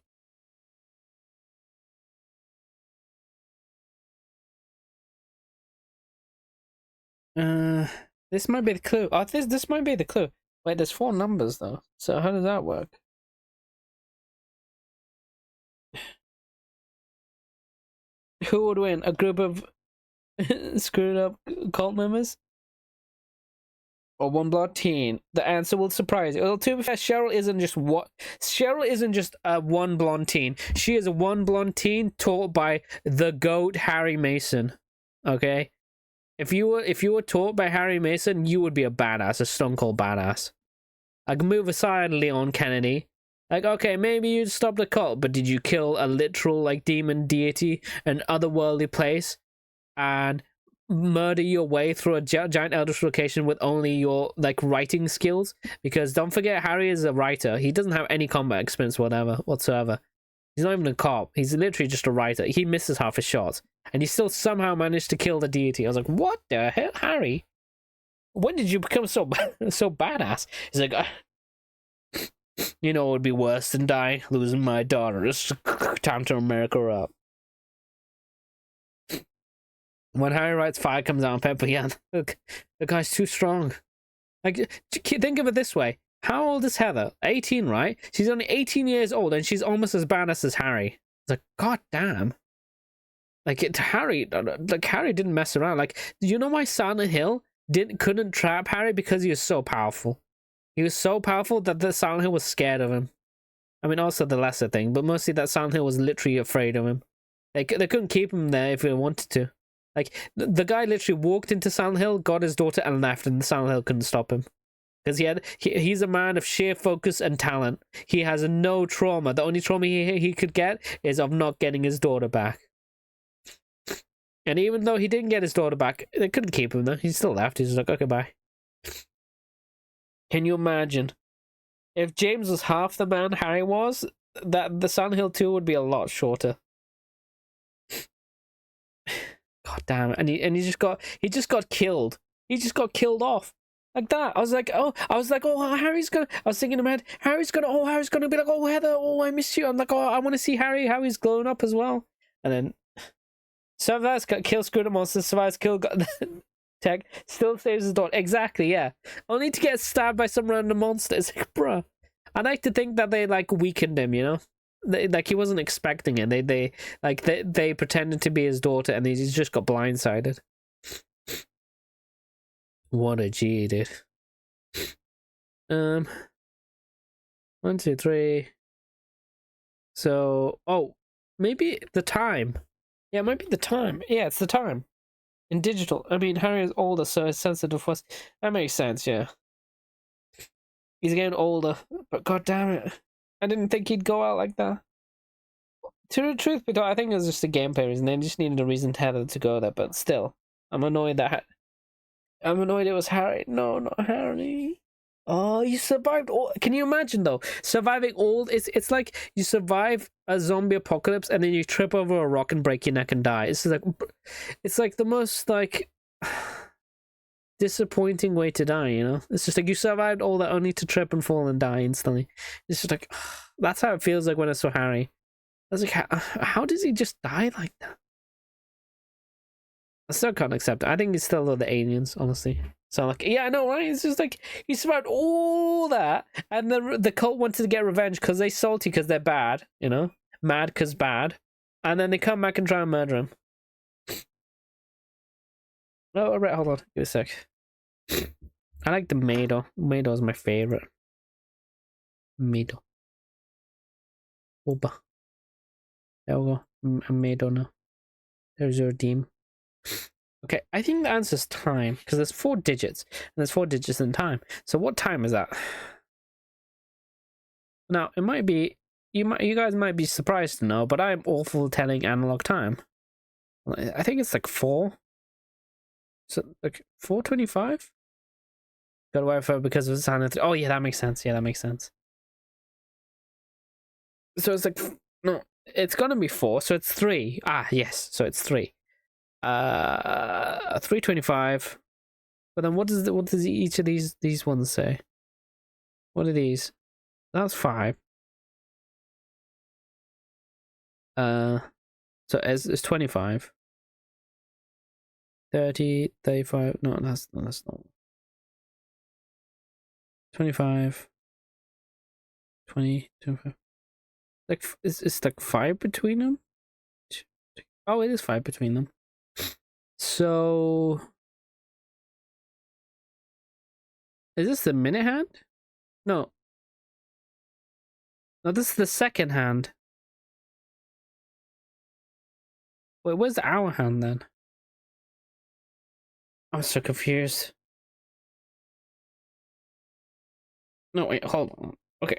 This might be the clue. Oh, this might be the clue. Wait, there's 4 numbers though. So how does that work? Who would win? A group of screwed up cult members? Or one blonde teen? The answer will surprise you. Well, to be fair, Cheryl isn't just a one blonde teen. She is a one blonde teen taught by the GOAT Harry Mason. Okay? If you were taught by Harry Mason, you would be a badass, a stone cold badass. Like, move aside, Leon Kennedy. Like, okay, maybe you'd stop the cult, but did you kill a literal, like, demon deity, an otherworldly place, and murder your way through a giant eldritch location with only your, like, writing skills? Because don't forget, Harry is a writer. He doesn't have any combat experience whatsoever. He's not even a cop. He's literally just a writer. He misses half his shots. And he still somehow managed to kill the deity. I was like, what the hell, Harry? When did you become so badass? He's like, you know, it would be worse than dying, losing my daughter. It's time to America her up. When Harry writes fire comes out on Pepper, yeah, look, the guy's too strong. Like, think of it this way. How old is Heather? 18, right? She's only 18 years old, and she's almost as badass as Harry. It's like, god damn. Like, Harry didn't mess around. Like, you know why Silent Hill couldn't trap Harry? Because he was so powerful. He was so powerful that the Silent Hill was scared of him. I mean, also the lesser thing, but mostly that Silent Hill was literally afraid of him. They couldn't keep him there if they wanted to. Like, the guy literally walked into Silent Hill, got his daughter, and left, and Silent Hill couldn't stop him. Because he's a man of sheer focus and talent. He has no trauma. The only trauma he could get is of not getting his daughter back. And even though he didn't get his daughter back, they couldn't keep him there. He still left. He's like, okay, bye. Can you imagine? If James was half the man Harry was, that the Silent Hill 2 would be a lot shorter. God damn it. And he just got killed. He just got killed off. Like that. I was like, oh, Harry's gonna. I was thinking in my head, Harry's gonna be like, oh, Heather, oh, I miss you. I'm like, oh, I want to see Harry, how he's grown up as well. And then survives kill Scooter monster, survives kill tech, still saves his daughter. Exactly, yeah. Only to get stabbed by some random monster. It's like, bruh. I like to think that they like weakened him, you know. Like he wasn't expecting it. They pretended to be his daughter, and he just got blindsided. What a G, dude. 1, 2, 3. So, oh, maybe the time. Yeah, it might be the time. Yeah, it's the time. In digital. I mean, Harry is older, so it's sensitive for us. That makes sense, yeah. He's getting older, but god damn it. I didn't think he'd go out like that. To the truth be told, I think it was just a gameplay reason. They just needed a reason to Heather to go there, but still. I'm annoyed it was Harry. No, not Harry. Oh, you survived all. Can you imagine though? Surviving all it's like you survive a zombie apocalypse and then you trip over a rock and break your neck and die. It's like the most like disappointing way to die, you know? It's just like you survived all that only to trip and fall and die instantly. It's just like that's how it feels like when I saw Harry. I was like, how does he just die like that? I still can't accept it. I think it's still the aliens, honestly. So like, yeah, I know, right? It's just like he survived all that, and the cult wanted to get revenge because they salty because they're bad, you know, mad because bad, and then they come back and try and murder him. Oh, right, hold on, give me a sec. I like the Mado. Mado is my favorite. Mado. Oba. There we go. Mado now. There's your team. Okay, I think the answer is time because there's 4 digits and there's 4 digits in time. So what time is that? Now it might be you guys might be surprised to know, but I'm awful telling analog time. I think it's like 4. So like 4:25. Got away for because of Silent. Oh yeah, that makes sense. Yeah, that makes sense. So it's like no, it's gonna be 4. So it's 3. Ah yes, so it's 3. 3:25. But then what does each of these ones say? What are these? That's 5. So it's 25. 30, 35. No, that's not 25. 20, 25. Like it's like 5 between them. Oh, it is 5 between them. So is this the minute hand? No. No, this is the second hand. Wait, where's the hour hand then? I'm so confused. No, wait, hold on. Okay.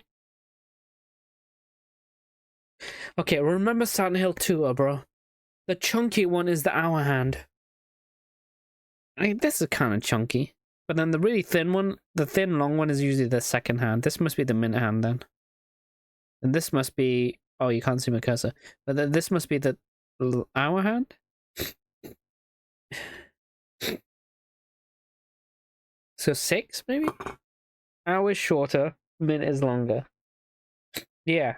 Okay, remember Silent Hill 2, bro. The chunky one is the hour hand. I mean, this is kind of chunky. But then the really thin one, the thin long one is usually the second hand. This must be the minute hand then. And this must be... Oh, you can't see my cursor. But then this must be the hour hand? So 6, maybe? Hour is shorter, minute is longer. Yeah.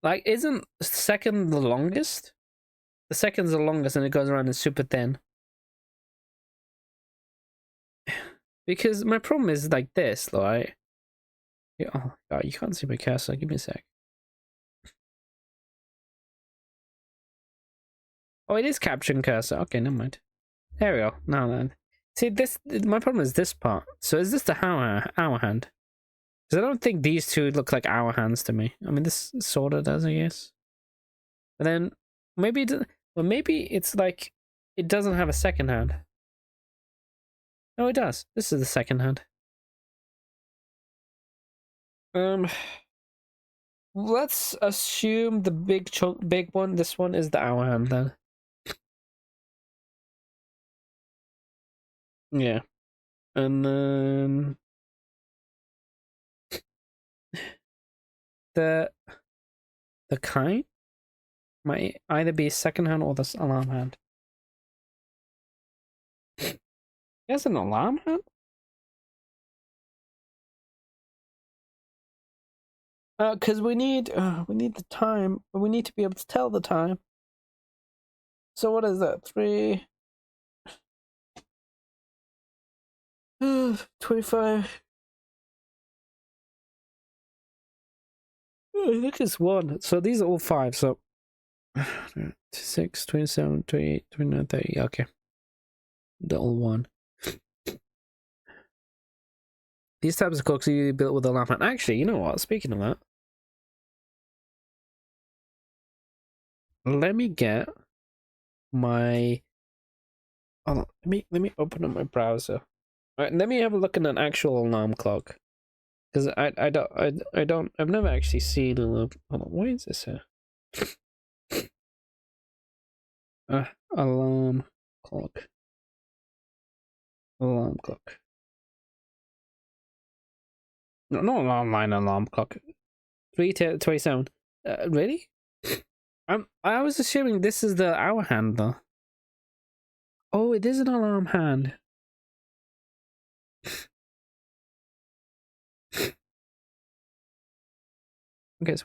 Like, isn't second the longest? The second's the longest and it goes around and super thin. Because my problem is like this, right? Yeah, oh god, you can't see my cursor. Give me a sec. Oh, it is capturing cursor. Okay, never mind. There we go. Now then. See, this, my problem is this part. So is this the hour hand? Because I don't think these two look like hour hands to me. I mean, this sort of does, I guess. But then maybe it's like it doesn't have a second hand. No, it does. This is the second hand. Let's assume the big one. This one is the hour hand then. Yeah, and then the kind might either be second hand or the alarm hand. There's an alarm hand? Because we need the time. We need to be able to tell the time. So what is that? 25. I think it's 1. So these are all 5. So 6, 27, 28, 29, 30. Okay. They're all 1. These types of clocks are usually built with a lamp. And actually, you know what? Speaking of that, let me get my. Hold on. Let me open up my browser. All right, let me have a look at an actual alarm clock. Because I've never actually seen a alarm. Hold on, why is this here? Alarm clock. Alarm clock. No, not an online alarm clock. 3:27. Really? I was assuming this is the hour hand though. Oh, it is an alarm hand. Okay,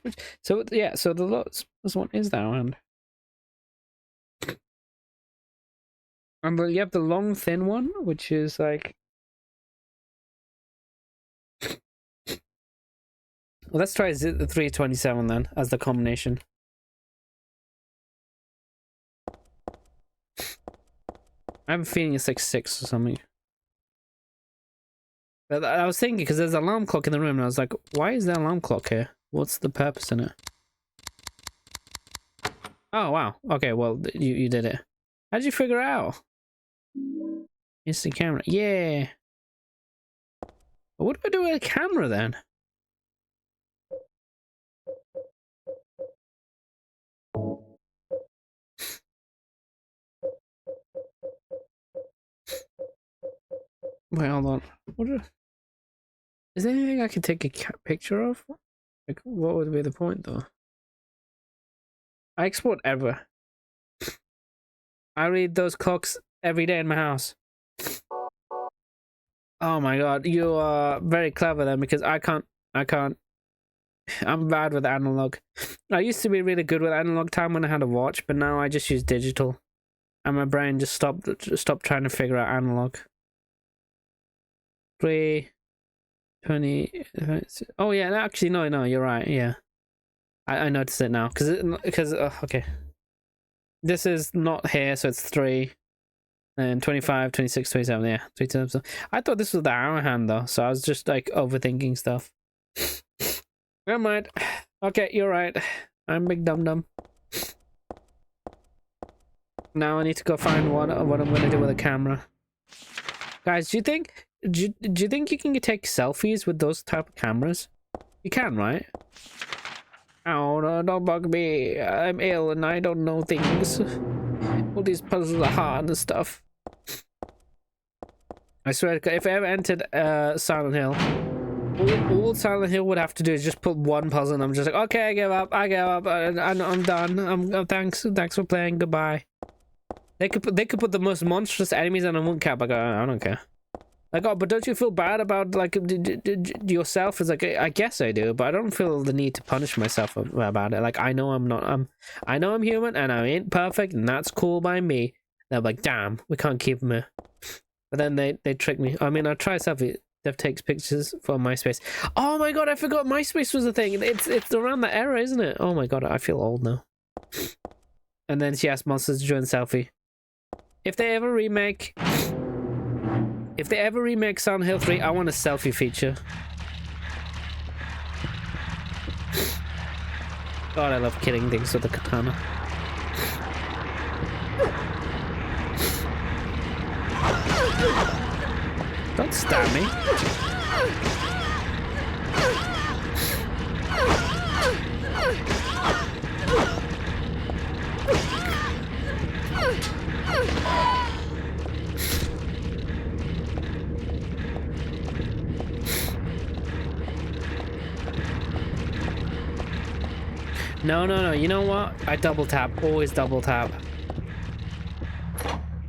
so yeah, so this one is the hour hand. And you have the long thin one, which is like. Well, let's try the 3:27 then as the combination. I have a feeling it's like 6 or something. But I was thinking because there's an alarm clock in the room, and I was like, why is there an alarm clock here? What's the purpose in it? Oh wow. Okay, well you did it. How did you figure it out? Instant camera. Yeah. But what do I do with a camera then? Wait, hold on. Is there anything I can take a picture of? Like, what would be the point though? I export ever. I read those clocks every day in my house. Oh my god, you are very clever then, because I can't. I'm bad with analog. I used to be really good with analog time when I had a watch, but now I just use digital. And my brain just stopped trying to figure out analog. 3:20. Oh yeah, actually no, you're right. Yeah, I noticed it now because okay, this is not here, so it's 3 and 25, 26, 27. Yeah, 3 times. I thought this was the hour hand though, so I was just like overthinking stuff. Never mind. Okay, you're right. I'm big dum dum. Now I need to go find what I'm gonna do with a camera. Guys, do you think you can take selfies with those type of cameras? You can, right? Oh no, don't bug me. I'm ill and I don't know things. All these puzzles are hard and stuff. I swear, if I ever entered Silent Hill, all Silent Hill would have to do is just put one puzzle, and I'm just like, okay, I give up. I'm done. Thanks for playing. Goodbye. They could put the most monstrous enemies on a one cap. I go, I don't care. Like, oh, but don't you feel bad about like yourself? It's like, I guess I do, but I don't feel the need to punish myself about it. Like, I know I'm human and I ain't perfect, and that's cool by me. They're like, damn, we can't keep him here. But then they trick me. I mean, I try selfie. Dev takes pictures for MySpace. Oh my god, I forgot MySpace was a thing. It's around that era, isn't it? Oh my god, I feel old now. And then she asked monsters to join selfie. If they ever remake Silent Hill 3, I want a selfie feature. God, I love killing things with a katana. Don't stab me. No, you know what? I double tap. Always double tap.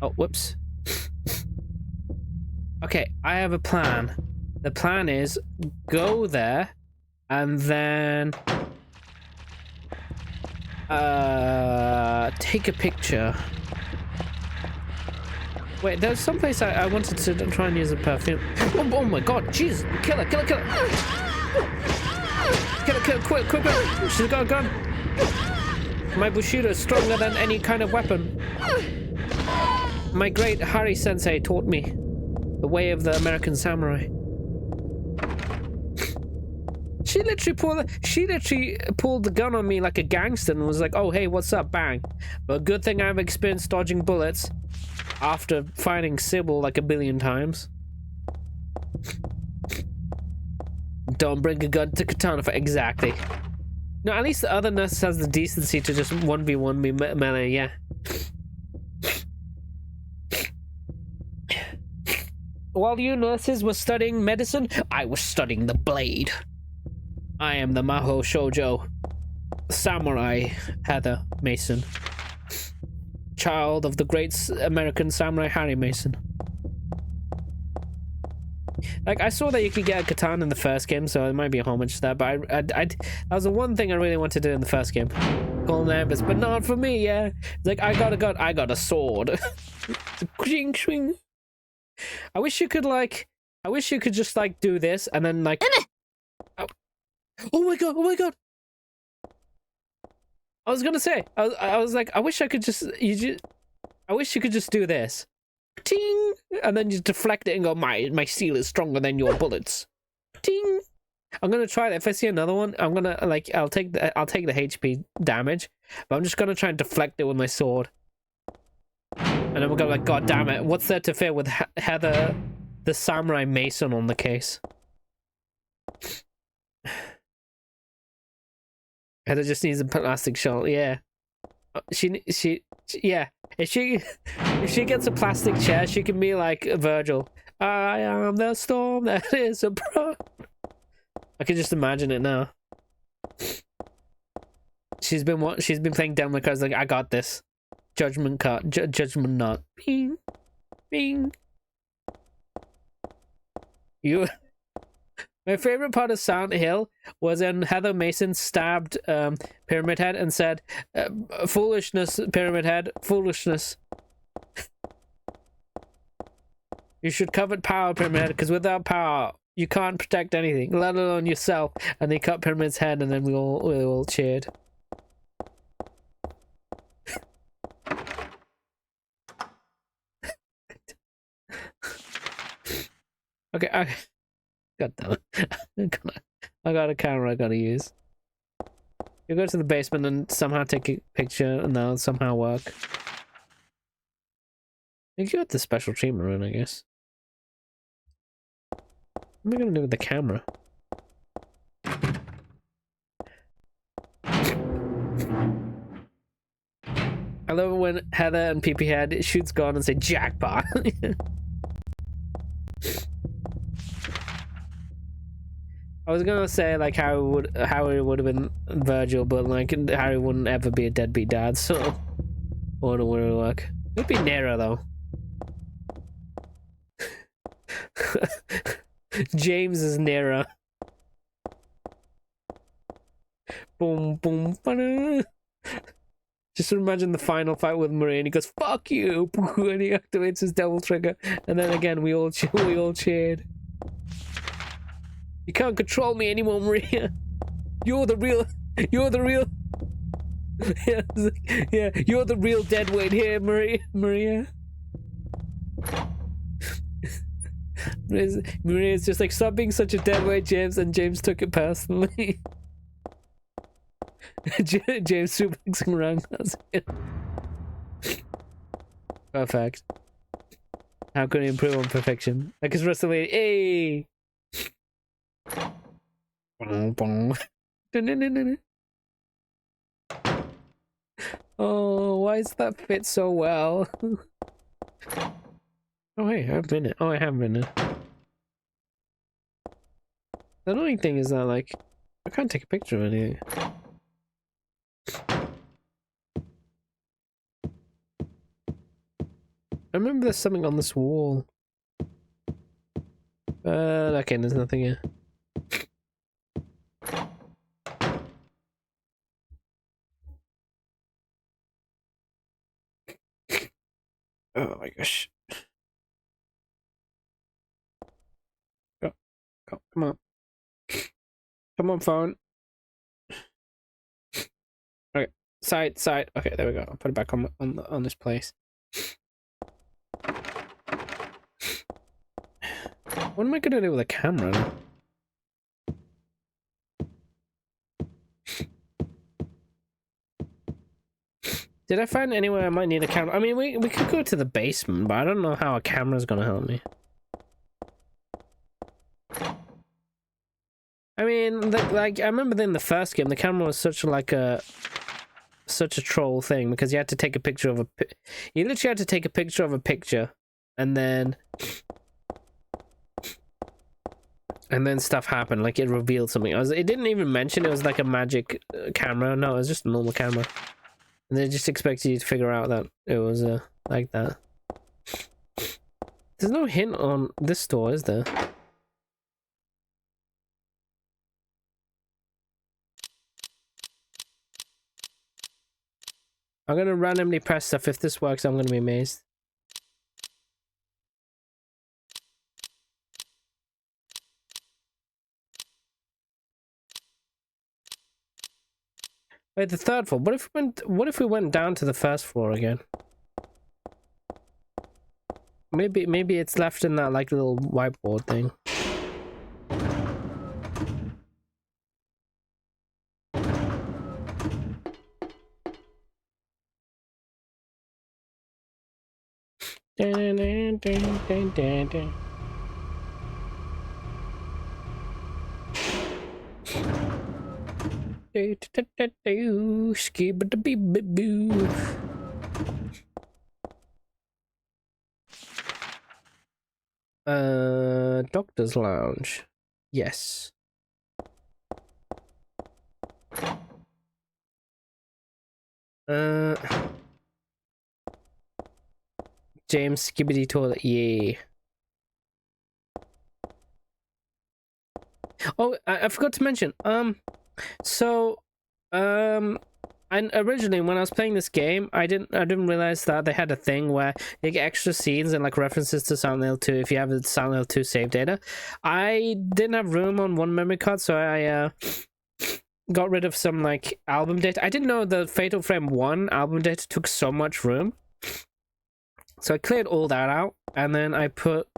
Oh, whoops. Okay, I have a plan. The plan is go there and then take a picture. Wait, there's some place I wanted to try and use a perfume. Oh my god, jeez! Kill her! Kill her! Kill her! Kill her! Kill her! Quick! Quick! Quick! She's got a gun! My Bushido is stronger than any kind of weapon. My great Hari Sensei taught me the way of the American samurai. She literally pulled the gun on me like a gangster and was like, "Oh hey, what's up?" Bang. But good thing I've experience dodging bullets after fighting Sybil like a billion times. Don't bring a gun to katana for exactly. No, at least the other nurse has the decency to just 1v1 me melee, yeah. While you nurses were studying medicine, I was studying the blade. I am the Maho Shoujo Samurai Heather Mason, child of the great American samurai Harry Mason. Like, I saw that you could get a katana in the first game, so it might be a homage to that, but that was the one thing I really wanted to do in the first game. Call them Ambers, but not for me, yeah. It's like, I got a gun, I got a sword. I wish you could, like, just, like, do this, and then, like... Oh my god, oh my god! I was gonna say, I was like, I wish I could just, I wish you could just do this. Ting! And then you deflect it and go, my steel is stronger than your bullets. Ting! I'm gonna try that. If I see another one, I'm gonna, like, I'll take the HP damage, but I'm just gonna try and deflect it with my sword. And then we're gonna, like, god damn it, what's there to fear with Heather, the samurai Mason on the case? Heather just needs a plastic shell, yeah. Yeah. If she gets a plastic chair, she can be like Virgil. I am the storm that is a pro. I can just imagine it now. She's been playing Devil cards like, I got this. Judgment card, judgment knot. Bing, bing. My favorite part of Silent Hill was when Heather Mason stabbed Pyramid Head and said, "Foolishness, Pyramid Head, foolishness. You should covet power, Pyramid Head, because without power, you can't protect anything, let alone yourself." And they cut Pyramid's head, and then we all cheered. Okay. God damn it. I got a camera I gotta use. You go to the basement and somehow take a picture and that'll somehow work. You got the special treatment run, I guess. What am I gonna do with the camera? I love it when Heather and PP Head shoots gun and say jackpot. I was gonna say like how it would have been Virgil, but like Harry wouldn't ever be a deadbeat dad, so it wouldn't work. It'd be Nero though. James is Nero. Boom, boom, ba-da. Just imagine the final fight with Maria, and he goes "fuck you," and he activates his devil trigger, and then again we all cheered. You can't control me anymore, Maria. You're the real. Yeah, you're the real deadweight here, Maria. Maria's just like, stop being such a deadweight, James, and James took it personally. James suplexing around. Perfect. How can he improve on perfection? Like his WrestleMania. Hey. Oh, why does that fit so well? Oh, hey, I've been it. Oh, I have been it. The annoying thing is that, like, I can't take a picture of anything. I remember there's something on this wall. Okay, there's nothing here. Oh my gosh. Go, go, come on. Come on, phone. Okay, side. Okay, there we go. I'll put it back on this place. What am I gonna do with a camera? Did I find anywhere I might need a camera? I mean, we could go to the basement, but I don't know how a camera's gonna help me. I mean, like I remember in the first game, the camera was such a troll thing because you had to take a picture of you literally had to take a picture of a picture, and then stuff happened. Like it revealed something. It didn't even mention it was like a magic camera. No, it was just a normal camera. And they just expected you to figure out that it was like that. There's no hint on this door, is there? I'm gonna randomly press stuff. If this works, I'm gonna be amazed. Wait, the third floor. What if we went down to the first floor again? Maybe it's left in that like little whiteboard thing. Doctor's lounge. Yes. James Skibbity Toilet, yeah. Oh, I forgot to mention. And originally when I was playing this game, I didn't realize that they had a thing where you get extra scenes and like references to Silent Hill 2 if you have the Silent Hill 2 save data. I didn't have room on one memory card, so I got rid of some like album data. I didn't know the Fatal Frame 1 album data took so much room. So I cleared all that out, and then I put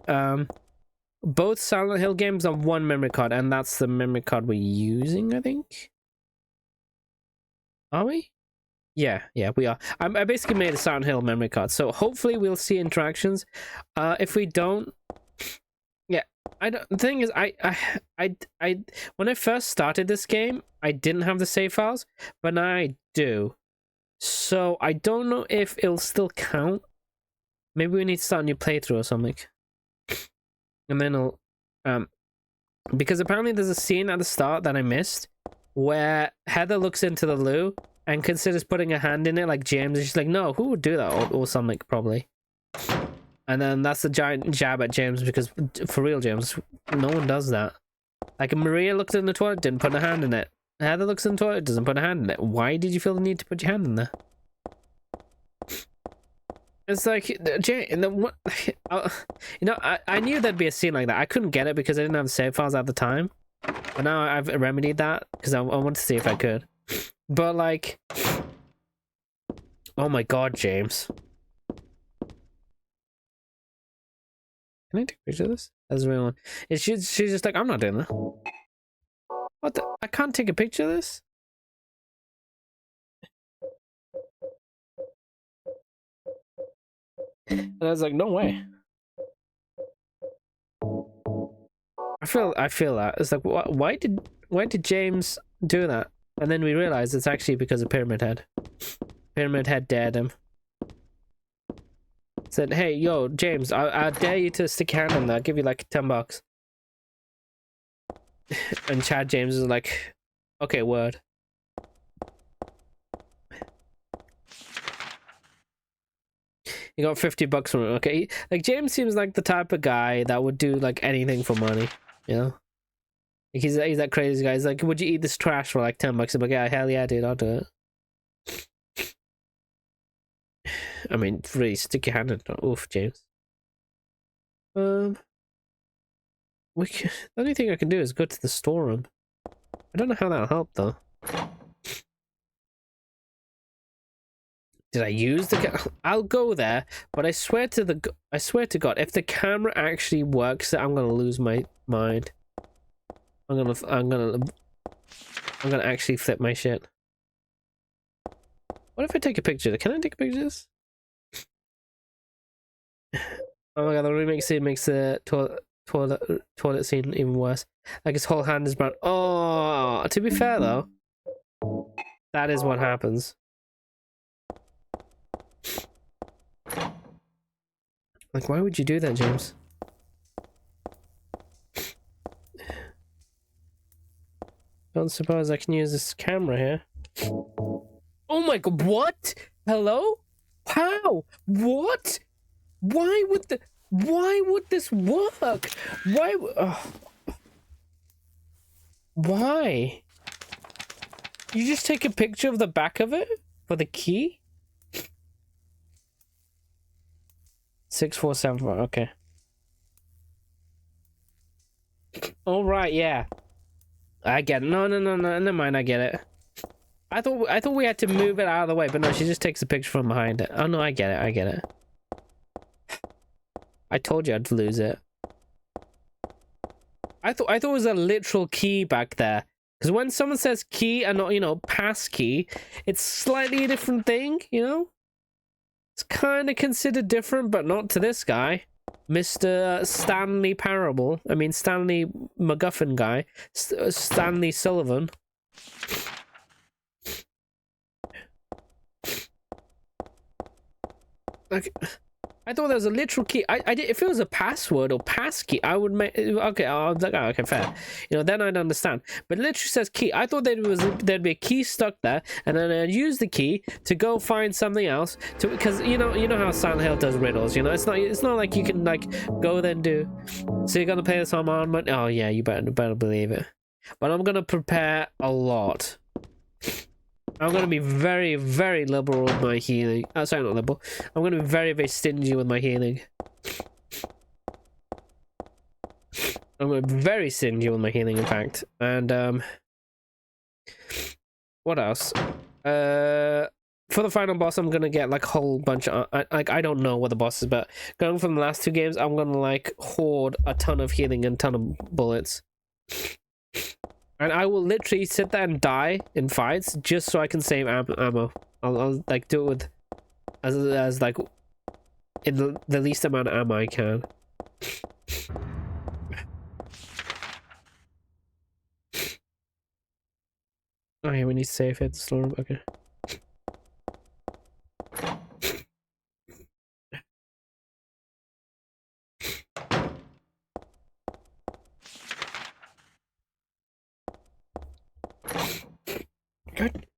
both Silent Hill games on one memory card, and that's the memory card we're using, I think. Are we? Yeah, we are. I basically made a Silent Hill memory card, so hopefully we'll see interactions. If we don't, yeah, I don't. The thing is, I when I first started this game, I didn't have the save files, but now I do. So I don't know if it'll still count. Maybe we need to start a new playthrough or something, and then it'll because apparently there's a scene at the start that I missed where Heather looks into the loo and considers putting a hand in it like James, and she's like, no, who would do that? Or something, probably. And then that's a giant jab at James, because for real, James, no one does that. Like Maria looked in the toilet, didn't put a hand in it. Heather looks in the toilet, doesn't put a hand in it. Why did you feel the need to put your hand in there? It's like, you know, I knew there'd be a scene like that. I couldn't get it because I didn't have the save files at the time. But now I've remedied that because I wanted to see if I could. But like, oh my god, James. Can I take a picture of this? That's the real one. She's just like, I'm not doing that. What the? I can't take a picture of this? And I was like, no way. I feel that. It's like, why did James do that? And then we realized it's actually because of Pyramid Head. Pyramid Head dared him. Said, hey, yo, James, I dare you to stick your hand in there. I'll give you like $10. And Chad James is like, okay, word. You got $50 from it. Okay, like James seems like the type of guy that would do like anything for money. You know, like he's that crazy guy. He's like, would you eat this trash for like $10? I'm like, yeah, hell yeah, dude, I'll do it. I mean, really, stick your hand in it. Oof, James. The only thing I can do is go to the storeroom. I don't know how that'll help though. Did I use the? I'll go there, but I swear to God, if the camera actually works, I'm gonna lose my mind. I'm gonna actually flip my shit. What if I take a picture? Can I take a picture of this? Oh my god, the remake scene makes the toilet scene even worse. Like his whole hand is brown. Oh, to be fair though, that is what happens. Like, why would you do that, James? Don't suppose I can use this camera here. Oh my god, what? Hello? How? What? Why would this work? Why? Why? You just take a picture of the back of it for the key? 6474, okay. All right, yeah. I get it. No, never mind, I get it. I thought we had to move it out of the way, but no, she just takes a picture from behind it. Oh no, I get it. I told you I'd lose it. I thought it was a literal key back there. Because when someone says key and not, you know, pass key, it's slightly a different thing, you know? It's kind of considered different, but not to this guy. Mr. Stanley Parable. I mean, Stanley MacGuffin guy. Stanley Sullivan. Like, I thought there was a literal key. I did. If it was a password or pass key, I would make. Okay, I was like, oh, okay, fair. You know, then I'd understand. But it literally says key. I thought there'd be a key stuck there, and then I'd use the key to go find something else. Because you know how Silent Hill does riddles. You know, it's not like you can like go then do. So you're gonna play this on my own. Oh yeah, you better believe it. But I'm gonna prepare a lot. I'm going to be very, very liberal with my healing. Sorry, not liberal. I'm going to be very, very stingy with my healing. I'm going to be very stingy with my healing, in fact. And, what else? For the final boss, I'm going to get, like, a whole bunch of... I don't know what the boss is, but going from the last two games, I'm going to, like, hoard a ton of healing and a ton of bullets. And I will literally sit there and die in fights just so I can save ammo. I'll like do it with as like in the least amount of ammo I can. Oh yeah, we need to save it. Storm. Okay.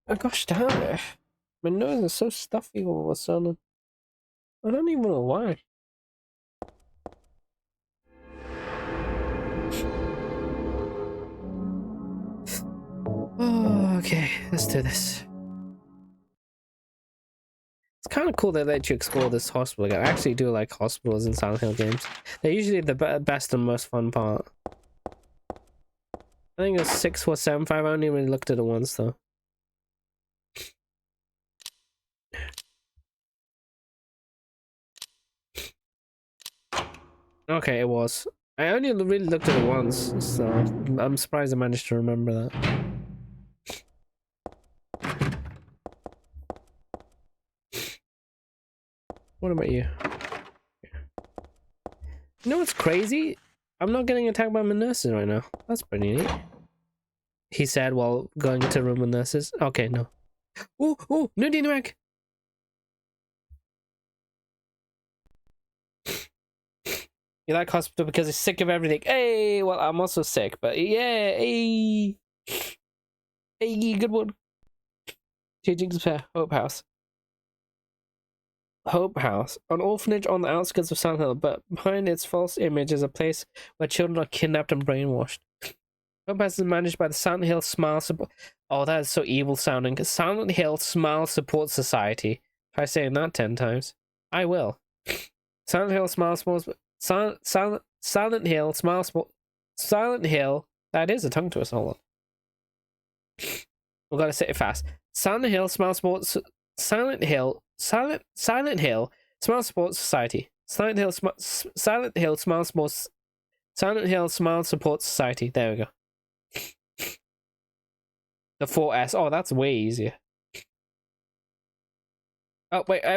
Oh gosh damn it. My nose is so stuffy all of a sudden. I don't even know why. Oh, okay, let's do this. It's kind of cool they let you explore this hospital again. I actually do like hospitals in Silent Hill games. They're usually the best and most fun part. I think it was 6475. I only really looked at it once though. Okay, it was. I only really looked at it once, so I'm surprised I managed to remember that. What about you? You know what's crazy? I'm not getting attacked by my nurses right now. That's pretty neat. He said while going into a room with nurses. Okay, no. Oh, no Dinamak! You like hospital because he's sick of everything. Hey, well, I'm also sick, but yeah, hey. Hey, good one. Changing to Hope House. Hope House, an orphanage on the outskirts of Silent Hill, but behind its false image is a place where children are kidnapped and brainwashed. Hope House is managed by the Silent Hill Smile Support. Oh, that is so evil sounding. Silent Hill Smile Support Society. Try saying that 10 times. I will. Silent Hill Smile Support. Silent Hill Smile Support. Silent Hill. That is a tongue twister. Hold on. We've got to say it fast. Silent Hill Smile Support. Silent Hill Smile Support Society. Silent Hill Smile Support Society. There we go. The 4S. Oh, that's way easier. Oh wait, I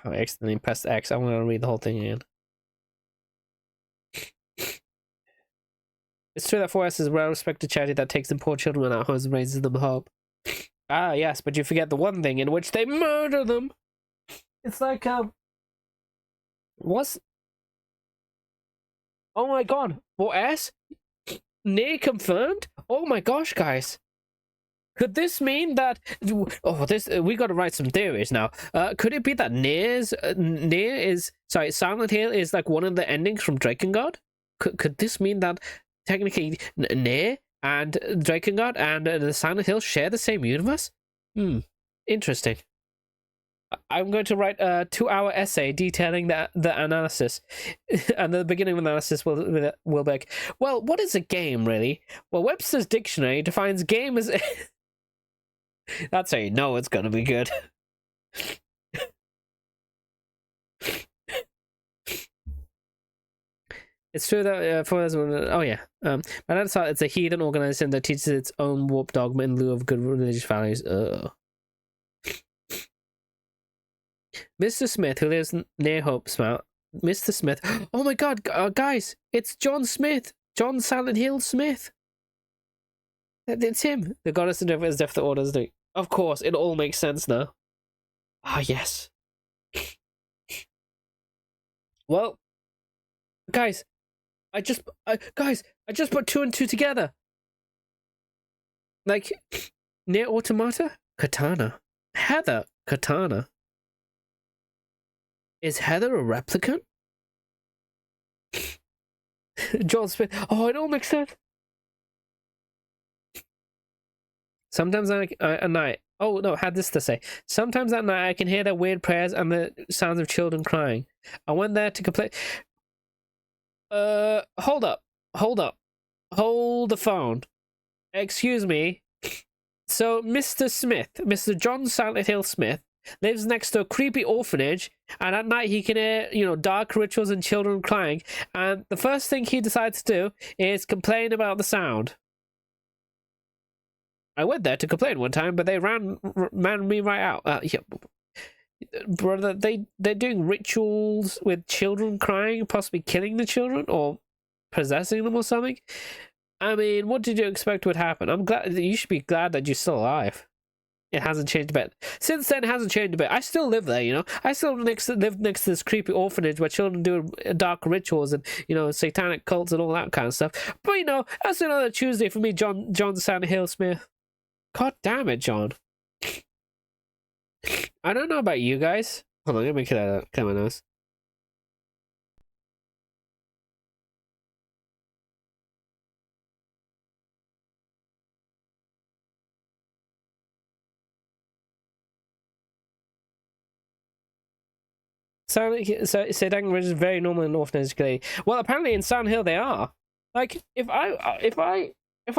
accidentally pressed X. I'm gonna read the whole thing again. It's true that 4S is a well-respected charity that takes in poor children out of homes and raises them hope. Ah, yes, but you forget the one thing in which they murder them. It's like, what's... Oh my god, 4S? Near confirmed? Oh my gosh, guys. Could this mean that... Oh, we gotta write some theories now. Could it be that Silent Hill is like one of the endings from Drakengard? Could this mean that technically Near and Drakengard and the Silent Hill share the same universe? Interesting. I'm going to write a 2-hour essay detailing the analysis. And the beginning of the analysis will be like, well, what is a game, really? Well, Webster's dictionary defines game as... That's how you know it's gonna be good. It's true that oh yeah, but that's how it's a heathen organization that teaches its own warped dogma in lieu of good religious values. Mr. Smith, who lives near Hope Smile. Mr. Smith. Oh my god, guys, it's John Smith. John Silent Hill Smith. It's him. The goddess of death is death that orders the... Of course, it all makes sense now. Ah, yes. Well, guys, I just put 2 and 2 together. Like, near Automata, Katana, Heather, Katana. Is Heather a replicant? John Smith. Oh, it all makes sense. Sometimes at night. Oh no, I had this to say. Sometimes at night I can hear their weird prayers and the sounds of children crying. I went there to complain. Hold up. Hold the phone. Excuse me. So Mr. Smith, Mr. John Silent Hill Smith, lives next to a creepy orphanage, and at night he can hear, dark rituals and children crying, and the first thing he decides to do is complain about the sound. I went there to complain one time, but they ran me right out. Yeah, brother, they're doing rituals with children crying, possibly killing the children or possessing them or something. I mean, what did you expect would happen? I'm glad. You should be glad that you're still alive. It hasn't changed a bit. Since then, it hasn't changed a bit. I still live there, I still live next to this creepy orphanage where children do dark rituals and, satanic cults and all that kind of stuff. But, that's another Tuesday for me, John Silent Hill Smith. God damn it, John. I don't know about you guys. Hold on, let me clear my nose. Satanic rituals is very normal in orphanage today. Well, apparently in Silent Hill they are. Like, if I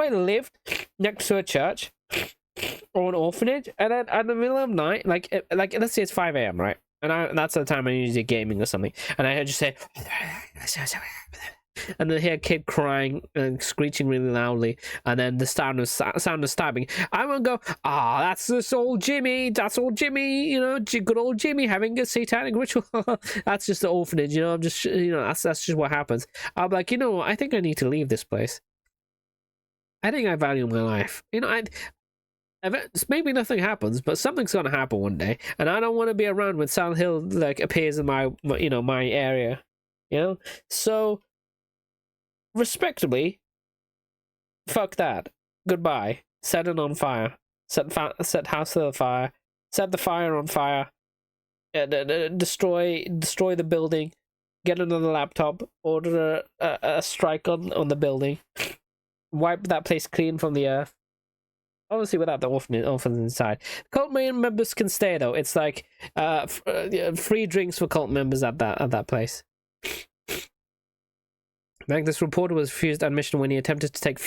lived next to a church or an orphanage, and then at the middle of the night, like let's say it's 5 a.m., right? And that's the time I usually gaming or something, and I just say, and then hear a kid crying and screeching really loudly, and then the sound of stabbing. I won't go, that's this old Jimmy. That's old Jimmy. Good old Jimmy having a satanic ritual. That's just the orphanage. I'm just, that's just what happens. I'll be like, I think I need to leave this place. I think I value my life. Maybe nothing happens, but something's gonna happen one day, and I don't want to be around when Silent Hill appears in my area. So respectably, fuck that. Goodbye. Set it on fire. Set house on fire. Set the fire on fire. destroy the building, get another laptop, order a strike on the building, wipe that place clean from the earth. Obviously, without the orphans inside. Cult members can stay though. It's like free drinks for cult members at that place. Magnus reporter was refused admission when he attempted to take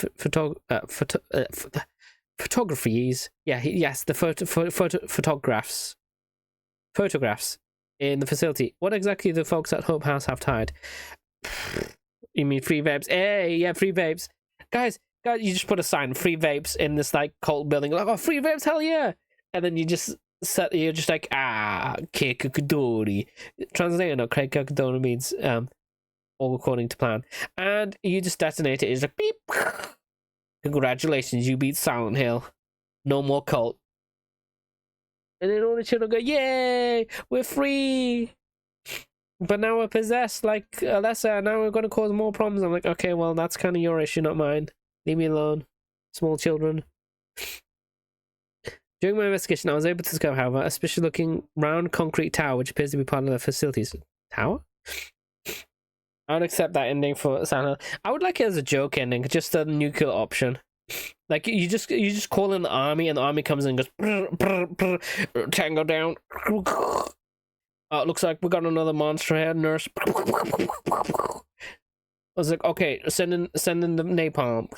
photographies. Yeah, yes, the photographs in the facility. What exactly do the folks at Hope House have tied? You mean free vapes? Hey, yeah, free vapes, guys. You just put a sign, free vapes, in this like cult building. Like, oh, free vapes, hell yeah! And then you're just like, kekakadori. Translated, no, kekakadori means all according to plan. And you just detonate it. It's like beep. Congratulations, you beat Silent Hill. No more cult. And then all the children go, yay, we're free. But now we're possessed like Alessa. Now we're going to cause more problems. I'm like, okay, well, that's kind of your issue, not mine. Leave me alone, small children. During my investigation, I was able to discover, however, a suspicious looking round concrete tower, which appears to be part of the facilities. Tower? I would accept that ending for Santa. I would like it as a joke ending, just a nuclear option. Like you just call in the army, and the army comes in and goes brr, brr, brr, tango down. Looks like we got another monster here, nurse. I was like, okay, send in the napalm,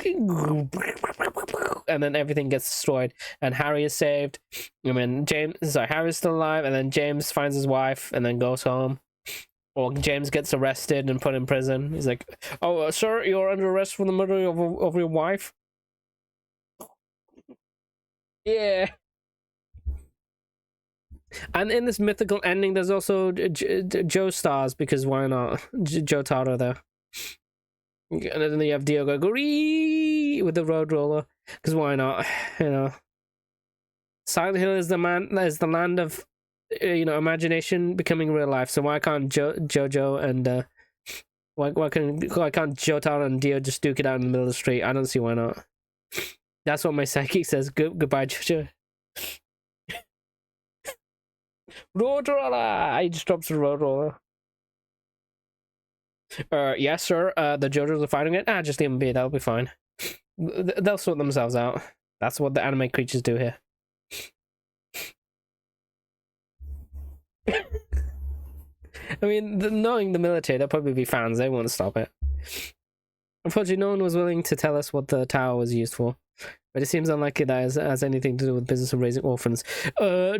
and then everything gets destroyed, and Harry is saved. I mean, Harry's still alive, and then James finds his wife, and then goes home. Or James gets arrested and put in prison. He's like, "Oh, sir, you're under arrest for the murder of your wife." Yeah. And in this mythical ending, there's also Joe stars, because why not? Joe Taro there. And then you have Diogo Gori with the road roller, because why not? You know, Silent Hill is the land of imagination becoming real life. So why can't Jojo and why can't Jotaro and Dio just duke it out in the middle of the street? I don't see why not. That's what my psychic says. Goodbye, Jojo. Road roller. I just dropped the road roller. Yes, sir. The JoJo's are fighting it. Just leave them be. That'll be fine. They'll sort themselves out. That's what the anime creatures do here. I mean, knowing the military, they'll probably be fans. They won't stop it. Unfortunately, no one was willing to tell us what the tower was used for. But it seems unlikely that it has anything to do with business of raising orphans.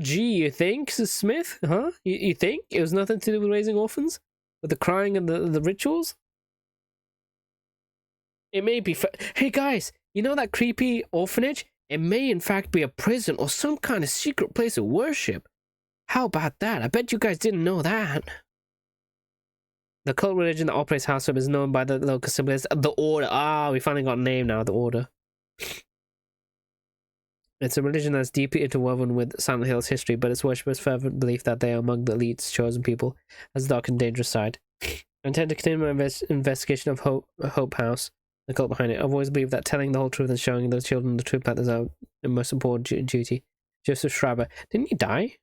Gee, you think, Smith? Huh? You think it was nothing to do with raising orphans? With the crying and the rituals? It may be... Hey, guys, you know that creepy orphanage? It may, in fact, be a prison or some kind of secret place of worship. How about that? I bet you guys didn't know that. The cult religion that operates House is known by the local symbolists. The Order. Ah, we finally got a name now, the Order. It's a religion that's deeply interwoven with Silent Hill's history, but its worshippers' fervent belief that they are among the elite's chosen people has a dark and dangerous side. I intend to continue my investigation of Hope House, the cult behind it. I've always believed that telling the whole truth and showing those children the truth path is our most important duty. Joseph Schreiber. Didn't he die?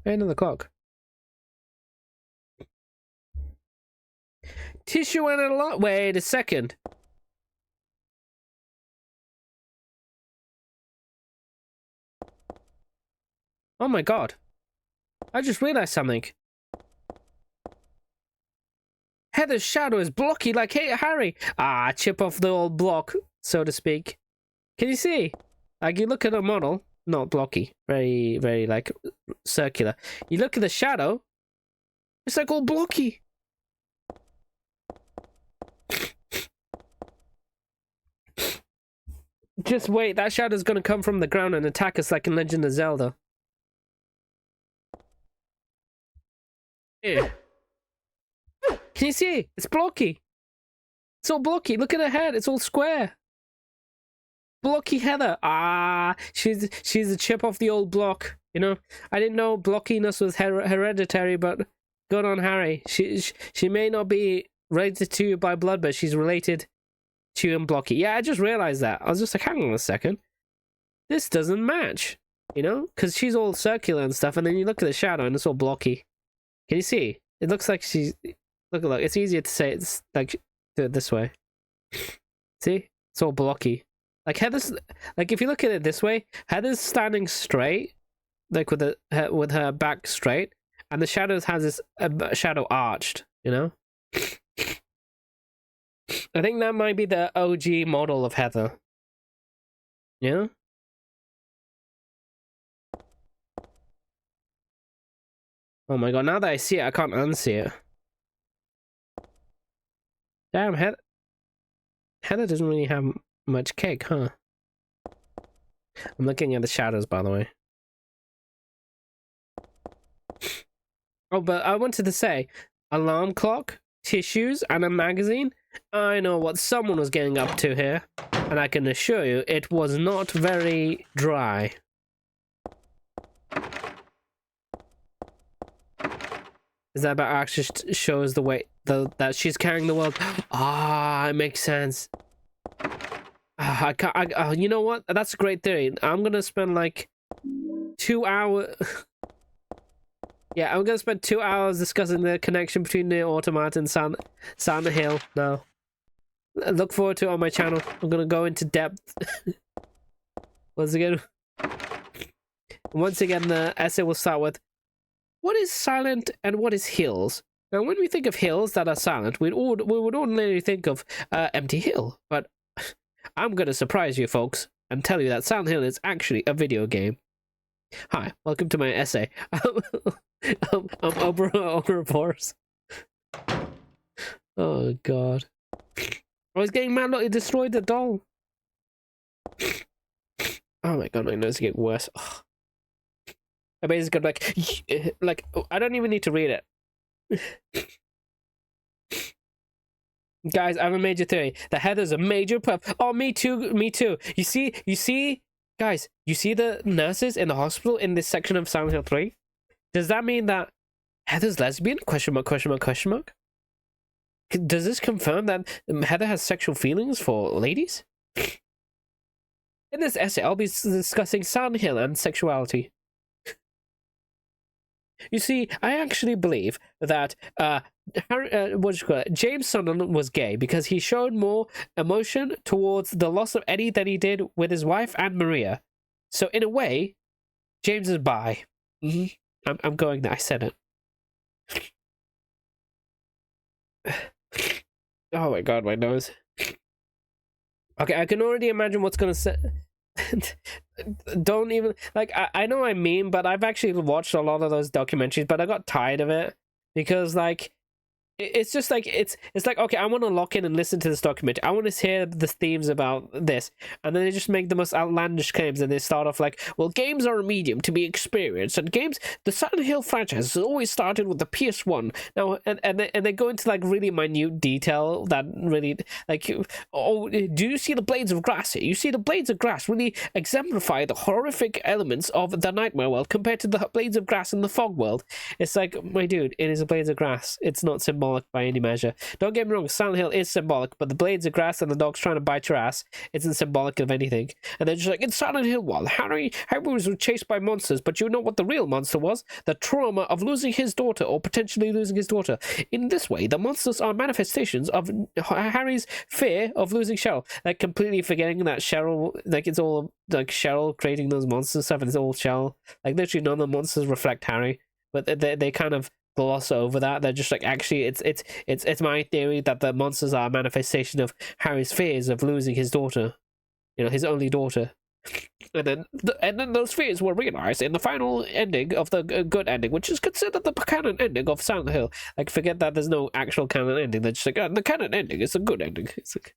Hey, another clock. Tissue and a lot. Wait a second. Oh my god. I just realized something. Heather's shadow is blocky like Harry. Ah, chip off the old block, so to speak. Can you see? Like, you look at a model, not blocky, very, very, like, circular. You look at the shadow, it's like all blocky. Just wait, that shadow's gonna come from the ground and attack us like in Legend of Zelda. Ew. Can you see? It's blocky. It's all blocky. Look at her head. It's all square. Blocky Heather. Ah, she's a chip off the old block. You know, I didn't know blockiness was hereditary, but good on Harry. She may not be related to you by blood, but she's related to you and blocky. Yeah, I just realized that. I was just like, hang on a second. This doesn't match. You know? Because she's all circular and stuff, and then you look at the shadow and it's all blocky. Can you see? It looks like she's... Look, it's easier to say it's like, do it this way. See? It's all blocky. Like, Heather's... Like, if you look at it this way, Heather's standing straight, like with her back straight, and the shadows has this shadow arched, you know? I think that might be the OG model of Heather. Yeah? Oh my god, now that I see it, I can't unsee it. Damn, Heather doesn't really have much cake, huh? I'm looking at the shadows, by the way. Oh, but I wanted to say, alarm clock, tissues, and a magazine. I know what someone was getting up to here, and I can assure you it was not very dry. Is that about actually shows the way that she's carrying the world? Ah, it makes sense. I can't. You know what? That's a great theory. I'm gonna spend like 2 hours. Yeah, I'm gonna spend 2 hours discussing the connection between the Automata and Silent Hill now. Look forward to it on my channel. I'm gonna go into depth. Once again, the essay will start with, what is silent and what is hills? Now, when we think of hills that are silent, we would ordinarily think of Empty Hill. But I'm gonna surprise you folks and tell you that Silent Hill is actually a video game. Hi, welcome to my essay. I'm Ouroboros. Oh god. I was getting mad. Look, it destroyed the doll. Oh my god, my nose is getting worse. Ugh. I basically got like I don't even need to read it. Guys, I have a major theory. The Heather's a major pup. Oh, me too. You see, guys, you see the nurses in the hospital in this section of Silent Hill 3? Does that mean that Heather's lesbian? Question mark, question mark, question mark? Does this confirm that Heather has sexual feelings for ladies? In this essay, I'll be discussing Silent Hill and sexuality. You see, I actually believe that James Sunderland was gay because he showed more emotion towards the loss of Eddie than he did with his wife and Maria. So in a way, James is bi. I'm going there. I said it. Oh my god, my nose. Okay, I can already imagine what's gonna say. Don't even like I know I mean, but I've actually watched a lot of those documentaries, but I got tired of it because like it's just like it's like, okay, I want to lock in and listen to this documentary. I want to hear the themes about this, and then they just make the most outlandish claims, and they start off like, well, games are a medium to be experienced, and the Silent Hill franchise has always started with the PS1. Now, and they go into like really minute detail that really like, oh, do you see the blades of grass here? You see the blades of grass really exemplify the horrific elements of the nightmare world compared to the blades of grass in the fog world. It's like, my dude, it is a blades of grass. It's not symbolic by any measure. Don't get me wrong, Silent Hill is symbolic, but the blades of grass and the dogs trying to bite your ass isn't symbolic of anything. And they're just like, in Silent Hill 1, Harry was chased by monsters, but you know what the real monster was? The trauma of losing his daughter, or potentially losing his daughter. In this way, the monsters are manifestations of Harry's fear of losing Cheryl. Like, completely forgetting that Cheryl, like, it's all like Cheryl creating those monster stuff, and it's all Cheryl. Like, literally none of the monsters reflect Harry, but they kind of gloss over that. They're just like, actually, it's my theory that the monsters are a manifestation of Harry's fears of losing his daughter, you know, his only daughter. And then those fears were realized in the final ending of the good ending, which is considered the canon ending of Silent Hill. Like, forget that there's no actual canon ending. They're just like, the canon ending is a good ending. It's like,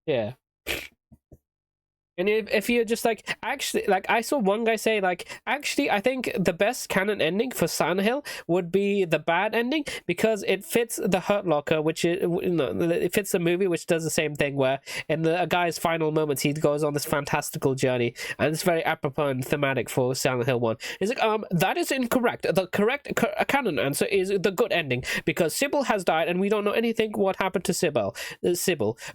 yeah. And if you're just like, actually, like, I saw one guy say, like, actually, I think the best canon ending for Silent Hill would be the bad ending, because it fits the Hurt Locker, which is, it fits the movie, which does the same thing, where in a guy's final moments, he goes on this fantastical journey, and it's very apropos and thematic for Silent Hill 1. He's like, that is incorrect. The correct canon answer is the good ending, because Sybil has died, and we don't know anything what happened to Sybil.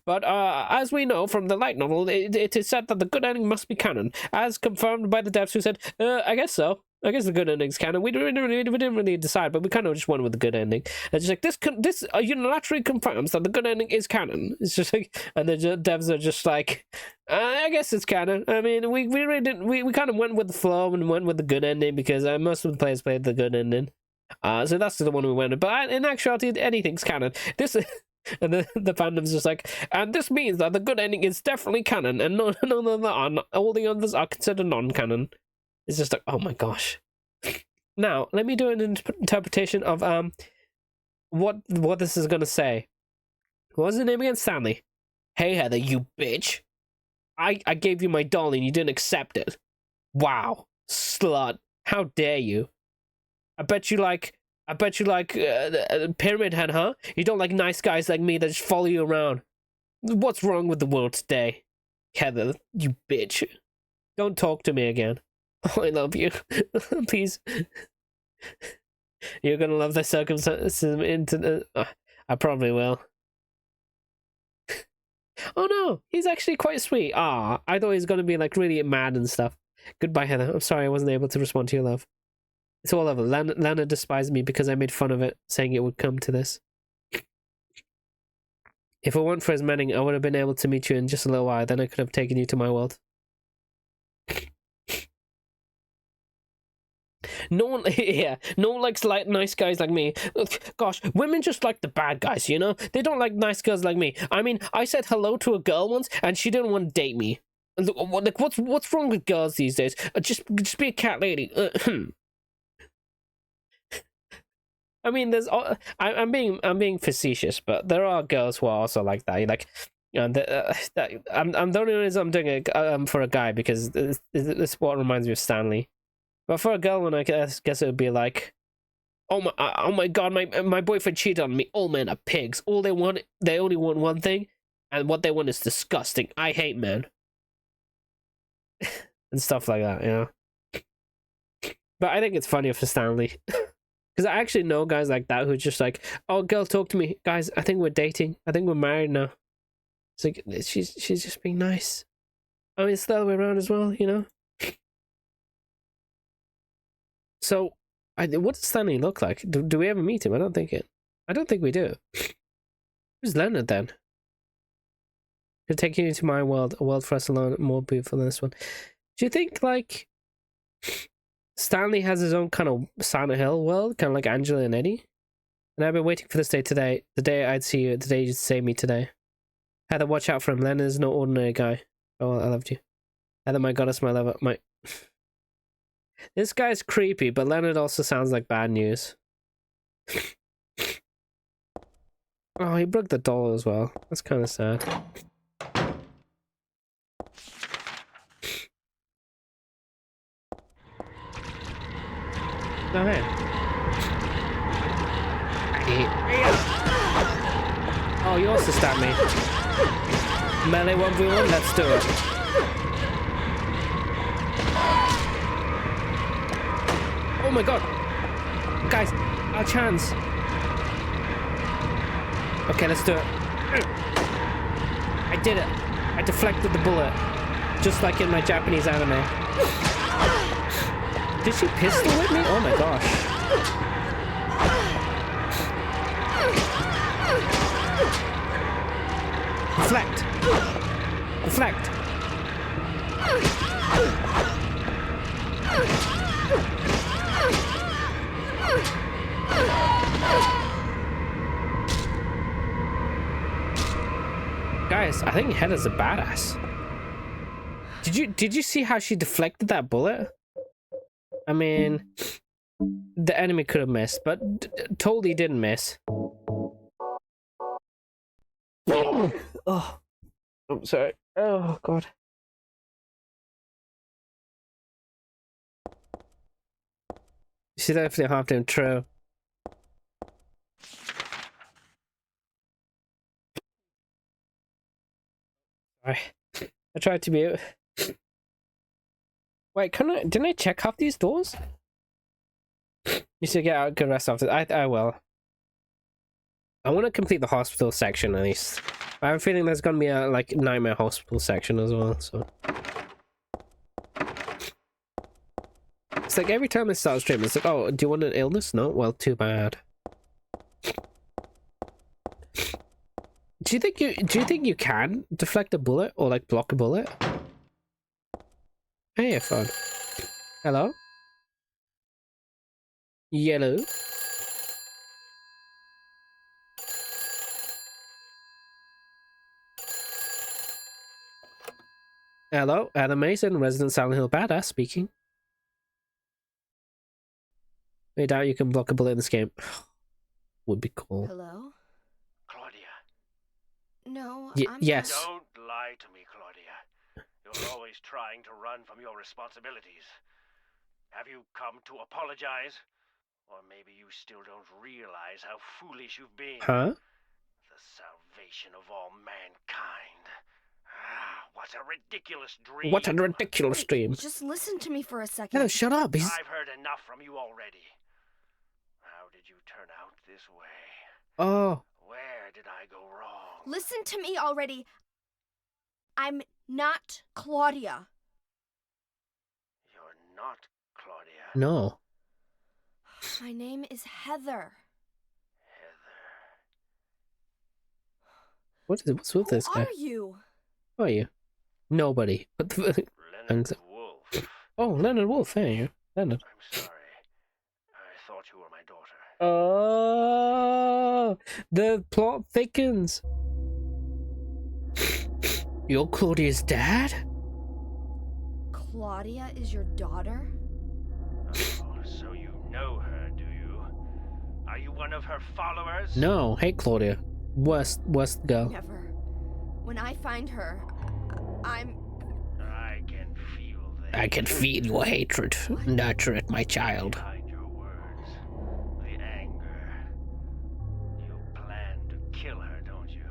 But as we know from the light novel, it is said that the good ending must be canon, as confirmed by the devs who said, I guess so. I guess the good ending's canon. We didn't really decide, but we kind of just went with the good ending. It's just like, this unilaterally confirms that the good ending is canon. It's just like, and the devs are just like, I guess it's canon. I mean, we really didn't, we kind of went with the flow and went with the good ending because most of the players played the good ending. So that's the one we went with. But in actuality, anything's canon. This and the fandom's just like, and this means that the good ending is definitely canon, and no, all the others are considered non-canon. It's just like, oh my gosh. Now, let me do an interpretation of what this is gonna say. What was the name again? Stanley. Hey Heather, you bitch. I gave you my doll and you didn't accept it. Wow, slut. How dare you? I bet you like Pyramid Head, huh? You don't like nice guys like me that just follow you around. What's wrong with the world today? Heather, you bitch. Don't talk to me again. Oh, I love you. Please. You're gonna love the circumstances I probably will. Oh no, he's actually quite sweet. Ah, I thought he was gonna be like really mad and stuff. Goodbye, Heather. I'm sorry I wasn't able to respond to your love. It's all over. Lana despised me because I made fun of it, saying it would come to this. If it weren't for his manning, I would have been able to meet you in just a little while. Then I could have taken you to my world. No one, yeah, no one likes nice guys like me. Gosh, women just like the bad guys, you know? They don't like nice girls like me. I mean, I said hello to a girl once, and she didn't want to date me. Like, what's wrong with girls these days? Just be a cat lady. I mean, I'm being facetious, but there are girls who are also like that. Like, you know, I'm the only reason I'm doing it for a guy because this what reminds me of Stanley. But for a girl one, I guess it would be like, oh my god, my boyfriend cheated on me. All men are pigs. They only want one thing, and what they want is disgusting. I hate men. And stuff like that, you know. But I think it's funnier for Stanley. Because I actually know guys like that who are just like, oh, girl, talk to me. Guys, I think we're dating. I think we're married now. It's like, she's just being nice. I mean, it's the other way around as well, you know? So, what does Stanley look like? Do we ever meet him? I don't think we do. Who's Leonard then? Could take you into my world, a world for us alone, more beautiful than this one. Do you think, like, Stanley has his own kind of Silent Hill world, kind of like Angela and Eddie? And I've been waiting for this day today, the day I'd see you, the day you'd save me today. Heather, watch out for him. Leonard's no ordinary guy. Oh, I loved you. Heather, my goddess, my lover, my... This guy's creepy, but Leonard also sounds like bad news. Oh, he broke the doll as well. That's kind of sad. Oh, hey. Oh, you also stabbed me. Melee 1v1, let's do it. Oh my god. Guys, our chance. Okay, let's do it. I did it. I deflected the bullet. Just like in my Japanese anime. Did she pistol whip me? Oh my gosh. Deflect. Deflect. Guys, I think Heather's a badass. Did you see how she deflected that bullet? I mean, the enemy could have missed, but totally didn't miss. Oh, I'm sorry. Oh god. She's definitely half damn true. Sorry. I tried to mute. Wait, didn't I check half these doors? You should get out, good rest after. I will. I want to complete the hospital section at least. I have a feeling there's gonna be a like nightmare hospital section as well, so It's like every time I start streaming, it's like, oh, do you want an illness? No? Well, too bad. Do you think you can deflect a bullet or like block a bullet? Hey, phone. Hello? Yellow? Hello, Adam Mason, resident Silent Hill badass speaking. I doubt you can block a bullet in this game. Would be cool. Hello? Claudia. No, yes. Don't lie to me, Claudia. You're always trying to run from your responsibilities. Have you come to apologize? Or maybe you still don't realize how foolish you've been. Huh? The salvation of all mankind. Ah, what a ridiculous dream. What a ridiculous dream. Just listen to me for a second. No, shut up. I've heard enough from you already. How did you turn out this way? Oh. Where did I go wrong? Listen to me already. I'm not Claudia. You're not Claudia. No. My name is Heather. What's with this guy? Who are you? Who are you? Nobody. What the Leonard Wolf. Oh, Leonard Wolf. Hey, you. Leonard. I'm sorry. I thought you were my daughter. Oh, the plot thickens. You're Claudia's dad? Claudia is your daughter? Oh, so you know her, do you? Are you one of her followers? No. Hey, Claudia. Worst girl. Never. When I find her, I can feel this. I can feel your hatred. Nurture it, my child. Behind your words, the anger. You plan to kill her, don't you?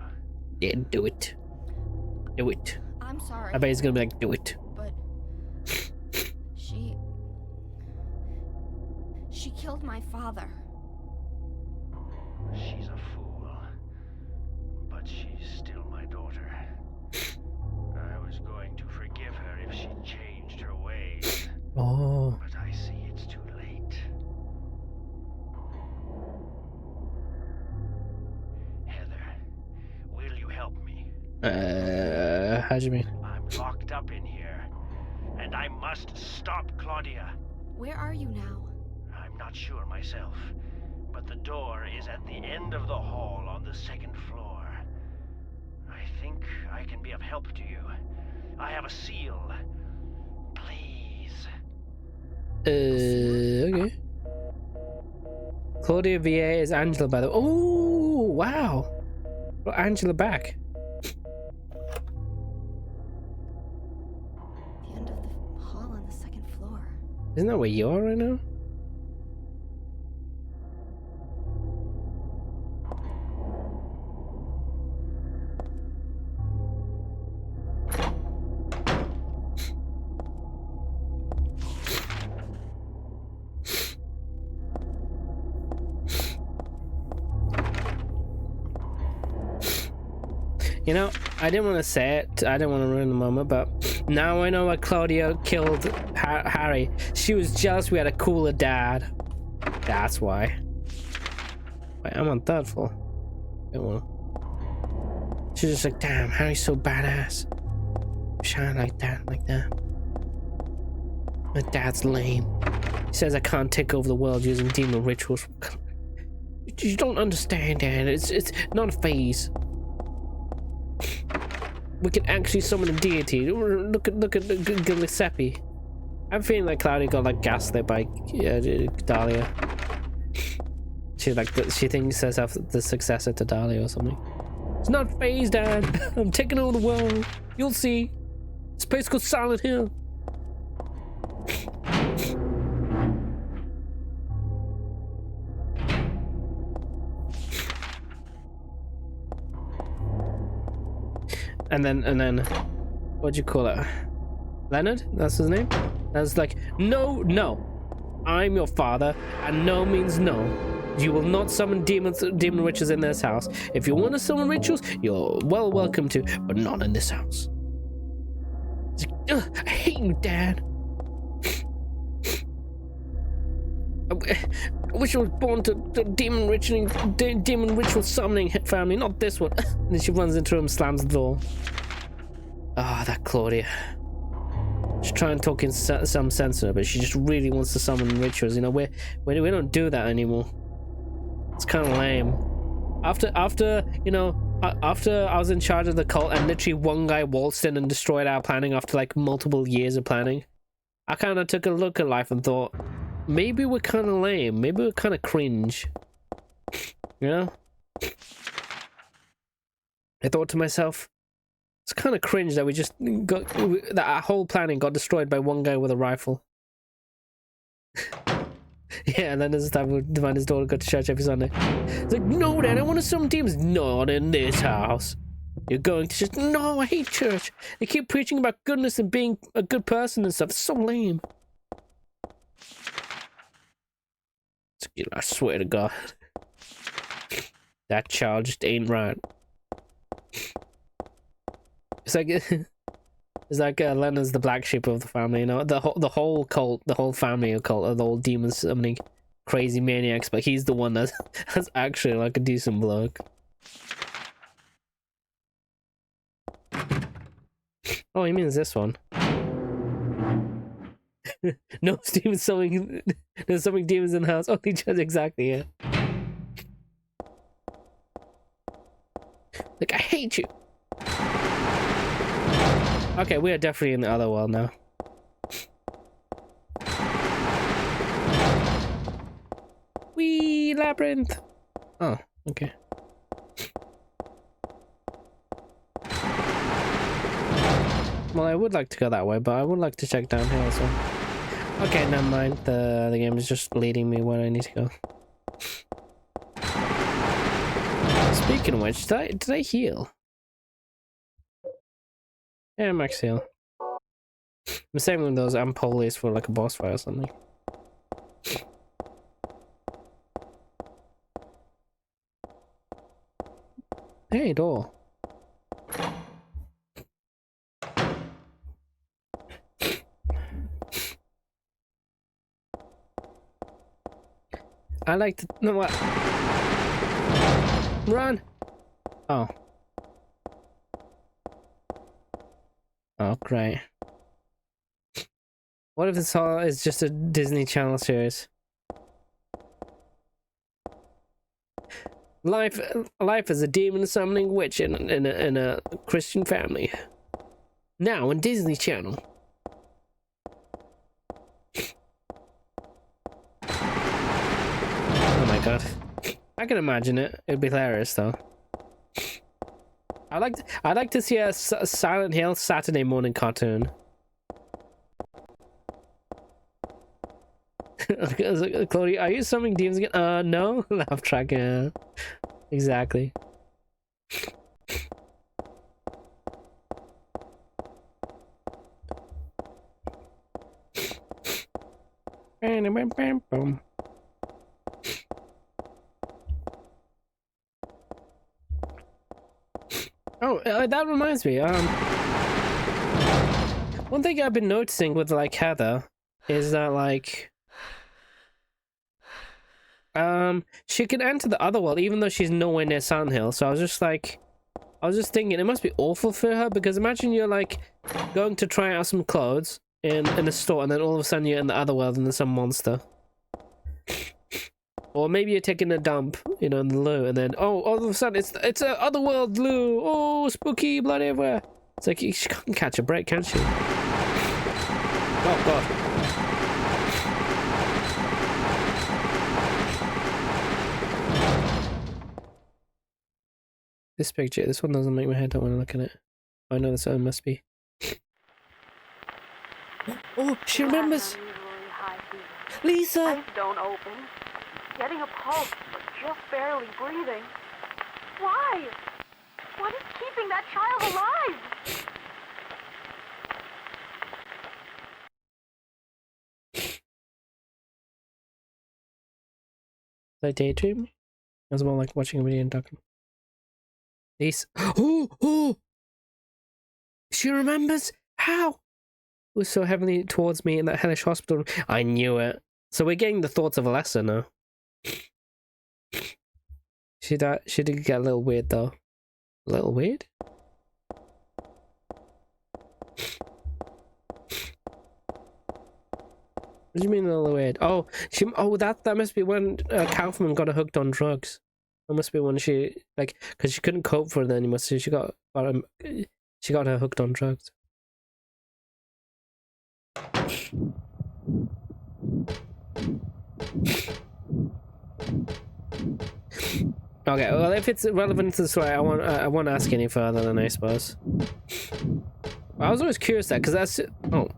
Yeah, do it. Do it. I'm sorry. I bet he's gonna be like, do it. But she killed my father. She's a fool. But she's still my daughter. I was going to forgive her if she changed her ways. Oh. But I see it's too late. Heather, will you help me? How do you mean? I'm locked up in here, and I must stop Claudia. Where are you now? I'm not sure myself, but the door is at the end of the hall on the second floor. I think I can be of help to you. I have a seal. Please. Okay. Claudia VA is Angela, by the way. Oh, wow. Brought Angela back. The end of the hall on the second floor. Isn't that where you are right now? You know, I didn't want to say it. I didn't want to ruin the moment, but now I know why Claudia killed Harry. She was jealous we had a cooler dad. That's why. Wait, I'm on third floor. She's just like, damn, Harry's so badass. Shine like that, like that. My dad's lame. He says I can't take over the world using demon rituals. You don't understand, Dad. It's not a phase. We can actually summon a deity. Look at Giuseppe. I'm feeling like Claudia got like gaslit by Dahlia. She's like she thinks herself the successor to Dahlia or something. It's not phased, Dad. I'm taking over the world. You'll see. This place called Silent Hill. And then, what'd you call it? Leonard? That's his name? That's like, no, I'm your father, and no means no. You will not summon demon witches in this house. If you want to summon rituals, you're welcome to, but not in this house. Like, I hate you, Dad. I wish I was born to the demon ritual summoning family, not this one. And then she runs into him, slams the door. Ah, that Claudia. She's trying to talk in some sense of it, but she just really wants to summon rituals. You know, we don't do that anymore. It's kind of lame. After you know, after I was in charge of the cult and literally one guy waltzed in and destroyed our planning after like multiple years of planning, I kind of took a look at life and thought, maybe we're kind of lame. Maybe we're kind of cringe. You know? I thought to myself, it's kind of cringe that that our whole planning got destroyed by one guy with a rifle. Yeah, and then there's the time when Divine his daughter got to church every Sunday. It's like, no, Dad, I want to summon demons. Not in this house. You're going to church. No, I hate church. They keep preaching about goodness and being a good person and stuff. It's so lame. I swear to God. That child just ain't right. It's like Leonard's the black sheep of the family, you know. The whole cult, the whole family of cult, are the old demons summoning crazy maniacs, but he's the one that's actually like a decent bloke. Oh, he means this one. No, Steven's summoning. There's summoning demons in the house. Oh, he just exactly, yeah. Like, I hate you. Okay, we are definitely in the other world now. Wee labyrinth. Oh, okay. Well, I would like to go that way, but I would like to check down here as well. Okay, never mind. The game is just leading me where I need to go. Speaking of which, did I heal? Yeah, max heal. I'm saving those ampolles for like a boss fight or something. Hey, door. I like to know what. Run! Oh. Oh, great. What if this all is just a Disney Channel series? Life as a demon summoning witch in a Christian family. Now on Disney Channel. Oh my god. I can imagine it. It'd be hilarious though. I'd like to see a Silent Hill Saturday morning cartoon. Claudia, are you summoning demons again? No. Laugh track, yeah. Exactly. Oh, that reminds me. One thing I've been noticing with like Heather is that like she can enter the other world even though she's nowhere near Silent Hill. So I was just thinking it must be awful for her, because imagine you're like going to try out some clothes in a store and then all of a sudden you're in the other world and there's some monster. Or maybe you're taking a dump, you know, in the loo, and then all of a sudden it's a otherworld loo. Oh, spooky, blood everywhere. It's like she can't catch a break, can she? Oh god. This picture, this one doesn't make my head. Don't want to look at it. I know this one must be. Oh, she remembers. Lisa. Eyes don't open. Getting a pulse, but just barely breathing. Why? What is keeping that child alive? Did I daydream? It was more like watching a video and talking. Lisa. Oh! She remembers how? It was so heavily towards me in that hellish hospital room. I knew it. So we're getting the thoughts of Alessa now. She did get a little weird though. A little weird? What do you mean a little weird? Oh, that must be when Kaufman got her hooked on drugs. That must be when she because she couldn't cope for it anymore, so she got her hooked on drugs. Okay, well, if it's relevant to the story, I won't ask any further than I suppose. I was always curious that, because that's... Oh.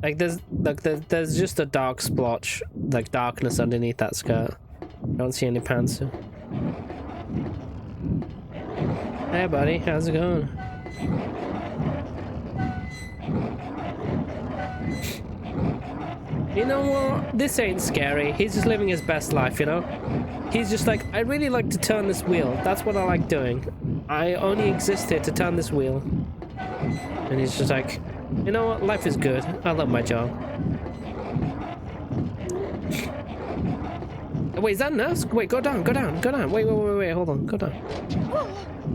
There's just a dark splotch, darkness underneath that skirt. I don't see any pants. Hey, buddy, how's it going? You know what? This ain't scary. He's just living his best life, you know? He's just like, I really like to turn this wheel. That's what I like doing. I only exist here to turn this wheel. And he's just like, you know what? Life is good. I love my job. Wait, is that nurse? Wait, go down. Wait, hold on. Go down.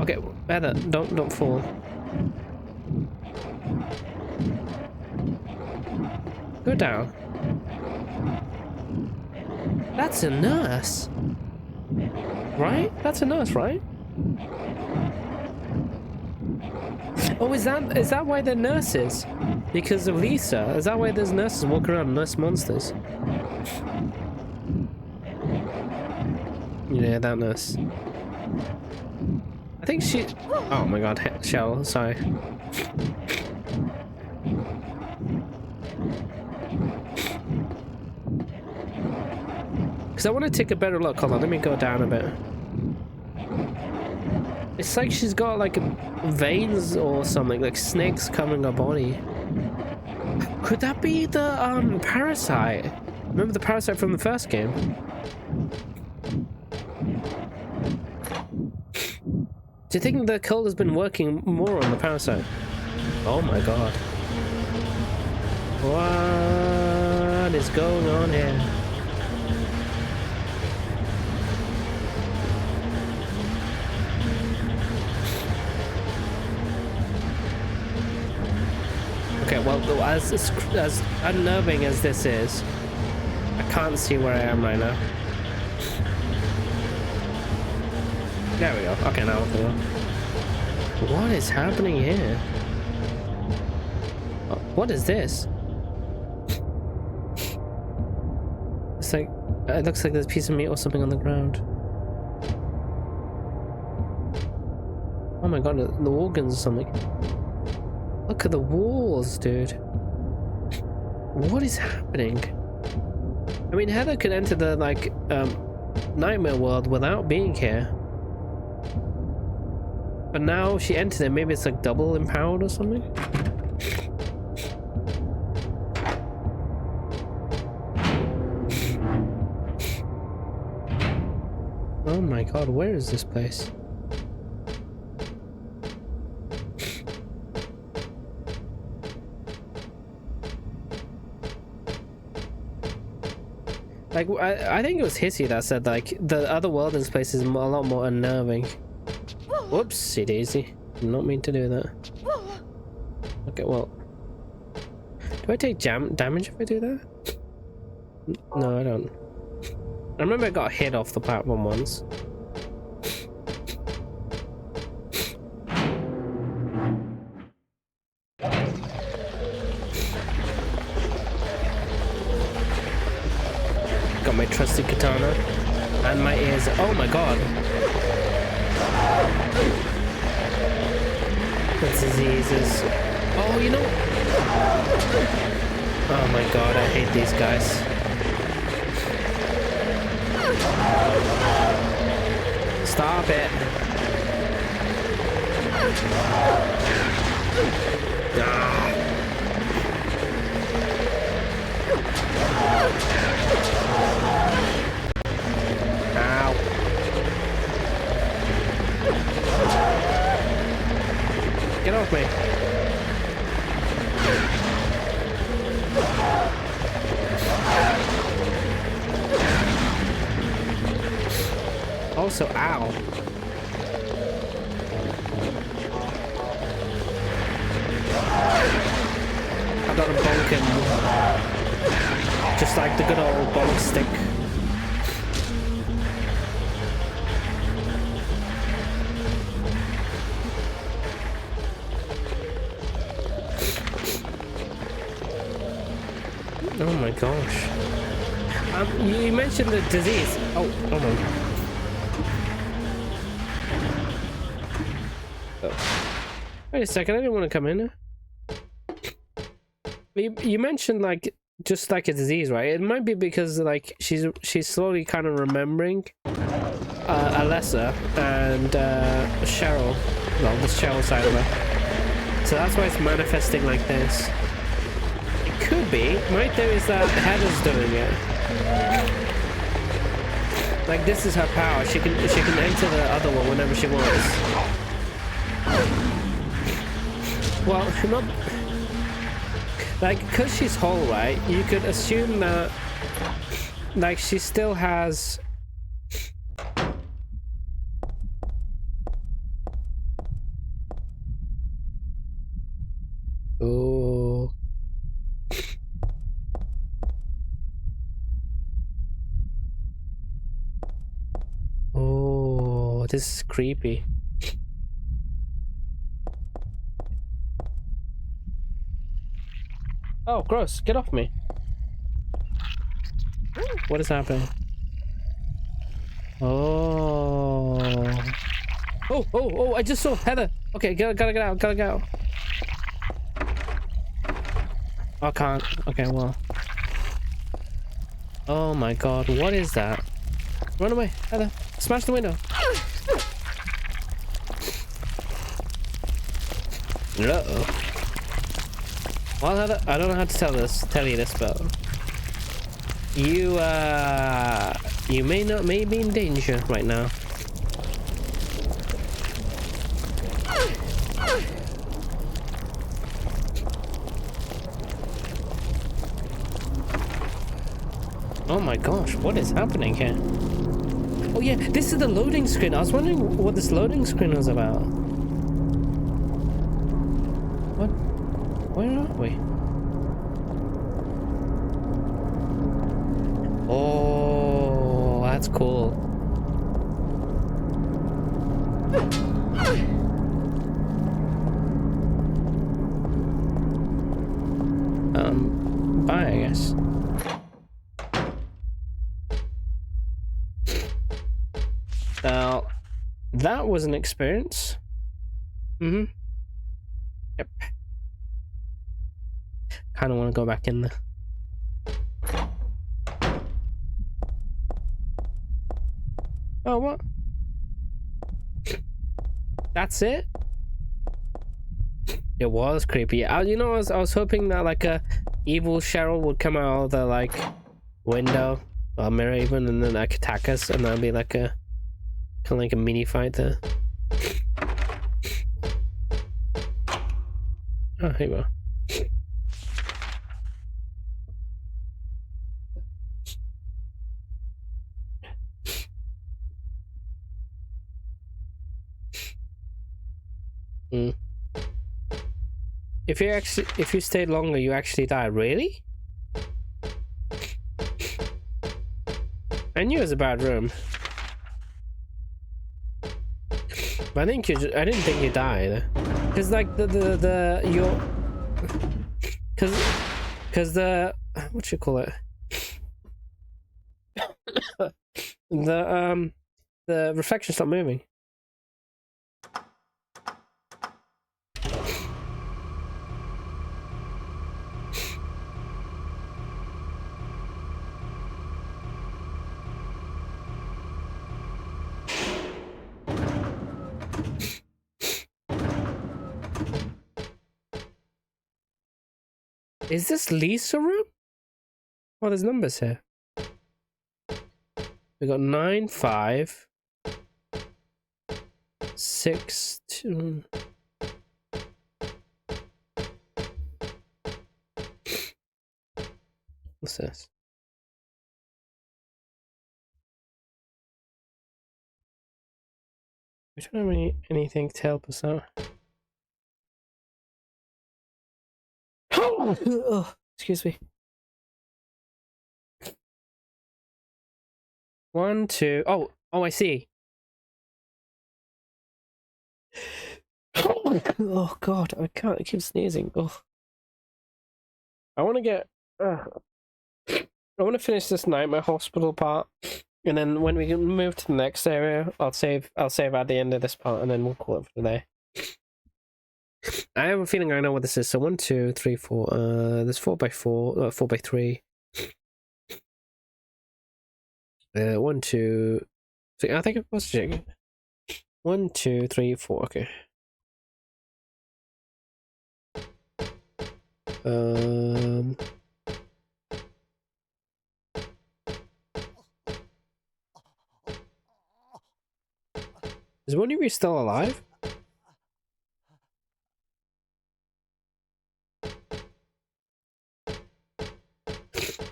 Okay, Heather, don't fall. Go down. That's a nurse. Right? That's a nurse, right? Oh, is that why they're nurses? Because of Lisa? Is that why there's nurses walking around, nurse monsters? Yeah, that nurse. I think she... Oh my god, Shell, sorry. Because I want to take a better look. Hold on, let me go down a bit. It's like she's got veins or something, like snakes covering her body. Could that be the parasite? Remember the parasite from the first game? Do you think the cult has been working more on the parasite? Oh my god. What is going on here? Okay, well, as unnerving as this is, I can't see where I am right now. There we go. Okay, now we go. What is happening here? Oh, what is this? It's like, it looks like there's a piece of meat or something on the ground. Oh my god, the organs or something. Look at the walls, dude. What is happening? I mean, Heather could enter the, nightmare world without being here. But now she entered it, maybe it's double empowered or something? Oh my god, where is this place? I think it was Hissy that said, the other world in this place is a lot more unnerving. Whoopsie daisy. Did not mean to do that. Okay, well. Do I take damage if I do that? No, I don't. I remember I got hit off the platform once. Got my trusty katana and my ears. Oh my god. That's diseases. Oh, you know. Oh my god, I hate these guys. Stop it. Ah. Ow. Get off me. Also, ow. I got a bonking. Just like the good old bonk stick. Oh my gosh. You mentioned the disease. Oh, hold on. Oh. Wait a second, I didn't want to come in. You mentioned like just like a disease, right? It might be because like she's slowly kind of remembering Alessa and Cheryl. Well, the Cheryl side of her. So that's why it's manifesting like this. It could be. My theory is that Heather's doing it. Like this is her power. She can enter the other one whenever she wants. Well, not like because she's whole, right? You could assume that like she still has. Oh. Oh, this is creepy. Oh, gross. Get off me. What is happening? Oh. Oh, I just saw Heather. Okay, gotta get out, gotta go. I can't. Okay, well. Oh my god, what is that? Run away, Heather. Smash the window. Uh-oh. Well, Heather, I don't know how to tell you this, but you may be in danger right now. Oh my gosh, what is happening here? Oh yeah, this is the loading screen. I was wondering what this loading screen was about. What? Where are we? Oh, that's cool. Bye, I guess. Now, that was an experience. Yep. Kind of want to go back in there. Oh, what? That's it? It was creepy. You know, I was hoping that like a evil Cheryl would come out of the like window or mirror even, and then like attack us, and that'd be like a kind of like a mini fight there. Oh, here we go. If you stayed longer, you actually die. Really? I knew it was a bad room. But I didn't think you died. Cause like cause the what you call it? the reflection stopped moving. Is this Lisa room? Oh, there's numbers here. We got 9, 5, 6, 2. What's this? We don't have anything to help us out. Oh, excuse me. 1, 2. Oh, I see. Oh God, I can't. I keep sneezing. Oh, I want to get. I want to finish this Nightmare Hospital part, and then when we move to the next area, I'll save at the end of this part, and then we'll call it for today. I have a feeling I know what this is. So 1, 2, 3, 4. There's 4x4, 4x3. 1, 2, 3. I think it was 1, 2, 3, 4. Okay. Is one of you still alive?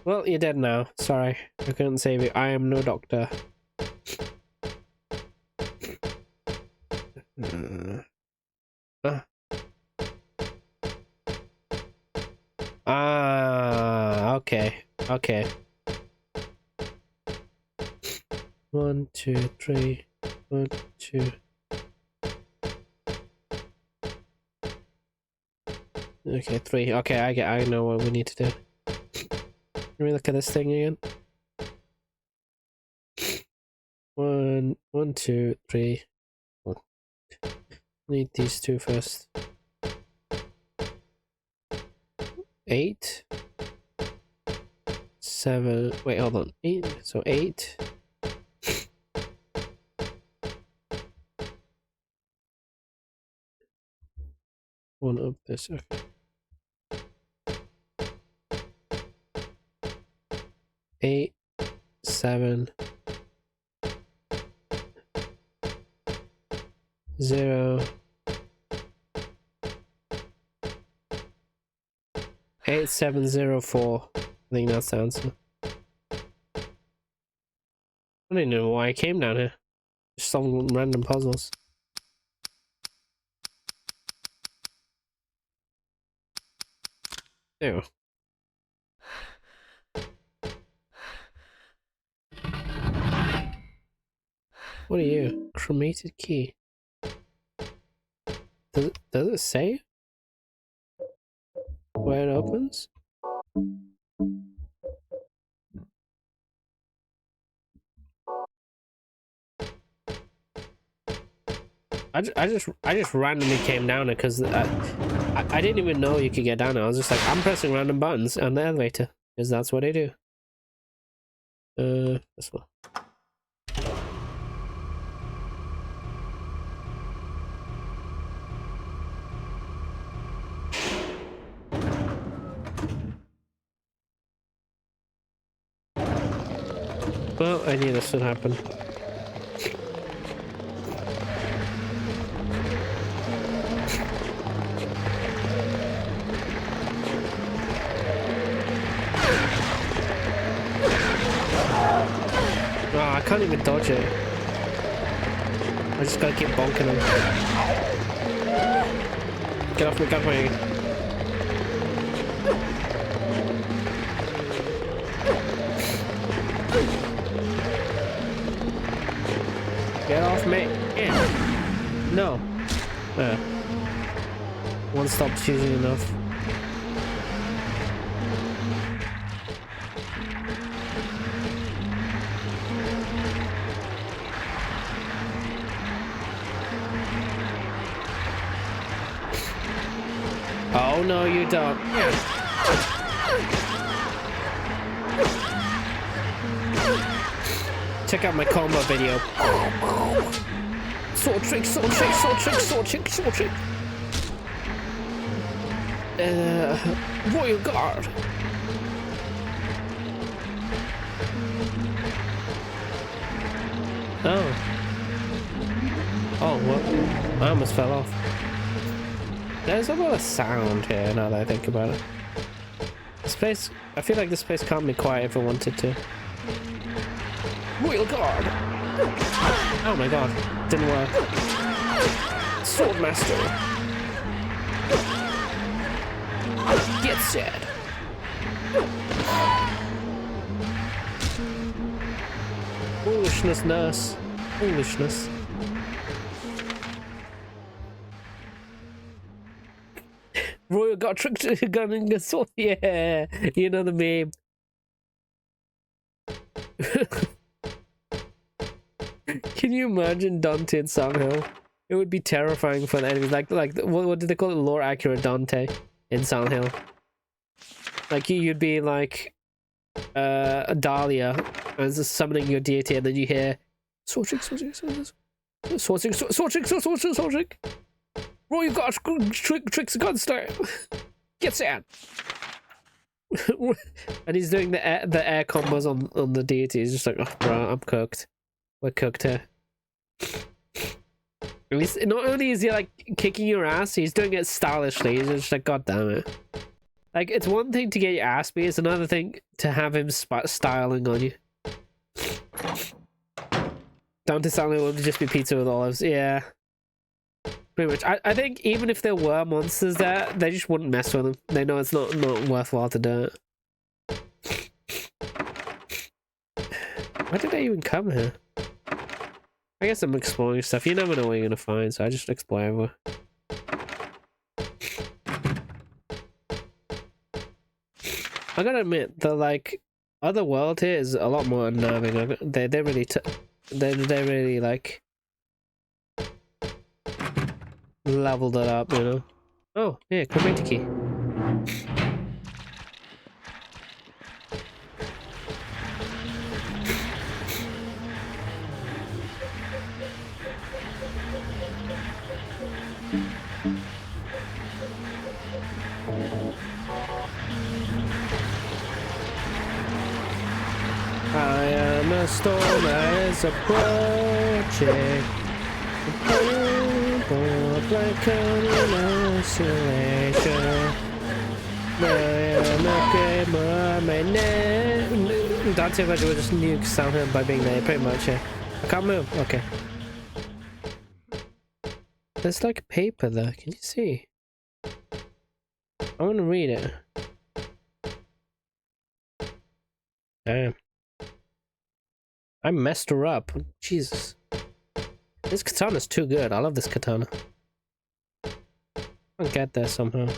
Well, you're dead now. Sorry, I couldn't save you. I am no doctor. Okay. Okay. 1, 2, 3. 1, 2. Okay, 3. Okay, I know what we need to do. Let me look at this thing again. 1, 2, 3. 4. Need these two first. 8. 7. Wait, hold on. 8. So 8. One of this. Okay. 8, 7, 0, 8, 7, 0, 4. I think that's the answer. I don't even know why I came down here. Just solving random puzzles. Ew. What are you? Cremated key. Does it say where it opens? I just randomly came down it because I didn't even know you could get down there. I was just like, I'm pressing random buttons on the elevator because that's what I do. This one. Well, I knew this would happen. Oh, I can't even dodge it. I just gotta keep bonking him. Get off me, get off me. Get off me. Yeah. No. One stop's usually enough. Oh no, you don't. Check out my combo video. Sword trick, sword trick, sword trick, sword trick, sword trick. Royal Guard. Oh. Oh, what? I almost fell off. There's a lot of sound here now that I think about it. This place, I feel like this place can't be quiet if I wanted to. Royal Guard! Oh my god, didn't work. Swordmaster. Get sad. Foolishness, nurse. Foolishness. Royal got tricked to gunning a sword. Yeah, you know the meme. Can you imagine Dante in Silent Hill? It would be terrifying for the enemies. Like what did they call it? Lore accurate Dante in Silent Hill. Like you'd be like a Dahlia as summoning your deity, and then you hear sword trick, sword trick, sword trick, sword trick, sword trick, sword trick, sword trick. Roy, you got tricks gunstyle. Get sad. And he's doing the air combos on the deity. He's just like, oh, bro, I'm cooked. We're cooked here. At least, not only is he like kicking your ass, he's doing it stylishly. He's just like, god damn it. Like, it's one thing to get your ass beat, it's another thing to have him styling on you. Dante Stanley would just be pizza with olives. Yeah. Pretty much. I think even if there were monsters there, they just wouldn't mess with them. They know it's not worthwhile to do it. Why did I even come here? I guess I'm exploring stuff. You never know what you're gonna find, so I just explore everywhere. I gotta admit, the like other world here is a lot more unnerving. They really like leveled it up, you know. Oh, yeah, cremator key. I am a storm that is approaching. Like an isolation. I am a gamer, my name. Dante Ledger will just nuke Silent Hill by being there, pretty much, yeah. I can't move, okay. There's like paper there, can you see? I want to read it. Damn. I messed her up. Jesus. This katana's too good. I love this katana. I'll get there somehow.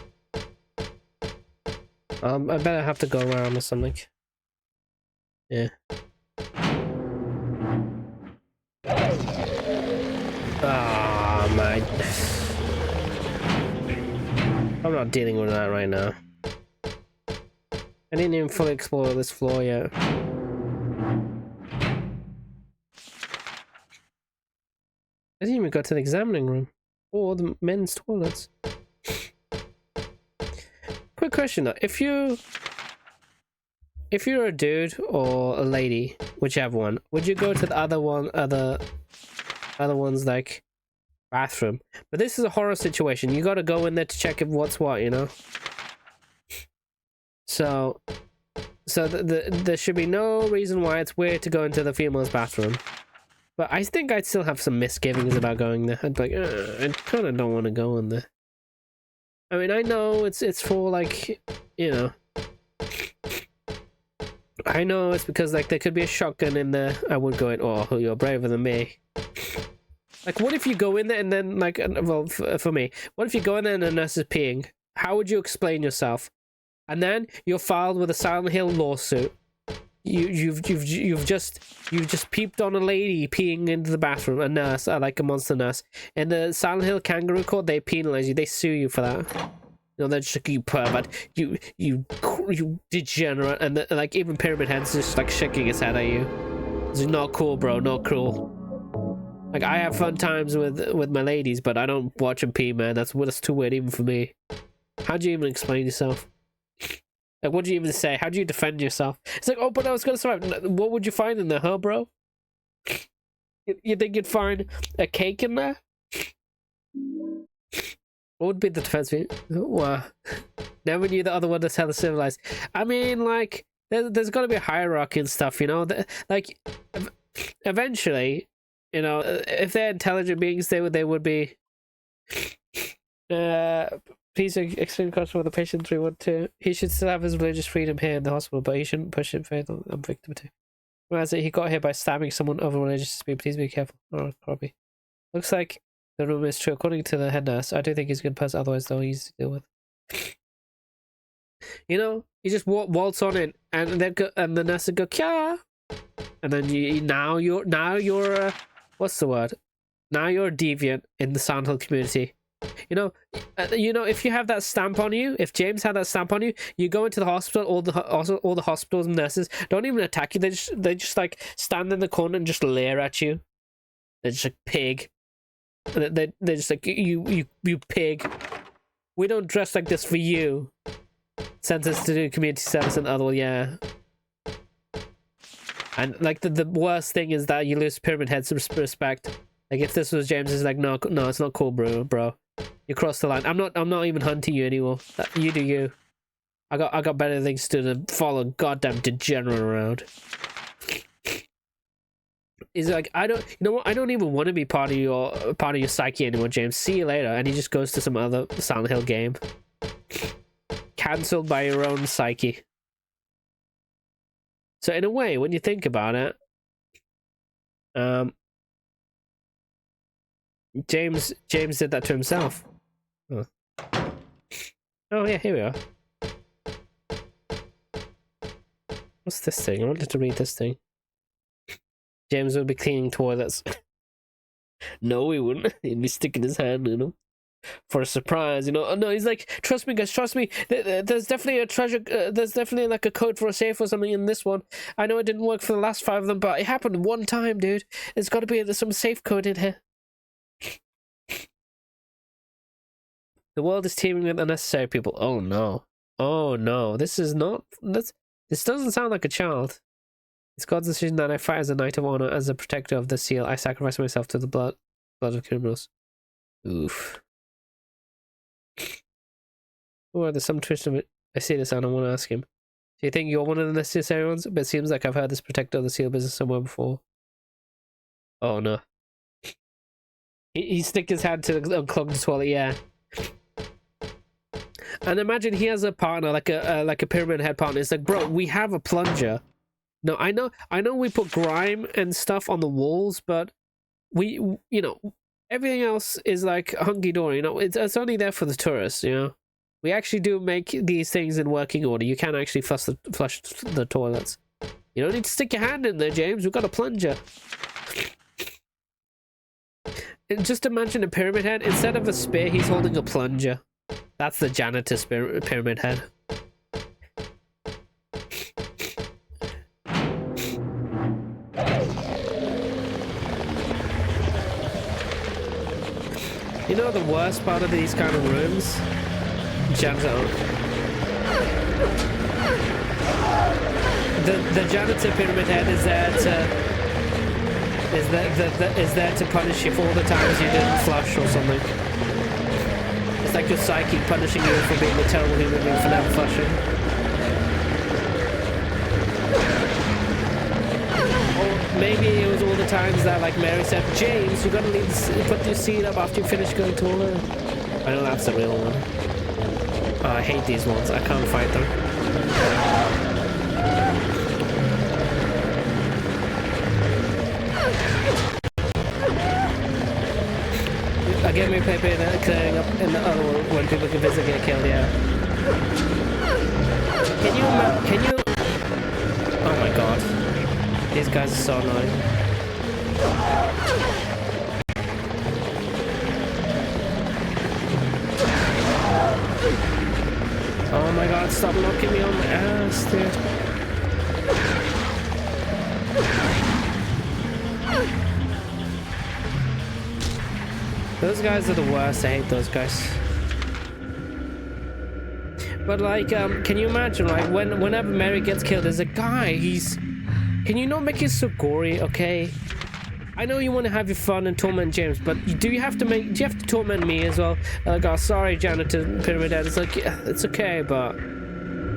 I better have to go around or something. Yeah. Ah, my. I'm not dealing with that right now. I didn't even fully explore this floor yet. I didn't even go to the examining room or the men's toilets. Quick question though, if you're a dude or a lady, whichever one, would you go to the other one's like bathroom? But this is a horror situation. You got to go in there to check if what's what, you know. So there should be no reason why it's weird to go into the female's bathroom. But I think I'd still have some misgivings about going there. I'd be like, I kind of don't want to go in there. I mean, I know it's for like, you know. I know it's because like there could be a shotgun in there. I would go in. Oh, you're braver than me. Like, what if you go in there and then like, well, for me, what if you go in there and the nurse is peeing? How would you explain yourself? And then you're filed with a Silent Hill lawsuit. You've just peeped on a lady peeing into the bathroom, a nurse, like a monster nurse. In the Silent Hill Kangaroo Court, they penalize you. They sue you for that. You know, they're just like, you pervert, you degenerate, and like even Pyramid Head's just like shaking his head at you. It's not cool, bro. Not cool. Like, I have fun times with my ladies, but I don't watch them pee, man. That's too weird even for me. How do you even explain yourself? Like, what do you even say? How do you defend yourself? It's like, oh, but I was gonna survive. What would you find in there, huh, bro? You think you'd find a cake in there? What would be the defense? Wow. Never knew the other one was hella civilized. I mean, like, there's got to be a hierarchy and stuff, you know? Like, eventually, you know, if they're intelligent beings, they would be Please explain the cost for the patient 312. He should still have his religious freedom here in the hospital, but he shouldn't push it further. I'm victim too. Whereas he got here by stabbing someone of a religious spirit. Please be careful. Oh, probably. Looks like the rumor is true. According to the head nurse, I don't think he's a good person. Otherwise, they'll easy to deal with. You know, you just waltz on in, and then and the nurse would go, "Kya," and then now you're what's the word? Now you're a deviant in the Sandhill community. You know, if you have that stamp on you, if James had that stamp on you, you go into the hospital. All the hospitals and nurses don't even attack you. They just like stand in the corner and just leer at you. They're just like, pig. They're just like, you pig. We don't dress like this for you. Sends us to do community service and other, yeah. And like the worst thing is that you lose Pyramid Head's respect. Like if this was James, it's like, no, it's not cool, bro. You crossed the line. I'm not even hunting you anymore. You do you. I got better things to do than follow goddamn degenerate around. He's like, I don't even want to be part of your psyche anymore, James. See you later. And he just goes to some other Silent Hill game. Cancelled by your own psyche. So in a way, when you think about it, James did that to himself. Oh yeah, here we are. What's this thing? I wanted to read this thing. James would be cleaning toilets. No, he wouldn't. He'd be sticking his hand in them for a surprise. Oh, no, he's like, trust me, guys, trust me. There's definitely a treasure. There's definitely like a code for a safe or something in this one. I know it didn't work for the last 5 of them, but it happened one time, dude. There's got to be some safe code in here. The world is teeming with unnecessary people. Oh no. Oh no. This doesn't sound like a child. It's God's decision that I fight as a knight of honor, as a protector of the seal. I sacrifice myself to the blood of criminals. Oof. Oh, there's some twist of it. I see this and I want to ask him. Do you think you're one of the necessary ones? But it seems like I've heard this protector of the seal business somewhere before. Oh no. He stick his hand to unclog the toilet, yeah. And imagine he has a partner, like a Pyramid Head partner. It's like, bro, we have a plunger. No, I know we put grime and stuff on the walls, but we everything else is like hunky-dory, it's only there for the tourists, We actually do make these things in working order. You can actually flush the toilets. You don't need to stick your hand in there, James. We've got a plunger. And just imagine a Pyramid Head. Instead of a spear, he's holding a plunger. That's the janitor's Pyramid Head. You know the worst part of these kind of rooms? Janitor. The janitor Pyramid Head is there to punish you for all the times you didn't flush or something. It's like your psyche punishing you for being a terrible human being for never flushing. Or maybe it was all the times that, like Mary said, James, you gotta put your seat up after you finish going to toilet. I know that's the real one. Oh, I hate these ones. I can't fight them. Again, we play clearing up in the other one when people can visit get killed, yeah. Can you... Oh my god. These guys are so annoying. Oh my god, stop knocking me on the ass, dude. Those guys are the worst. I hate those guys. But like, can you imagine, like, whenever Mary gets killed, there's a guy, can you not make it so gory, okay? I know you want to have your fun and torment James, but do you have to torment me as well? Like, oh, sorry, janitor Pyramid Head. It's like, yeah, it's okay, but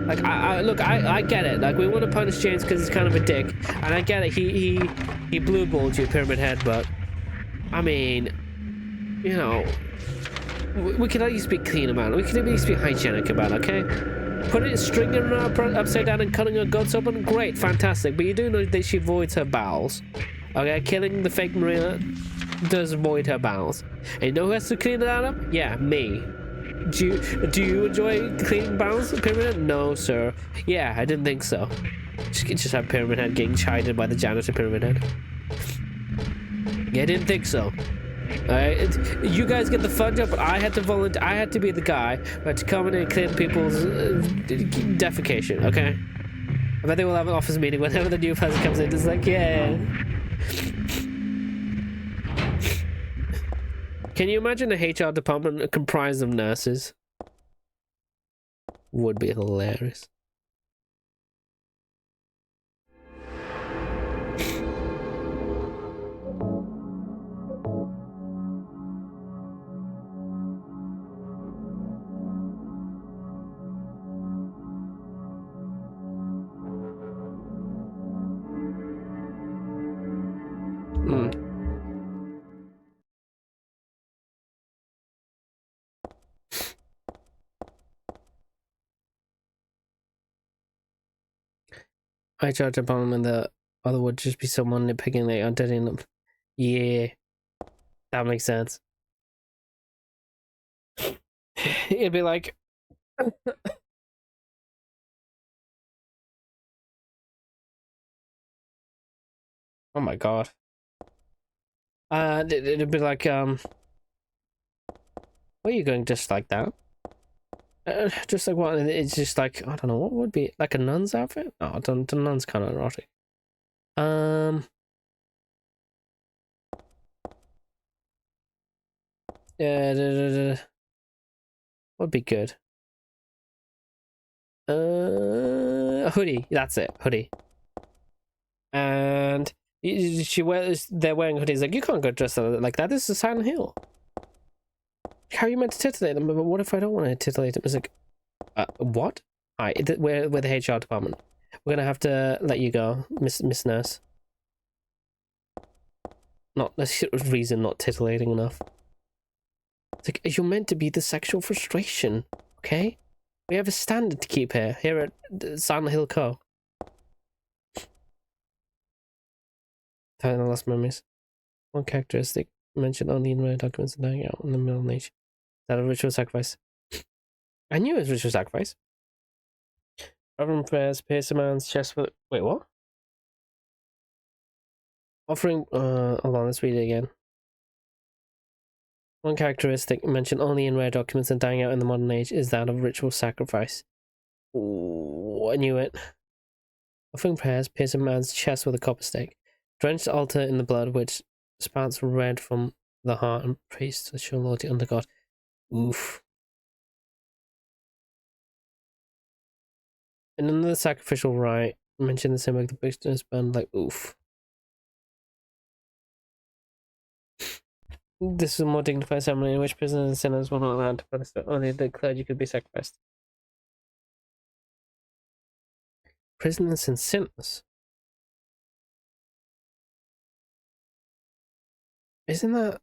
like, I get it. Like, we want to punish James because he's kind of a dick, and I get it. He blue balled you, Pyramid Head, but I mean, we can at least be clean about it. We can at least be hygienic about it, okay? Putting it, stringing her up upside down and cutting her guts open, great, fantastic. But you do know that she voids her bowels. Okay, killing the fake Maria does void her bowels. And you know who has to clean that up? Yeah, me. Do you enjoy cleaning bowels, Pyramid Head? No, sir. Yeah, I didn't think so. Just have Pyramid Head getting chided by the janitor, Pyramid Head. Yeah, I didn't think so. Alright, you guys get the fun job, but I had to volunteer. I had to be the guy who had to come in and clean people's defecation, okay? I bet they will have an office meeting whenever the new person comes in. It's like, yeah. Can you imagine a HR department comprised of nurses? Would be hilarious. HR department, the other would just be someone nitpicking like I'm deading them. Yeah, that makes sense. It'd be like, oh my god. It'd be like, where are you going just like that? Just like what? It's just like, I don't know, what would be like a nun's outfit? No, the nun's kind of erotic. Yeah, would be good. A hoodie. That's it, hoodie. And they're wearing hoodies. Like, you can't go dressed like that. This is Silent Hill. How are you meant to titillate them? But what if I don't want to titillate them? It's like, what? Hi, we're the HR department. We're gonna have to let you go, Miss Nurse. Not a reason not titillating enough. It's like, you're meant to be the sexual frustration, okay? We have a standard to keep here at Silent Hill Co. Title Lost Memories. One characteristic mentioned only in rare documents and dying out in the Middle Age. That a ritual sacrifice. I knew it was ritual sacrifice. Offering prayers, pierce a man's chest with. Wait, what? Offering. Hold on, let's read it again. One characteristic mentioned only in rare documents and dying out in the modern age is that of ritual sacrifice. Ooh, I knew it. Offering prayers, pierce a man's chest with a copper stake. Drench the altar in the blood which spouts red from the heart and prays to show loyalty under God. Oof. And another sacrificial rite mentioned the same like the prisoners burned like oof. This is a more dignified ceremony in which prisoners and sinners were not allowed to participate. Only the clergy could be sacrificed. Prisoners and sinners? Isn't that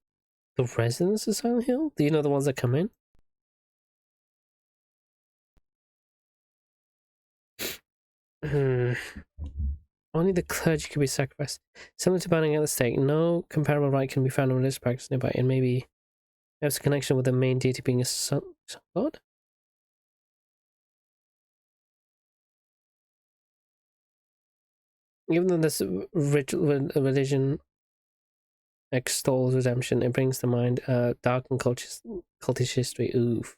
the residents of Silent Hill? Do you know the ones that come in? Only the clergy can be sacrificed. Similar to burning at the stake, no comparable rite can be found in religious practice nearby, and maybe there's a connection with the main deity being a sun god? Even though this religion extols redemption, it brings to mind dark and cultish history. Oof.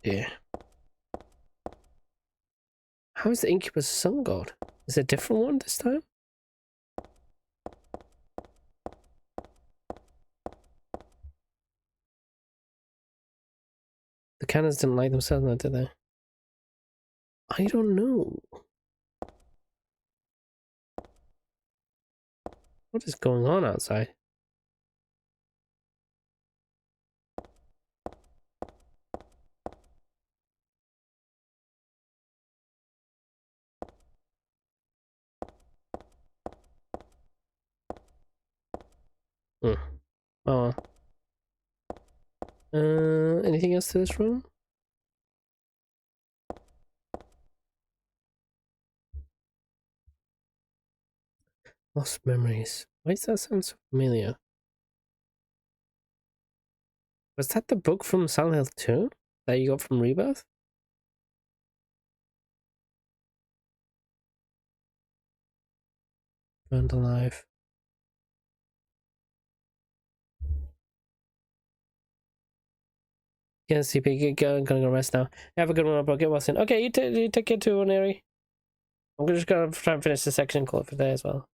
Yeah. How is the Incubus sun god? Is it a different one this time? The cannons didn't light themselves now, did they? I don't know. What is going on outside? Oh. Anything else to this room? Lost memories. Why does that sound so familiar? Was that the book from Silent Hill 2 that you got from Rebirth? Burned alive. Yeah, CP, gonna go rest now. Have a good one, bro. Get well soon. Okay, you take care too, Neri. I'm just gonna try and finish the section and call it for today as well.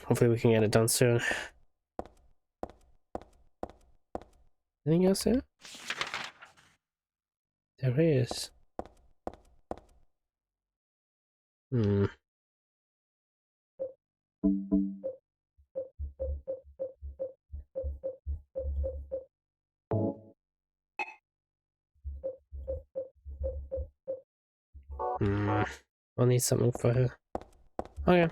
Hopefully we can get it done soon. Anything else here? There is. Hmm. I'll need something for her. Okay.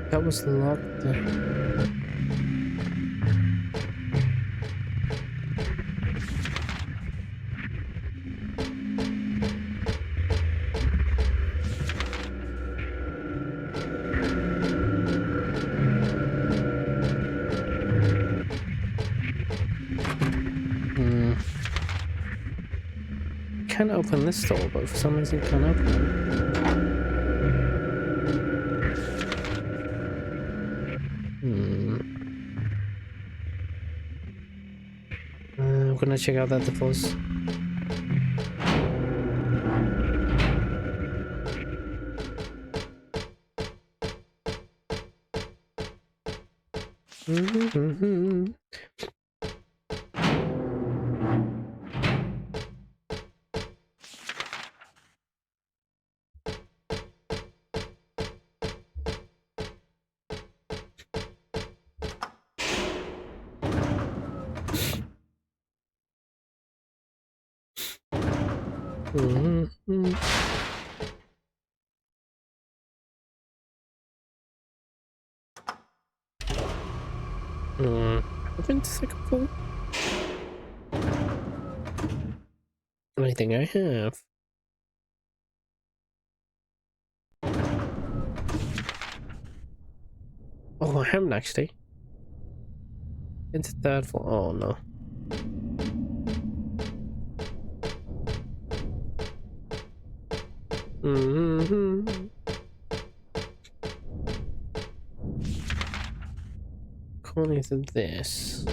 That was locked. Can't open this door, but for some reason can't open it. I'm gonna check out that doors. Open to second floor. Anything I have. Oh, I haven't actually. Into third floor. Oh no. According to this.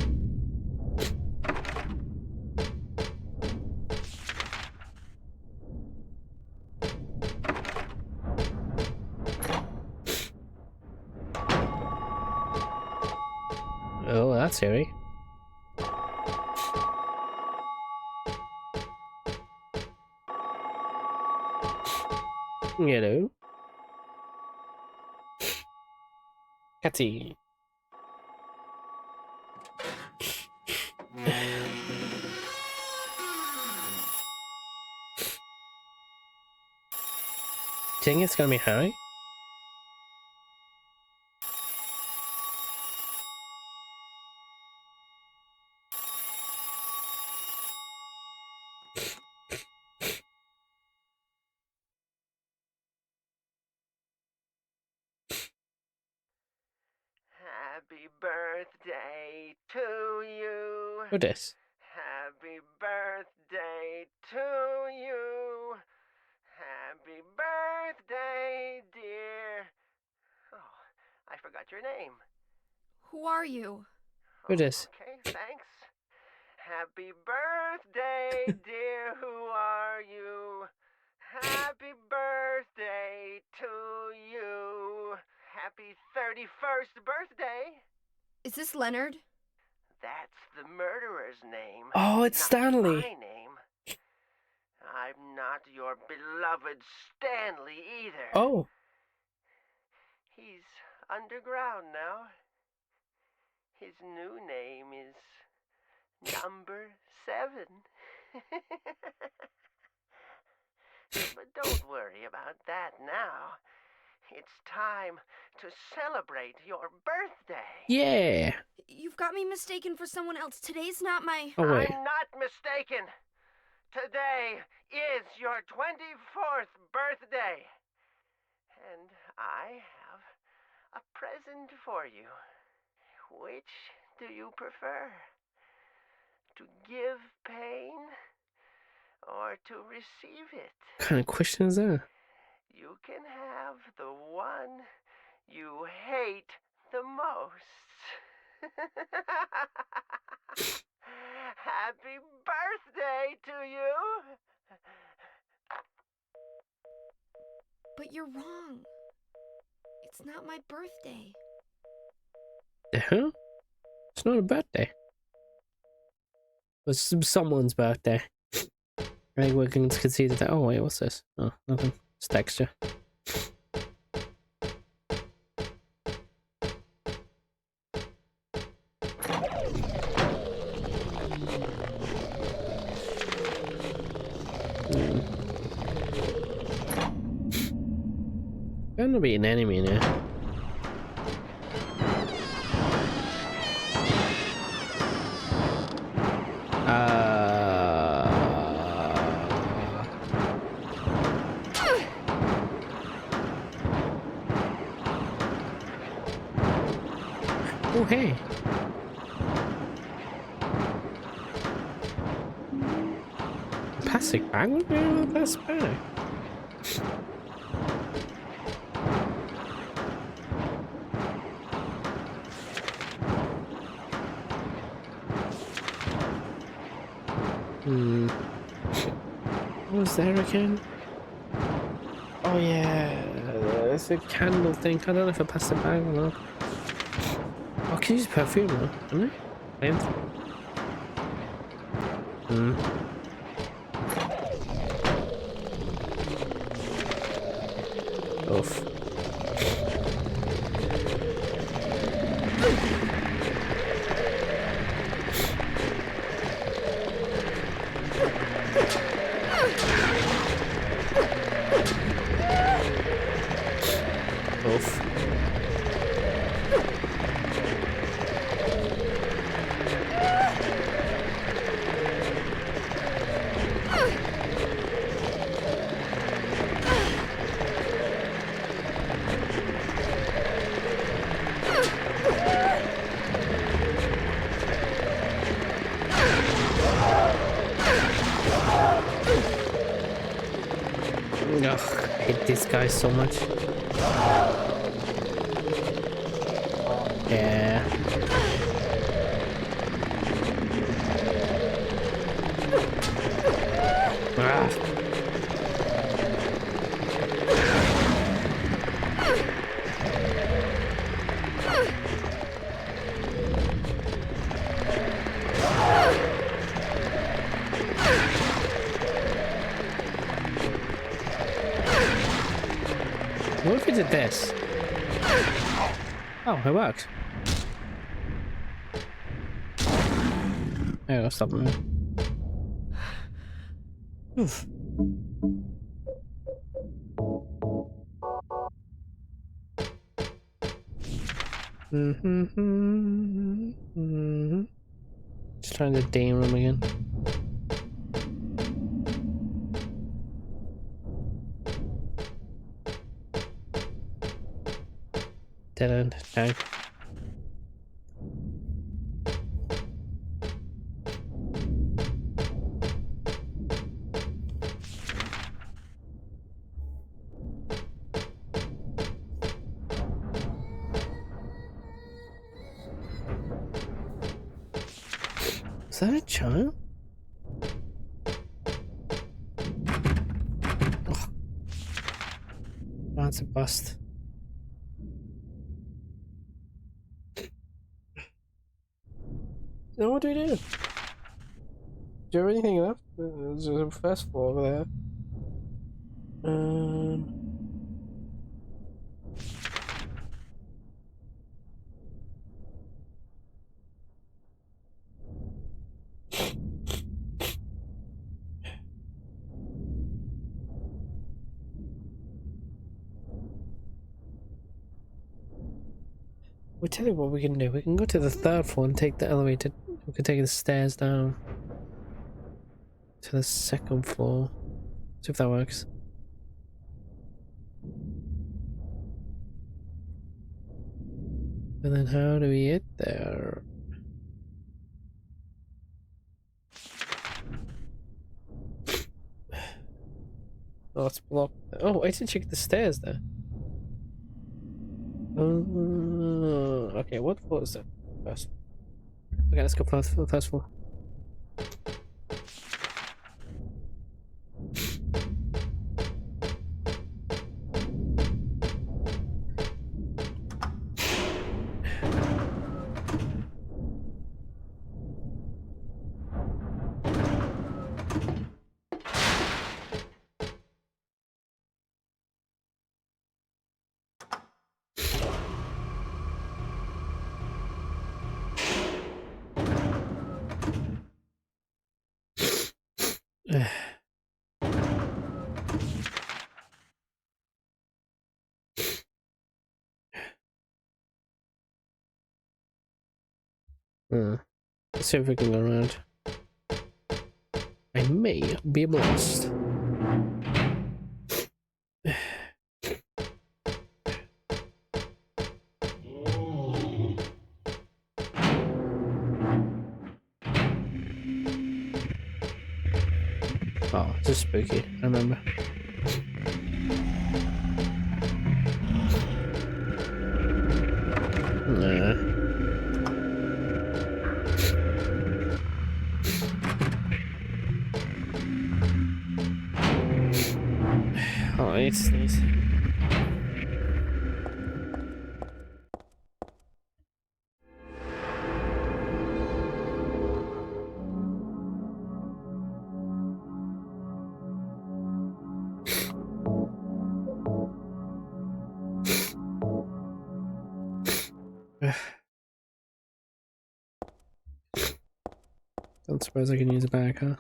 Oh, that's eerie. Hello. Catty. Do you think it's gonna be Harry? Happy birthday to you. Who this? Happy birthday to you. Happy birthday, dear. Oh, I forgot your name. Who are you? Who this? Okay, thanks. Happy birthday, dear. Who are you? Happy birthday to you. Happy 31st birthday. Is this Leonard? That's the murderer's name. Oh, it's not Stanley. my name. I'm not your beloved Stanley either. Oh. He's underground now. His new name is Number 7. But don't worry about that now. It's time to celebrate your birthday. Yeah. You've got me mistaken for someone else. Today's not my... Oh, wait. I'm not mistaken. Today is your 24th birthday. And I have a present for you. Which do you prefer? To give pain or to receive it? What kind of question is that? You can have the one you hate the most. Happy birthday to you! But you're wrong. It's not my birthday. The hell? It's not a birthday. It's someone's birthday. I think we can concede that. Oh, wait, what's this? Oh, nothing. It's texture. Gonna be an enemy now. Oh, hey. Plastic bag? What the plastic bag? What was there again? Oh yeah, it's a candle thing. I don't know if I passed it back or not. Oh, I can use perfume though, can I? Oof. Oof. Ugh, I hate this guy so much. Yeah. Ah. What if we did this? Oh, it worked. There we go, stop moving. Oof. Just trying the game room again. Dead end. Okay. Is that a child? Oh. That's a bust. Now what do we do? Do you have anything left? There's a first floor over there. We tell you what we can do. We can go to the third floor and take the elevator. We can take the stairs down to the second floor. See if that works. And then how do we get there? Oh, it's blocked. Oh, I didn't check the stairs there. Okay, what floor is that? First. Okay, let's go first, first floor. Let's see if we can go around. I may be lost. Oh, this is spooky. I remember. Nah. Oh, I need to sneeze. Don't suppose I can use a bag, huh?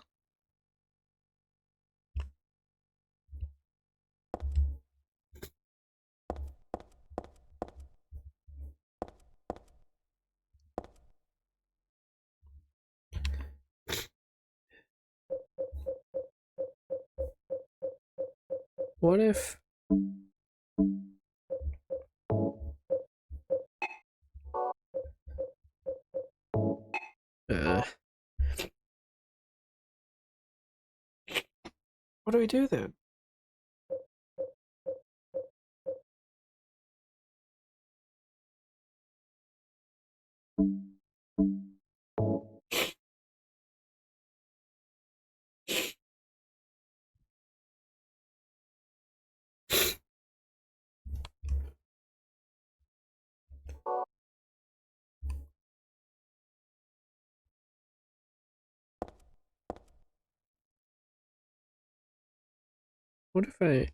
What if... What do we do then? What if I...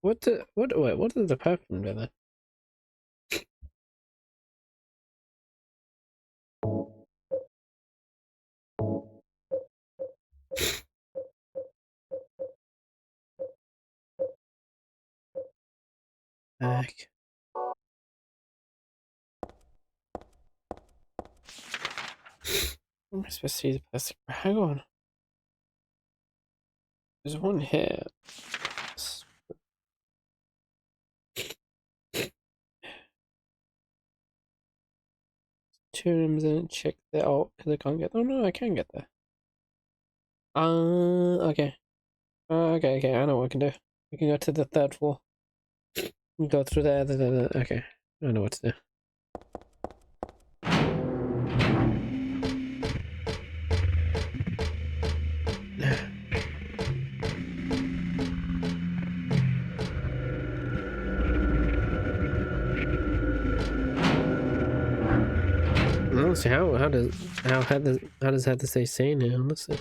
What the... Wait, what did the perfume do then? Back. Where am I supposed to use a plastic bag? Hang on. There's one here. Two rooms and check that out because I can't get there. Oh no, I can get there. Okay. Okay, I know what I can do. We can go to the third floor. We go through there. Okay, I know what to do. Honestly, how does Heather stay sane here? Honestly.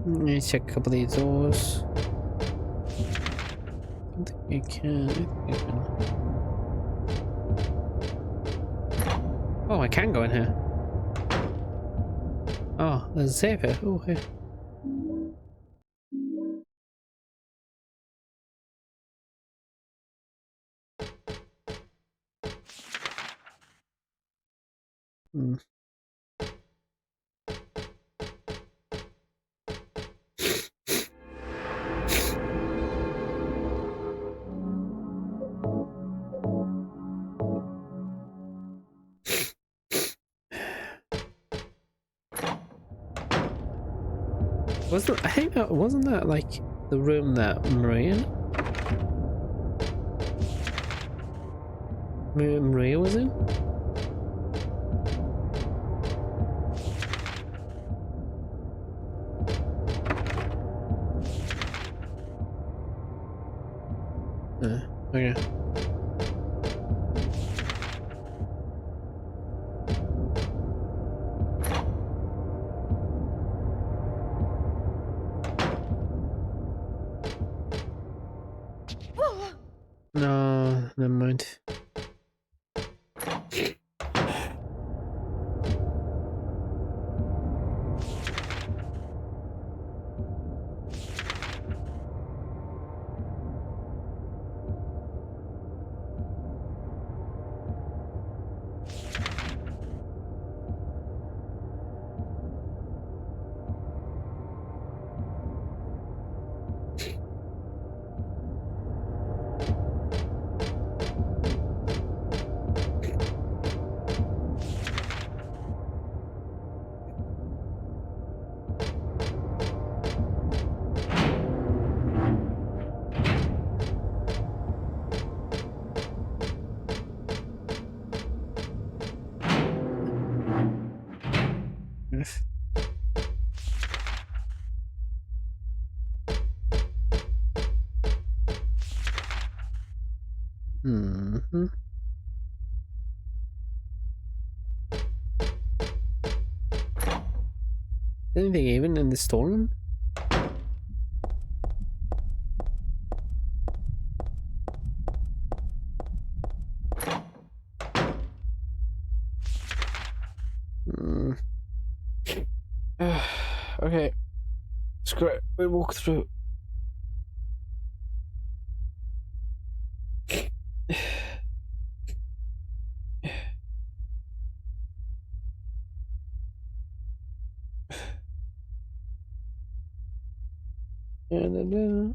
Let me check a couple of these doors. I don't think we can. Oh, I can go in here. Oh, there's a safe here. Oh, here. Hmm. I think that wasn't that like the room that Maria was in? Okay. No, never mind. Yes. Mm-hmm. Anything even in the storeroom? Mm. Okay. Screw it. We walk through. And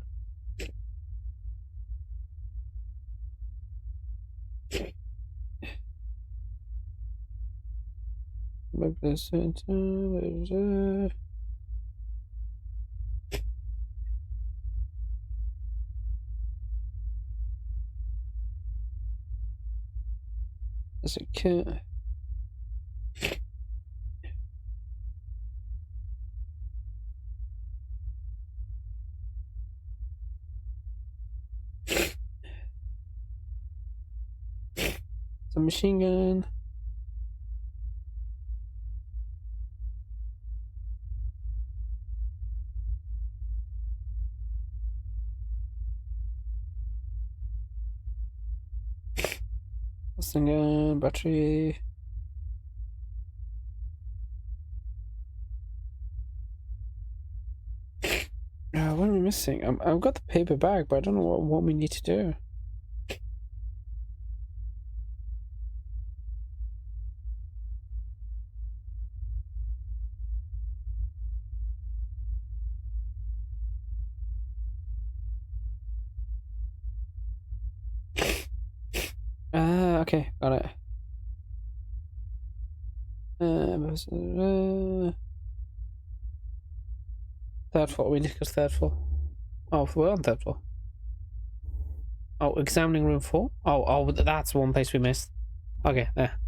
back to the center. There's a cat. the machine gun. Machine gun, battery. What am I missing? I've got the paper bag, but I don't know what we need to do. Okay, got it. Third floor. We need to go to third floor. Oh, we're on third floor. Oh, examining room 4? Oh, that's one place we missed. Okay, there.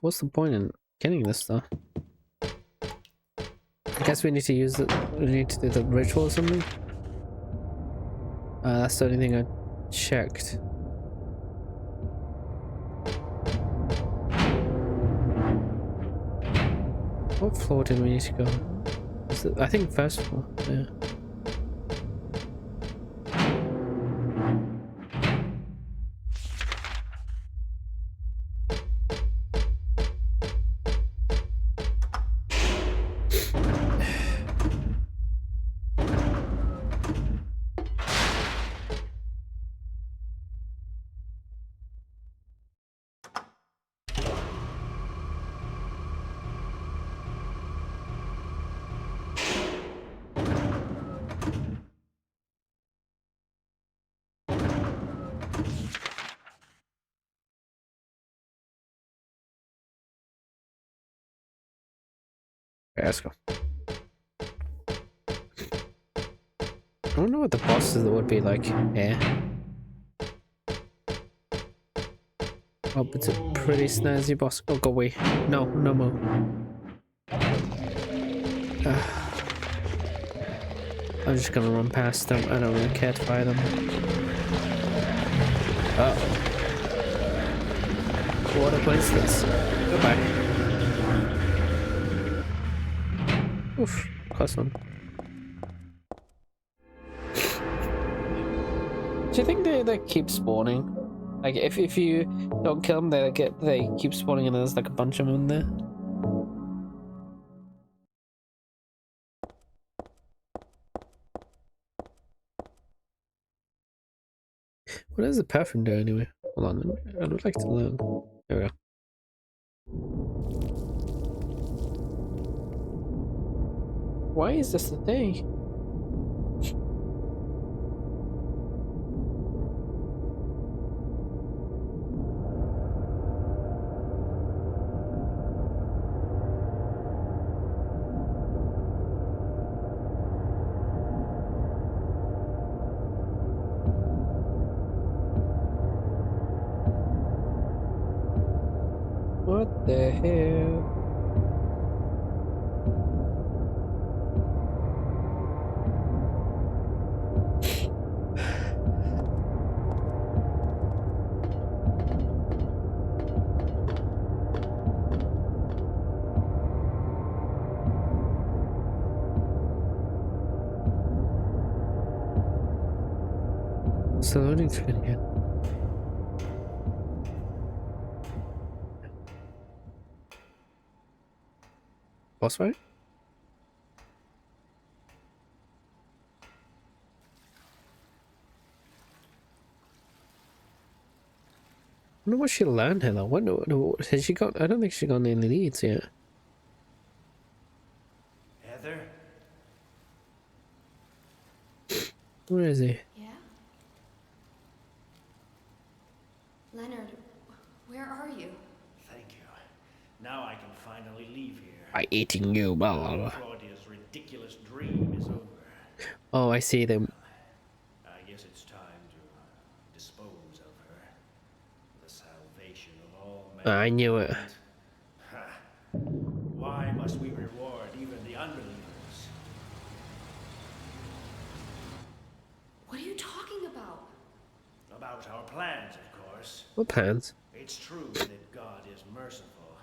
What's the point in getting this stuff? I guess we need to use it. We need to do the ritual or something. That's the only thing I checked. What floor did we need to go? I think first floor. Yeah. Okay, let's go. I wonder what the bosses would be like here. Oh, it's a pretty snazzy boss. Oh, go away. No, no more. I'm just gonna run past them. I don't really care to fight them. Uh-oh. What a coincidence. Goodbye. Oof, close one. Do you think they keep spawning? Like if you don't kill them, they keep spawning and there's like a bunch of them in there. What does the perfume do anyway? Hold on, I would like to learn. There we go. Why is this the thing? What the hell? It's the loading screen again. Boss fight? I wonder what she learned here though. What has she got? I don't think she got any leads yet. Where is he? Yeah? Leonard, where are you? Thank you. Now I can finally leave here. By eating you, blah blah blah. Claudia's ridiculous dream is over. Oh, I see them. I guess it's time to dispose of her. The salvation of all mankind. I knew it. Ha. Why must we reward even the unbelievers? What are you talking about? About our plans, of course. What plans? It's true that God is merciful,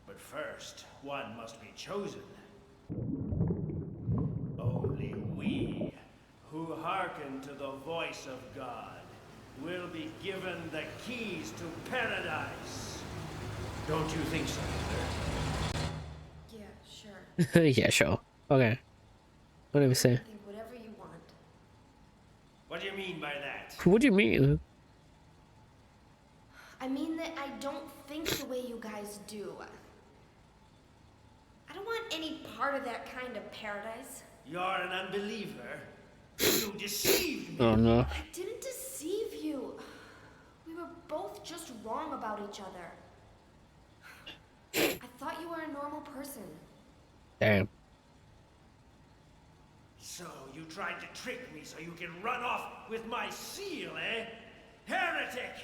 but first, one must be chosen. Only we, who hearken to the voice of God, will be given the keys to paradise. Don't you think so, Mother? Yeah, sure. Yeah, sure. Okay. What did we say? Think whatever you want. What do you mean by that? What do you mean? I mean that I don't think the way you guys do. I don't want any part of that kind of paradise. You're an unbeliever. You deceived me. Oh no. I didn't deceive you. We were both just wrong about each other. I thought you were a normal person. Damn. So you tried to trick me so you can run off with my seal, eh? Heretic!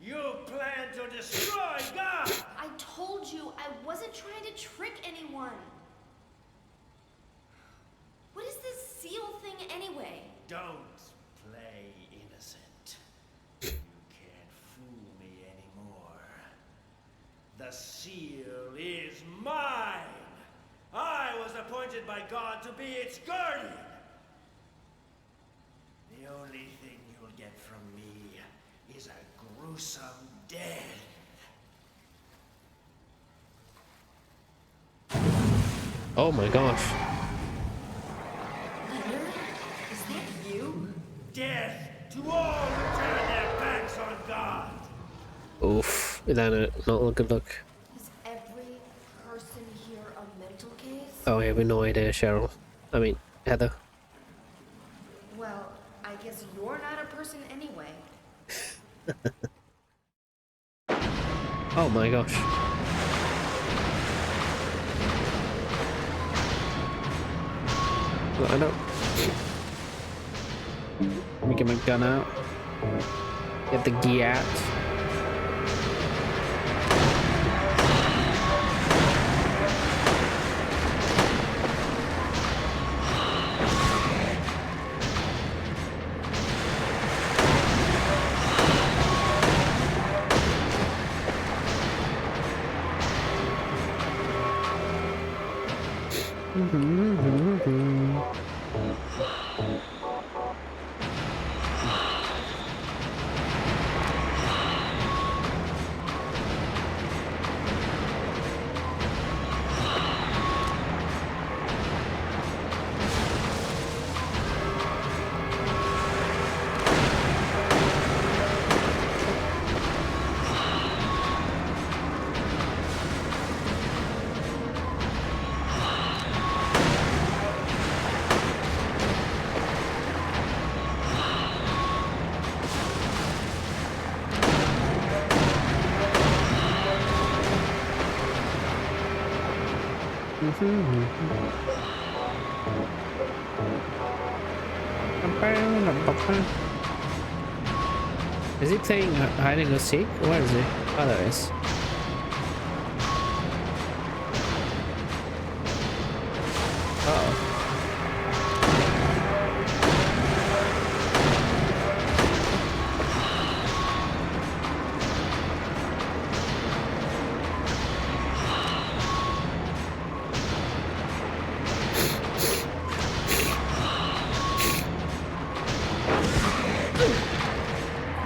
You plan to destroy God! I told you I wasn't trying to trick anyone. What is this seal thing anyway? Don't play innocent. You can't fool me anymore. The seal is mine! I was appointed by God to be its guardian! The only thing you'll get from me is a gruesome death. Oh my gosh. Leonard? Is that you? Death to all who turn their backs on God! Oof. Is that it? Not a good look. Is every person here a mental case? Oh, I have no idea, Cheryl. I mean, Heather. Well, I guess you're not a person anyway. Oh my gosh. I don't. Let me get my gun out. Get the Giat. Is he playing hide and go seek? Where is he? Oh, there he is. Uh-oh.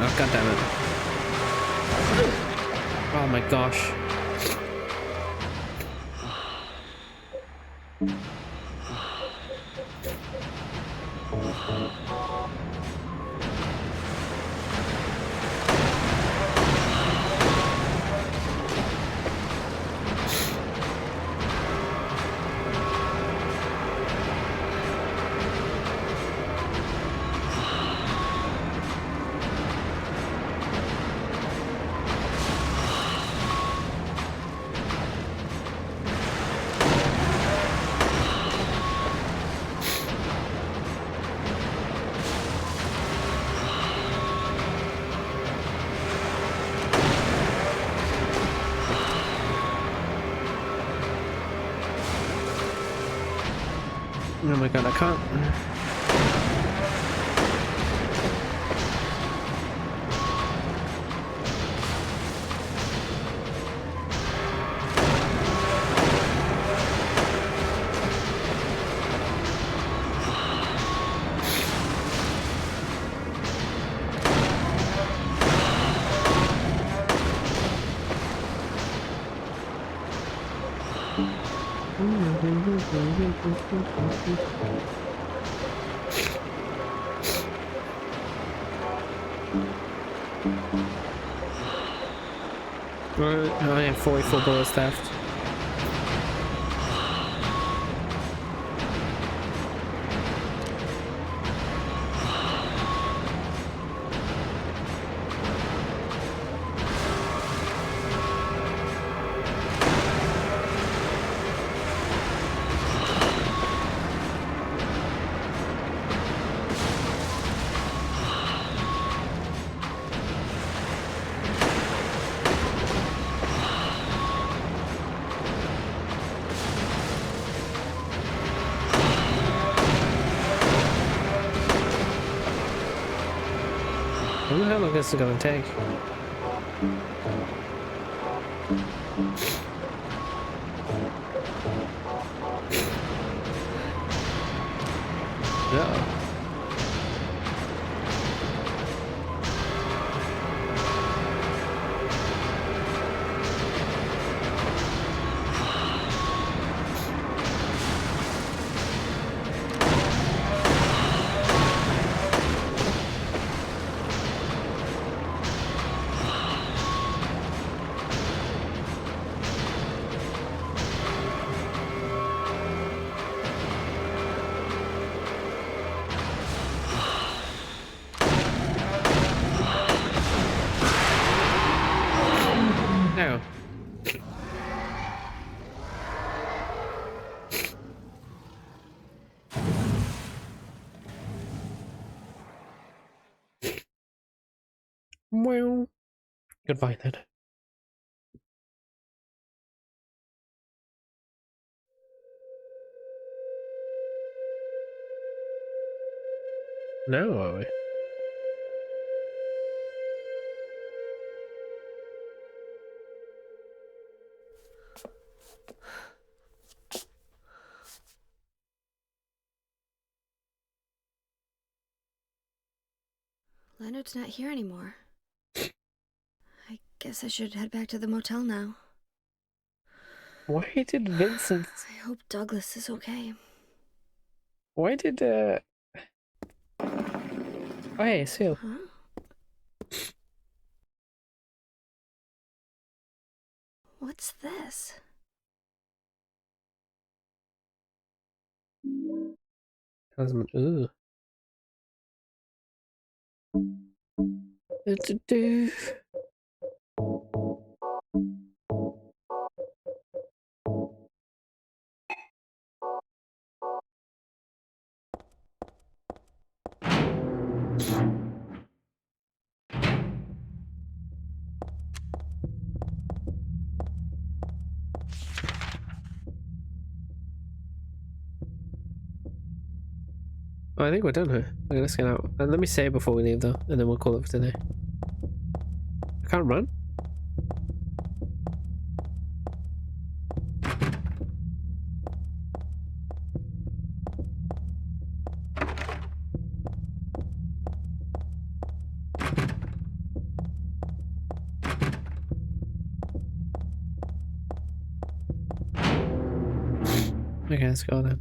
Oh, God damn it. Oh my gosh. Oh my god, I can't. Oh yeah, 44 bullets left. How the hell is this gonna take? Yeah. No. Well, goodbye then. No, are we? Leonard's not here anymore. I guess I should head back to the motel now. Why did Vincent? I hope Douglas is okay. Why did Oh hey, Seal. Huh? What's this? Husband. Ooh. Do. Oh, I think we're done here. Okay, let's get out. And let me save before we leave though, and then we'll call it for today. I can't run? Okay, let's go then.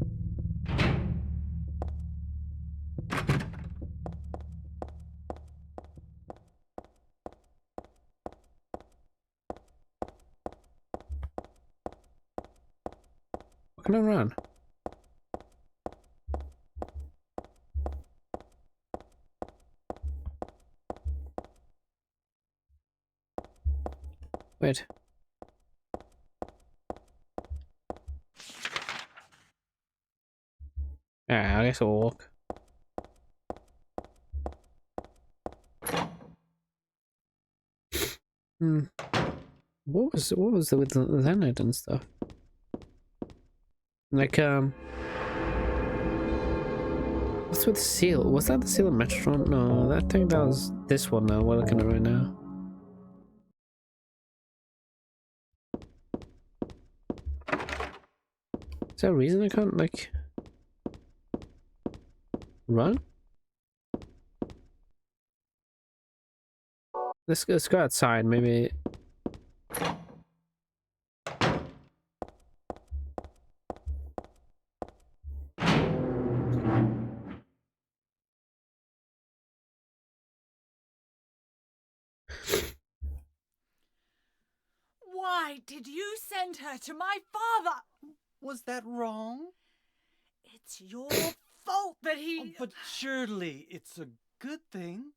Can I run? Wait. Yeah, I guess I'll walk. Hmm. What was it with Leonard and stuff? Like What's with the seal? Was that the seal of Metatron? No, I think that was this one now. We're looking at it right now. Is there a reason I can't, like, run? Let's go outside, maybe. Why did you send her to my father? Was that wrong? It's your fault that he... Oh, but surely it's a good thing.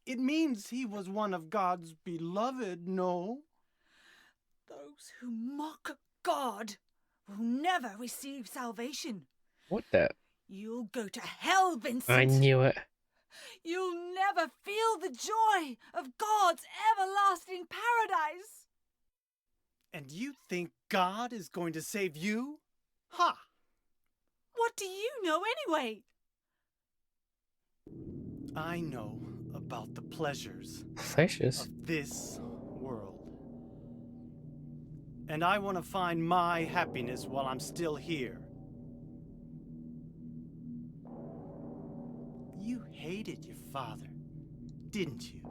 It means he was one of God's beloved, no? Those who mock God will never receive salvation. What the? You'll go to hell, Vincent. I knew it. You'll never feel the joy of God's everlasting paradise. And you think God is going to save you? Ha! What do you know anyway? I know about the pleasures Pleasures? of this world. And I want to find my happiness while I'm still here. You hated your father, didn't you?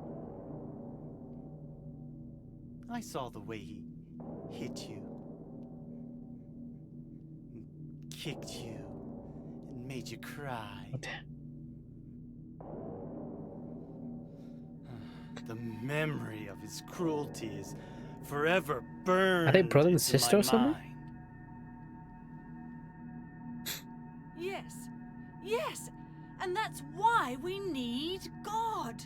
I saw the way he hit you, and kicked you, and made you cry. What? The memory of his cruelty is forever burned. Are they brother and into sister my or something? mind. Yes, and that's why we need God.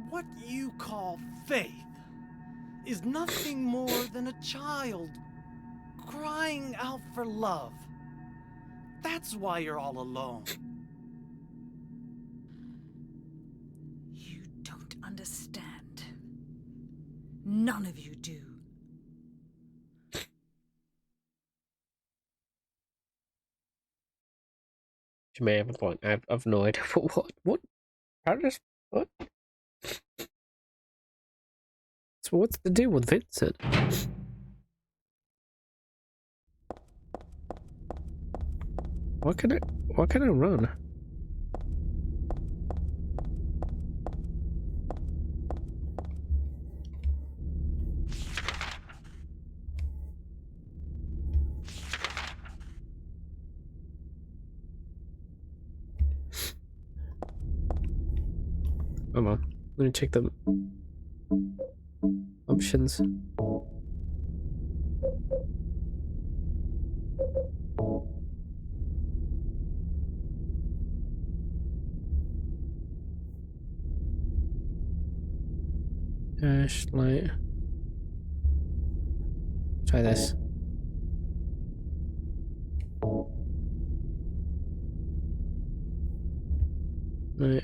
What you call faith is nothing more than a child crying out for love. That's why you're all alone. You don't understand. None of you do. You may have a point. I've no idea. What? How does... What? So what's the deal with Vincent? What can I run? Come on. Let me check the options. Flashlight. Try this. Right.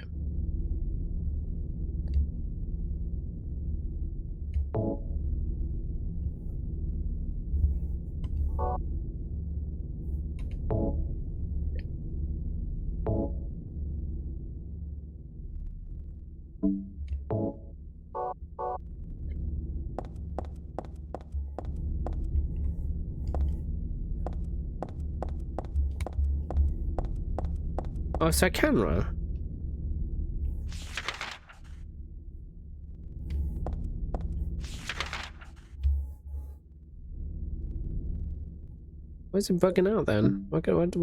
Oh, so I can run. Why is it bugging out then? Why? Hold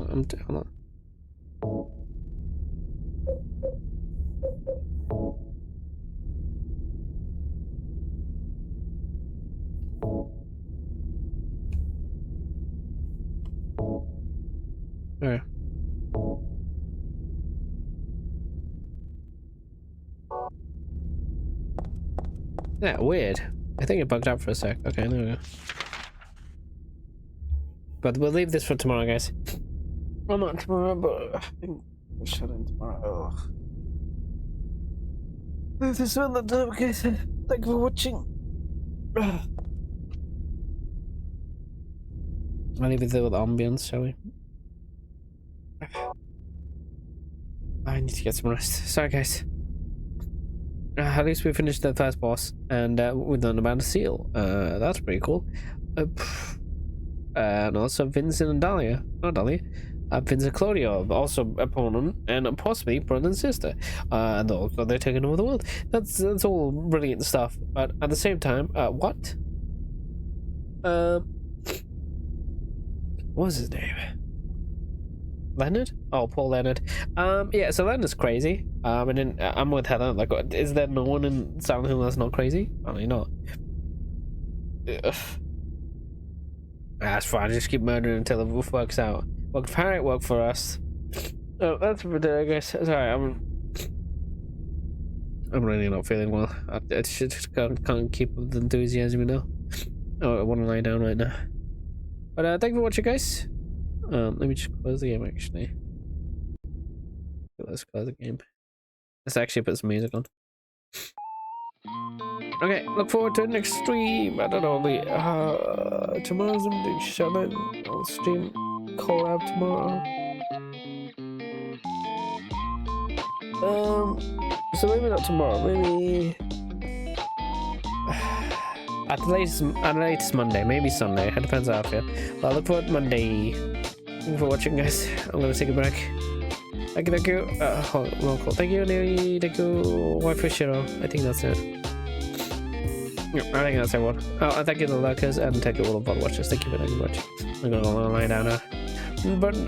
on, hold on. Alright. Yeah, weird. I think it bugged out for a sec. Okay, there we go. But we'll leave this for tomorrow, guys. Well, not tomorrow, but I think we'll shut in tomorrow. Ugh. This is all the time, guys. Thank you for watching. I'll leave it there with the ambience, shall we? I need to get some rest. Sorry, guys. At least we finished the first boss, and we learned about a seal. That's pretty cool. And also Vincent and Dahlia. Not Dahlia. Vincent Claudio, also opponent, and possibly brother and sister. And also they're taking over the world. That's all brilliant stuff. But at the same time, what? What was his name? Leonard? Oh, Paul Leonard. Yeah, so Leonard's crazy. And then I'm with Heather. Like, is there no one in Silent Hill that's not crazy? Probably not. Ugh. That's fine. Just keep murdering until the wolf works out. Worked for Harry, it worked for us. Oh, that's for today, I guess. Sorry, I'm really not feeling well. I just can't keep up the enthusiasm, you know. Oh, I want to lie down right now. But thank you for watching, guys. Let me just close the game, actually. Let's close the game. Let's actually put some music on. Okay, look forward to the next stream. I don't know, tomorrow's the show. I'll stream collab tomorrow. So maybe not tomorrow, maybe at the latest Monday, maybe Sunday. It depends how I feel. But I look forward to Monday. Thank you for watching, guys. I'm gonna take a break. Thank you. Roll call. Thank you, Neri. Thank you, White for Shiro. I think that's it. Yep, I think that's everyone. Oh, and thank you to the lurkers and thank you all the bot watchers. Thank you for watching. I'm gonna lie down now. But